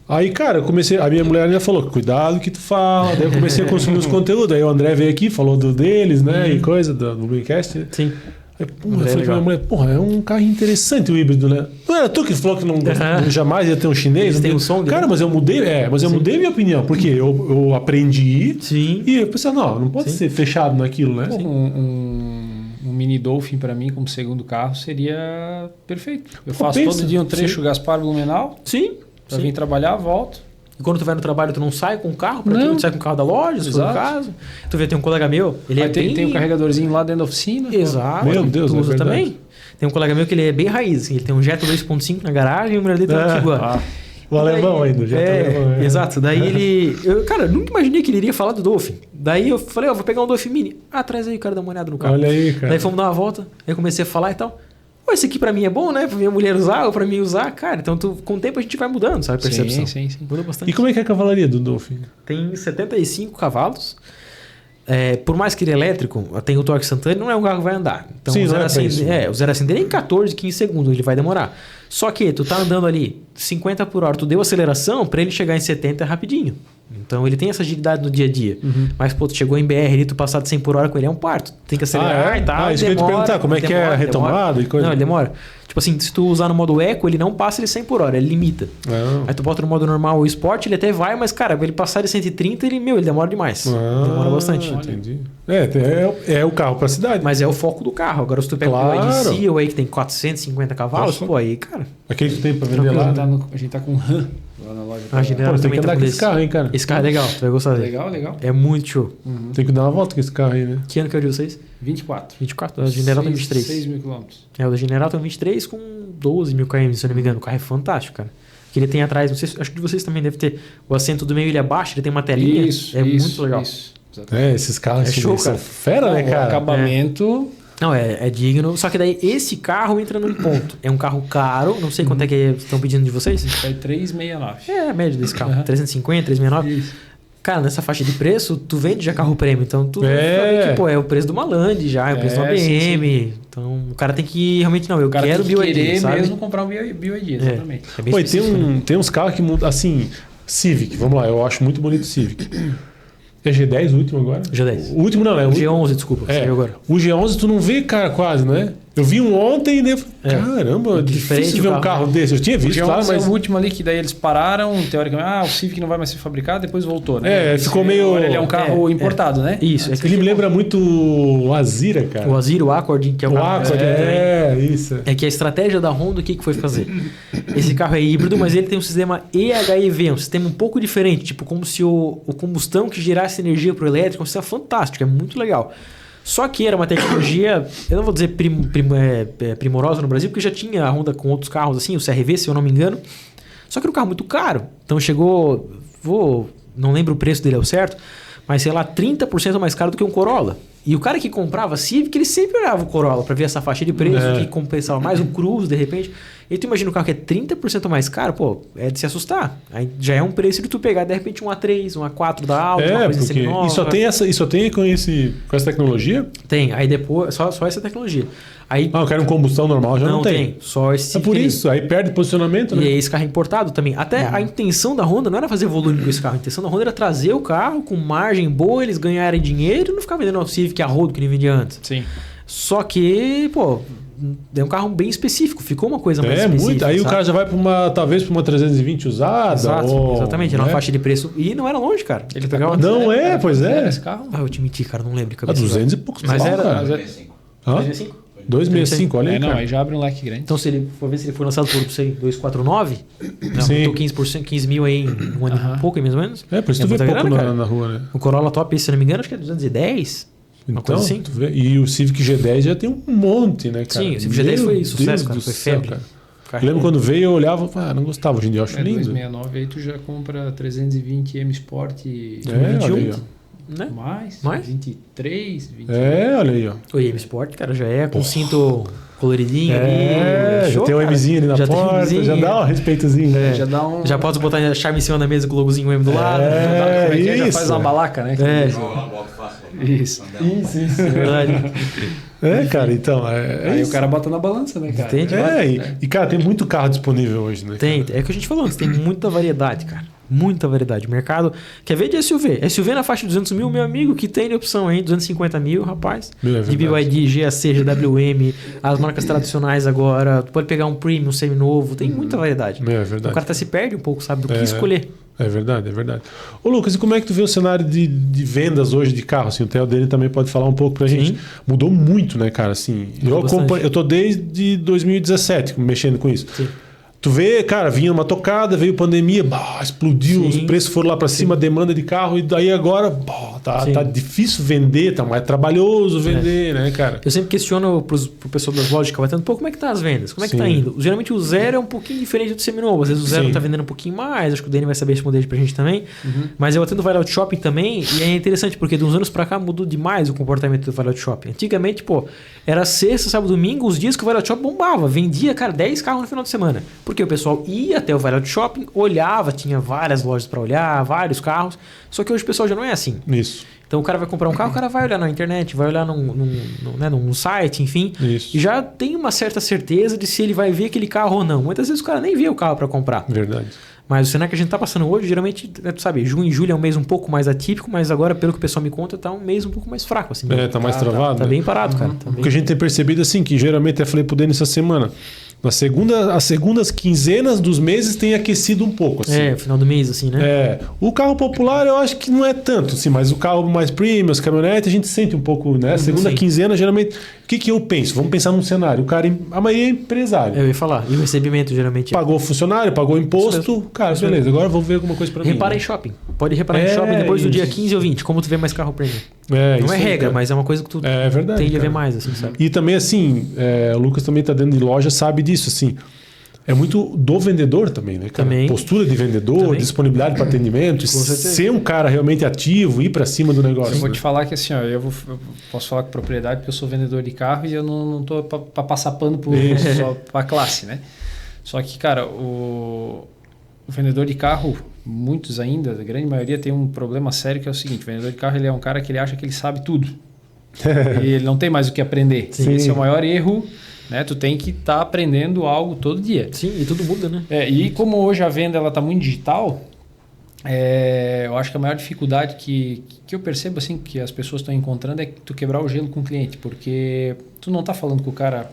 Aí, cara, a minha mulher ainda falou, cuidado que tu fala. Daí eu comecei a consumir os conteúdos. Aí o André veio aqui, falou deles, né? E coisa, do Bluecast. Né? Sim. Aí, eu falei pra minha mulher, é um carro interessante o híbrido, né? Não era tu que falou que não jamais ia ter um chinês? Tem um som cara, mas eu mudei, eu mudei minha opinião, porque eu aprendi. Sim. E eu pensei, não pode ser fechado naquilo, né? Um mini Dolphin para mim como segundo carro seria perfeito. Eu faço todo dia um trecho Gaspar Blumenau. Sim. Pra vir trabalhar, volto. E quando tu vai no trabalho, tu não sai com o carro? Tu sai com o carro da loja, se for o caso. Tu vê, tem um colega meu, ele tem um carregadorzinho lá dentro da oficina. Exato. Meu Deus, tu usa também? Tem um colega meu que ele é bem raiz. Ele tem um Jetta 2.5 na garagem e o mulher dele tem um Tiguan. O alemão ainda, já alemão. Exato. Daí eu nunca imaginei que ele iria falar do Dolphin. Daí eu falei, vou pegar um Dolphin Mini. Traz aí, cara, dá uma olhada no carro. Olha aí, cara. Daí fomos dar uma volta, aí eu comecei a falar e tal. Esse aqui pra mim é bom, né? Pra minha mulher usar ou pra mim usar. Cara, então com o tempo a gente vai mudando, sabe? A percepção. Sim. Muda bastante. E como é que é a cavalaria do Dolphin? Tem 75 cavalos. Por mais que ele é elétrico, tem o torque instantâneo, não é um carro que vai andar. Então, sim, o 0 a 100 dele é em 14, 15 segundos, ele vai demorar. Só que tu tá andando ali 50 por hora, tu deu aceleração, pra ele chegar em 70 é rapidinho. Então ele tem essa agilidade no dia a dia. Mas, tu chegou em BR ali, tu passar de 100 por hora com ele é um parto. Tem que acelerar e tal. Isso que eu ia te perguntar, como é que é a retomada e coisa? Não, ele demora. Tipo assim, se tu usar no modo eco, ele não passa ele 100 por hora, ele limita. Aí tu bota no modo normal ou esporte, ele até vai, mas, cara, ele passar de 130, ele demora demais. Demora bastante. Entendi. É o carro pra cidade. Mas é o foco do carro. Agora, se tu pega o BYD Seal aí, que tem 450 cavalos, aí, cara... Aquele que tem pra vender lá. A gente tá com RAM lá na loja. A General tem que andar com esse carro, hein, cara? Esse carro é legal, tu vai gostar dele. Legal. É muito show. Tem que dar uma volta com esse carro aí, né? Que ano que é o de vocês? 24. 24? O da General tem 23. 6 mil quilômetros. O da General tem 23 com 12 mil km, se eu não me engano. O carro é fantástico, cara. Que ele tem atrás, não sei, acho que de vocês também deve ter o assento do meio, ele abaixo, ele tem uma telinha. Muito legal. Esses carros são fera, né, cara? O acabamento... Não, é digno. Só que daí esse carro entra num ponto. É um carro caro, não sei quanto é que estão pedindo de vocês. Vai 369. É a média desse carro. 350, 369. Isso. Cara, nessa faixa de preço, tu vende já carro prêmio. Então tu vai ver que, é o preço de uma Land já, é o preço de uma BM. Sim. Então o cara tem que realmente, eu quero o BYD, querer sabe? mesmo comprar um BYD, exatamente. Tem uns carros que mudam, assim, Civic, vamos lá, eu acho muito bonito o Civic. É G10 o último agora? G10. O último não, é o G11, desculpa. Agora. O G11 tu não vê, cara, quase, né? Eu vi um ontem e caramba, difícil ver um carro desse. Eu tinha visto, claro, mas... é o último ali que daí eles pararam, teoricamente, o Civic não vai mais ser fabricado, depois voltou, né? Ficou meio... Ele é um carro importado, né? Isso. Ele me lembra muito o Azira, cara. O Azira, o Accord, que é o carro. Isso. É que a estratégia da Honda, o que foi fazer? Esse carro é híbrido, mas ele tem um sistema EHEV, um sistema um pouco diferente, tipo como se o combustão que gerasse energia para o elétrico, um sistema fantástico, é muito legal. Só que era uma tecnologia, eu não vou dizer primorosa no Brasil, porque já tinha a Honda com outros carros assim, o CR-V, se eu não me engano. Só que era um carro muito caro. Então chegou, não lembro o preço dele ao certo, mas sei lá, 30% mais caro do que um Corolla. E o cara que comprava Civic, ele sempre olhava o Corolla para ver essa faixa de preço, que compensava mais um Cruze, de repente. E tu imagina um carro que é 30% mais caro, pô, é de se assustar. Aí já é um preço de tu pegar, de repente, um A3, um A4 da Audi, uma coisa seminova. E só tem com essa tecnologia? Tem, aí depois, só essa tecnologia. Aí, eu quero um combustão normal, já não tem. Só esse. É por isso, aí perde posicionamento, né? E aí esse carro é importado também. Até a intenção da Honda não era fazer volume com esse carro. A intenção da Honda era trazer o carro com margem boa, eles ganharem dinheiro e não ficar vendendo o Civic a rodo que nem vendia antes. Sim. Só que, pô, é um carro bem específico. Ficou uma coisa mais específica. Muito. Aí o cara já vai talvez para uma 320 usada. Exatamente, era uma faixa de preço. E não era longe, cara. Ele pegava pois é. Esse carro? Eu te menti, cara, não lembro de cabeça. 200 e poucos. Mas era... 265? 265, olha aí, não, aí já abre um leque grande. Então, se ele for ver se ele for lançado por, sei, 249, aumentou 15 mil aí em um ano e pouco, mais ou menos. Por isso tu vê pouco na rua, né? O Corolla Top, se não me engano, acho que é 210. Então, coisa assim. Tu vê, e o Civic G10 já tem um monte, né, cara? Sim, o Civic G10 foi sucesso, cara. Foi febre. Cara. Eu lembro quando veio, eu olhava e não gostava. Hoje em dia eu acho lindo. 269, aí tu já compra 320 M Sport 21. Né? Mais? 23, 20. Olha aí, ó. O M Sport, cara, já é com cinto coloridinho ali. Já tem um Mzinho ali na porta, já dá um respeitozinho. Já pode botar a chave em cima da mesa com o logozinho M do lado. Já faz uma balaca, né? Isso. É verdade. Cara, então... aí o cara bota na balança, né, cara? E, cara, tem muito carro disponível hoje, né? Tem. É o que a gente falou antes, tem muita variedade, cara. Muita variedade. O mercado... Quer ver de SUV? SUV na faixa de 200 mil, meu amigo, que tem de opção aí, 250 mil, rapaz. De BYD, GAC, GWM, as marcas tradicionais agora. Tu pode pegar um Premium, semi-novo, tem muita variedade. É verdade. Então, o cara até se perde um pouco, sabe, do que escolher. É verdade. Ô Lucas, e como é que tu vê o cenário de vendas hoje de carro? Assim, o Theo dele também pode falar um pouco pra gente. Mudou muito, né, cara? Assim, eu tô desde 2017 mexendo com isso. Sim. Tu vê, cara, vinha uma tocada, veio pandemia, explodiu, os preços foram lá para cima, a demanda de carro, e daí agora tá difícil vender, tá mais trabalhoso vender, né, cara? Eu sempre questiono pro pessoal das lojas que vai tendo, como é que tá as vendas? Como é que tá indo? Geralmente o zero é um pouquinho diferente do seminovo, às vezes o zero tá vendendo um pouquinho mais, acho que o Dani vai saber responder pra gente também, mas eu atendo o Vale Auto Shopping também, e é interessante porque de uns anos pra cá mudou demais o comportamento do Vale Auto Shopping. Antigamente, era sexta, sábado, domingo, os dias que o Vale Auto Shopping bombava, vendia, cara, 10 carros no final de semana. Porque o pessoal ia até o Vale Auto Shopping, olhava, tinha várias lojas para olhar, vários carros. Só que hoje o pessoal já não é assim. Isso. Então o cara vai comprar um carro, o cara vai olhar na internet, vai olhar num site, enfim. Isso. E já tem uma certa certeza de se ele vai ver aquele carro ou não. Muitas vezes o cara nem vê o carro para comprar. Verdade. Mas o cenário que a gente tá passando hoje, geralmente, tu sabe, junho e julho é um mês um pouco mais atípico, mas agora, pelo que o pessoal me conta, tá um mês um pouco mais fraco. Assim, tá mais travado. Tá bem parado, cara. O que a gente tem percebido, assim, que geralmente, eu falei pro Denis essa semana, as segundas quinzenas dos meses tem aquecido um pouco, assim. Final do mês, assim, né? O carro popular eu acho que não é tanto, assim, mas o carro mais premium, as caminhonetes, a gente sente um pouco, né? Segunda quinzena, geralmente... O que eu penso? Vamos pensar num cenário. O cara, a maioria é empresário. Eu ia falar. E o recebimento, geralmente... Pagou funcionário, pagou imposto. Cara, beleza. Agora vou ver alguma coisa pra mim. Repara em shopping. Pode reparar em shopping depois do dia 15 ou 20. Como tu vê mais carro premium. Não é regra, mas é uma coisa que tu tende a ver mais, assim, sabe? E também, assim, o Lucas também tá dentro de loja, sabe disso, assim... É muito do vendedor também, né, cara? Também. Postura de vendedor, disponibilidade para atendimento, ser um cara realmente ativo, ir para cima do negócio. Eu vou te falar que assim, eu posso falar com propriedade porque eu sou vendedor de carro e eu não tô para passar pano só para a classe, né? Só que, cara, o vendedor de carro, muitos ainda, a grande maioria tem um problema sério que é o seguinte: o vendedor de carro ele é um cara que ele acha que ele sabe tudo. E ele não tem mais o que aprender. Esse é o maior erro. Né? Tu tem que estar aprendendo algo todo dia. Sim, e tudo muda, né? E como hoje a venda está muito digital, eu acho que a maior dificuldade que eu percebo assim que as pessoas estão encontrando é tu quebrar o gelo com o cliente, porque tu não tá falando com o cara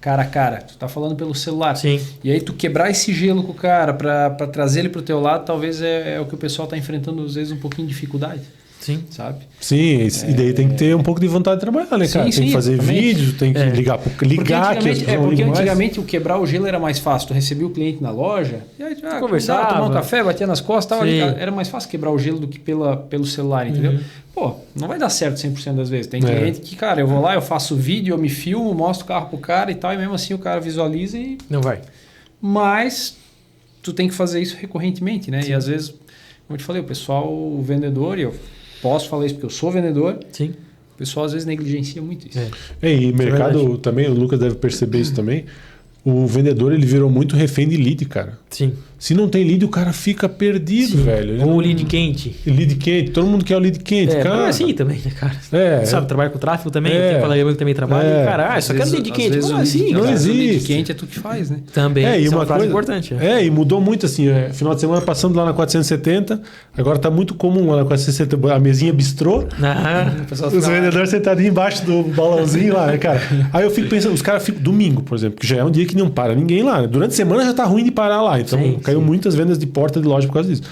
a cara, tu tá falando pelo celular. Sim. E aí tu quebrar esse gelo com o cara para trazer ele pro teu lado, talvez é o que o pessoal tá enfrentando às vezes um pouquinho de dificuldade. Sim. Sabe? Sim, e daí tem que ter um pouco de vontade de trabalhar, né, cara? Tem que fazer vídeo, tem que ligar porque antigamente o quebrar o gelo era mais fácil. Tu recebia o cliente na loja, e aí conversava, tomar um café, batia nas costas, tal, era mais fácil quebrar o gelo do que pelo celular, entendeu? Pô, não vai dar certo 100% das vezes. Tem cliente que, cara, eu vou lá, eu faço vídeo, eu me filmo, mostro o carro pro cara e tal, e mesmo assim o cara visualiza e... Não vai. Mas tu tem que fazer isso recorrentemente, né? Sim. E às vezes, como eu te falei, o vendedor, e eu posso falar isso porque eu sou vendedor. Sim. O pessoal às vezes negligencia muito isso. E mercado também, o Lucas deve perceber isso também. O vendedor, ele virou muito refém de lead, cara. Sim. Se não tem lead, o cara fica perdido, velho. Ou lead quente. Lead quente. Todo mundo quer o lead quente, cara. É assim também, né, cara? Sabe, trabalha com tráfego também. Tem colega que também trabalha. Cara, só quero lead quente. Como assim? Não existe. Lead quente é tu que faz, né? Também. E isso uma frase coisa importante. E mudou muito, assim. Final de semana passando lá na 470. Agora tá muito comum lá na 470. A mesinha bistrô. Os vendedores sentadinhos embaixo do balãozinho lá, né, cara? Aí eu fico pensando, os caras ficam... Domingo, por exemplo, que já é um dia que não para ninguém lá. Durante a semana já tá ruim de parar lá. Então caiu muitas vendas de porta de loja por causa disso.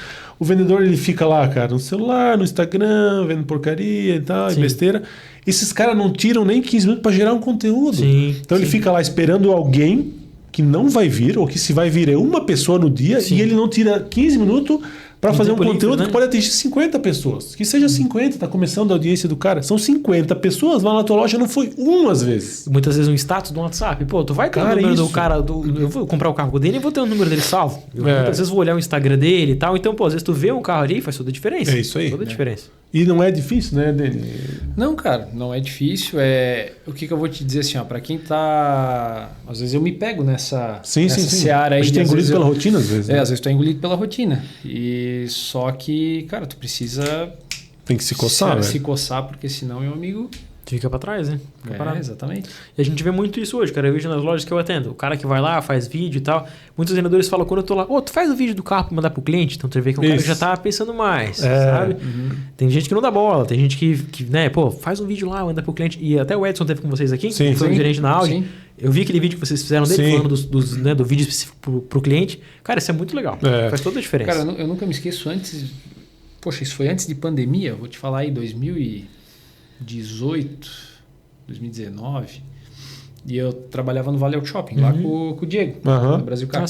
O vendedor, ele fica lá, cara, no celular, no Instagram, vendo porcaria e tal, e besteira. Esses caras não tiram nem 15 minutos para gerar um conteúdo. Então ele fica lá esperando alguém que não vai vir, ou que se vai vir é uma pessoa no dia, e ele não tira 15 minutos para fazer um conteúdo que pode atingir 50 pessoas. Que seja 50, tá começando a audiência do cara. São 50 pessoas, lá na tua loja não foi às vezes. Muitas vezes um status do WhatsApp. Pô, tu vai ter o número do cara... eu vou comprar o carro dele e vou ter o número dele salvo. Muitas vezes vou olhar o Instagram dele e tal. Então, pô, às vezes tu vê um carro ali, faz toda a diferença. É isso aí. Toda a diferença. E não é difícil, né, Dani? Não, cara, não é difícil. O que eu vou te dizer assim, ó, pra quem tá... Às vezes eu me pego nessa seara aí. A gente tá engolido pela rotina, às vezes. Né? Às vezes tu é engolido pela rotina. E só que, cara, tu precisa... Tem que se coçar, né? Se coçar, porque senão, meu amigo... Fica pra trás, né? Fica parado. Exatamente. E a gente vê muito isso hoje, cara. Eu vejo nas lojas que eu atendo. O cara que vai lá, faz vídeo e tal. Muitos vendedores falam, quando eu tô lá, tu faz o vídeo do carro pra mandar pro cliente? Então tu vê que o cara já tá pensando mais, sabe? Tem gente que não dá bola, tem gente que né, faz um vídeo lá, manda pro cliente. E até o Edson teve com vocês aqui, que foi um gerente na Audi. Eu vi aquele vídeo que vocês fizeram dele, falando do vídeo específico pro cliente. Cara, isso é muito legal. Faz toda a diferença. Cara, eu nunca me esqueço antes... Poxa, isso foi antes de pandemia. Vou te falar aí, 2018... 2019, e eu trabalhava no Valeu Shopping, lá com o Diego, no Brasil Car.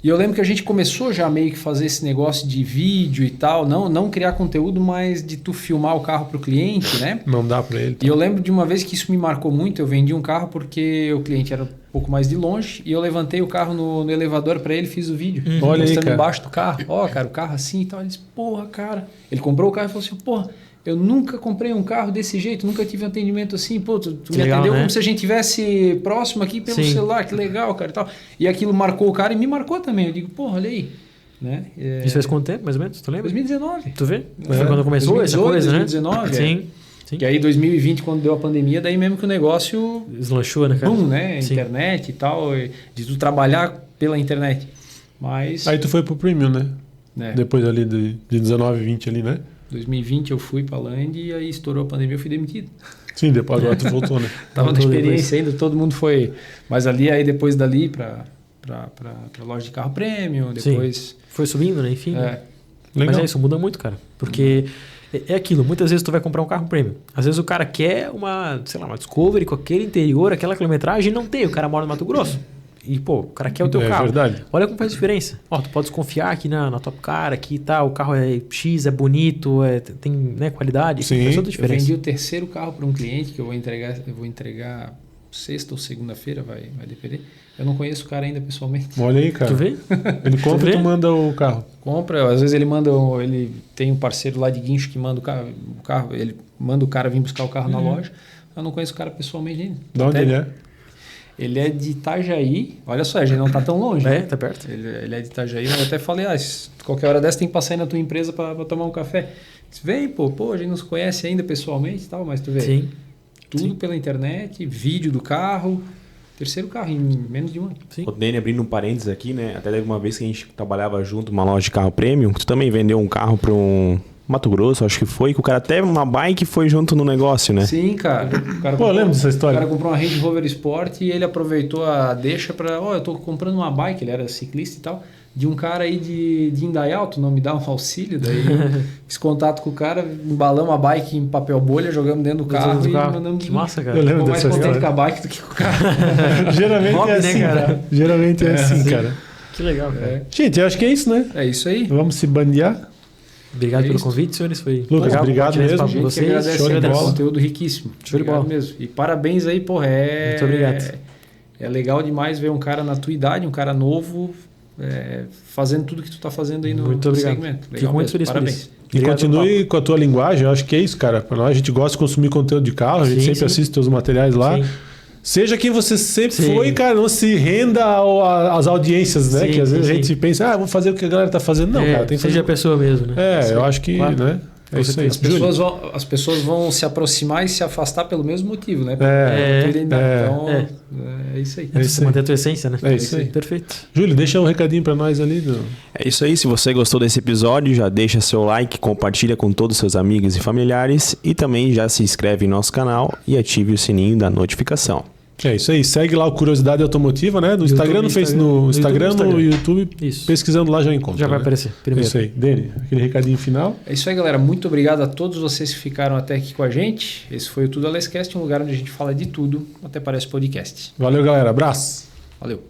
E eu lembro que a gente começou já meio que fazer esse negócio de vídeo e tal, não criar conteúdo, mas de tu filmar o carro pro cliente, né? Mandar para ele. E eu lembro de uma vez que isso me marcou muito, eu vendi um carro porque o cliente era um pouco mais de longe, e eu levantei o carro no elevador para ele, fiz o vídeo, Olha aí, cara. embaixo do carro. Cara, o carro assim e tal. Ele disse, porra, cara. Ele comprou o carro e falou assim, porra, eu nunca comprei um carro desse jeito, nunca tive um atendimento assim. Pô, tu me atendeu como se a gente estivesse próximo aqui pelo celular, que legal, cara, e tal. E aquilo marcou o cara e me marcou também. Eu digo, porra, olha aí. Né? Isso faz quanto tempo, mais ou menos? Tu lembra? 2019. Tu vê? Foi quando começou 2018, essa coisa, 2019, né? Sim. E aí 2020, quando deu a pandemia, daí mesmo que o negócio... Deslanchou, né, cara? Né? Internet e tal, de tu trabalhar pela internet. Mas... Aí tu foi pro Premium, né? Depois ali de 19, 20 ali, né? 2020 eu fui pra Land e aí estourou a pandemia, eu fui demitido. Sim, depois agora tu voltou, né? Tava na experiência ainda, todo mundo foi... Mas ali, aí depois dali pra loja de carro premium, depois... Foi subindo, né? Enfim. Legal. Mas isso, muda muito, cara. Porque é aquilo, muitas vezes tu vai comprar um carro premium. Às vezes o cara quer uma Discovery com aquele interior, aquela quilometragem, e não tem. O cara mora no Mato Grosso. E, o cara quer o teu carro. Verdade. Olha como faz diferença. Tu pode confiar aqui na Top Car, aqui e tal. O carro é X, é bonito, tem qualidade. Sim. Faz toda a diferença. Eu vendi o terceiro carro para um cliente que eu vou entregar sexta ou segunda-feira, vai depender. Eu não conheço o cara ainda pessoalmente. Olha aí, cara. Tu vê? Ele compra e tu manda o carro. Compra, às vezes ele tem um parceiro lá de guincho que manda o carro, ele manda o cara vir buscar o carro na loja. Eu não conheço o cara pessoalmente ainda. De onde ele é? Ele é de Itajaí. Olha só, a gente não tá tão longe. Tá perto. Ele é de Itajaí. Eu até falei, qualquer hora dessa tem que passar aí na tua empresa para tomar um café. Disse, vem, pô, a gente não se conhece ainda pessoalmente e tal, mas tu vê. Sim. Tudo pela internet, vídeo do carro. Terceiro carro em menos de um ano. Sim. O Dani, abrindo um parênteses aqui, né? Até teve uma vez que a gente trabalhava junto numa loja de carro premium, que tu também vendeu um carro para um Mato Grosso, acho que foi, que o cara até uma bike foi junto no negócio, né? Sim, cara. Eu lembro dessa história. O cara comprou uma Range Rover Sport e ele aproveitou a deixa para, eu tô comprando uma bike, ele era ciclista e tal, de um cara aí de Indaial, tu não me dá um auxílio? Daí eu fiz contato com o cara, embalamos a bike em papel bolha, jogamos dentro do carro e mandamos... Que massa, cara. Eu lembro Ficou mais dessa contente história. com a bike do que com o carro. Geralmente Hobby, é assim, né, cara? Geralmente é assim, cara. Que legal, cara. Gente, eu acho que é isso, né? É isso aí. Vamos se bandear. Obrigado pelo convite, senhores. Foi Lucas, legal obrigado mesmo. A gente vocês. que agradece, Show de bola. Conteúdo riquíssimo. Show de bola mesmo. E parabéns aí, porra. Muito obrigado. É legal demais ver um cara na tua idade, um cara novo, fazendo tudo que tu tá fazendo aí no muito obrigado. segmento. Legal Fico muito feliz parabéns. por isso. E Obrigado continue com a tua linguagem, eu acho que é isso, cara. Para nós, a gente gosta de consumir conteúdo de carro, a gente sempre assiste teus materiais lá. Sim. Seja quem você sempre foi, cara, não se renda às audiências, né? Que às vezes a gente pensa, vou fazer o que a galera tá fazendo. Não, cara, tem que seja a pessoa mesmo, né? eu acho que, né? É isso aí. As pessoas vão se aproximar e se afastar pelo mesmo motivo, né? Então, é isso aí. Você manter a tua essência, né? É isso aí. Perfeito. Júlio, deixa um recadinho pra nós ali. É isso aí. Se você gostou desse episódio, já deixa seu like, compartilha com todos os seus amigos e familiares e também já se inscreve em nosso canal e ative o sininho da notificação. É isso aí. Segue lá o Curiosidade Automotiva, né? No Instagram, no Instagram, no YouTube. Isso. Pesquisando lá já encontra. Já vai aparecer. Primeiro. É isso aí. Dani, aquele recadinho final. É isso aí, galera. Muito obrigado a todos vocês que ficaram até aqui com a gente. Esse foi o Tudo Alescast, um lugar onde a gente fala de tudo, até parece podcast. Valeu, galera. Abraço. Valeu.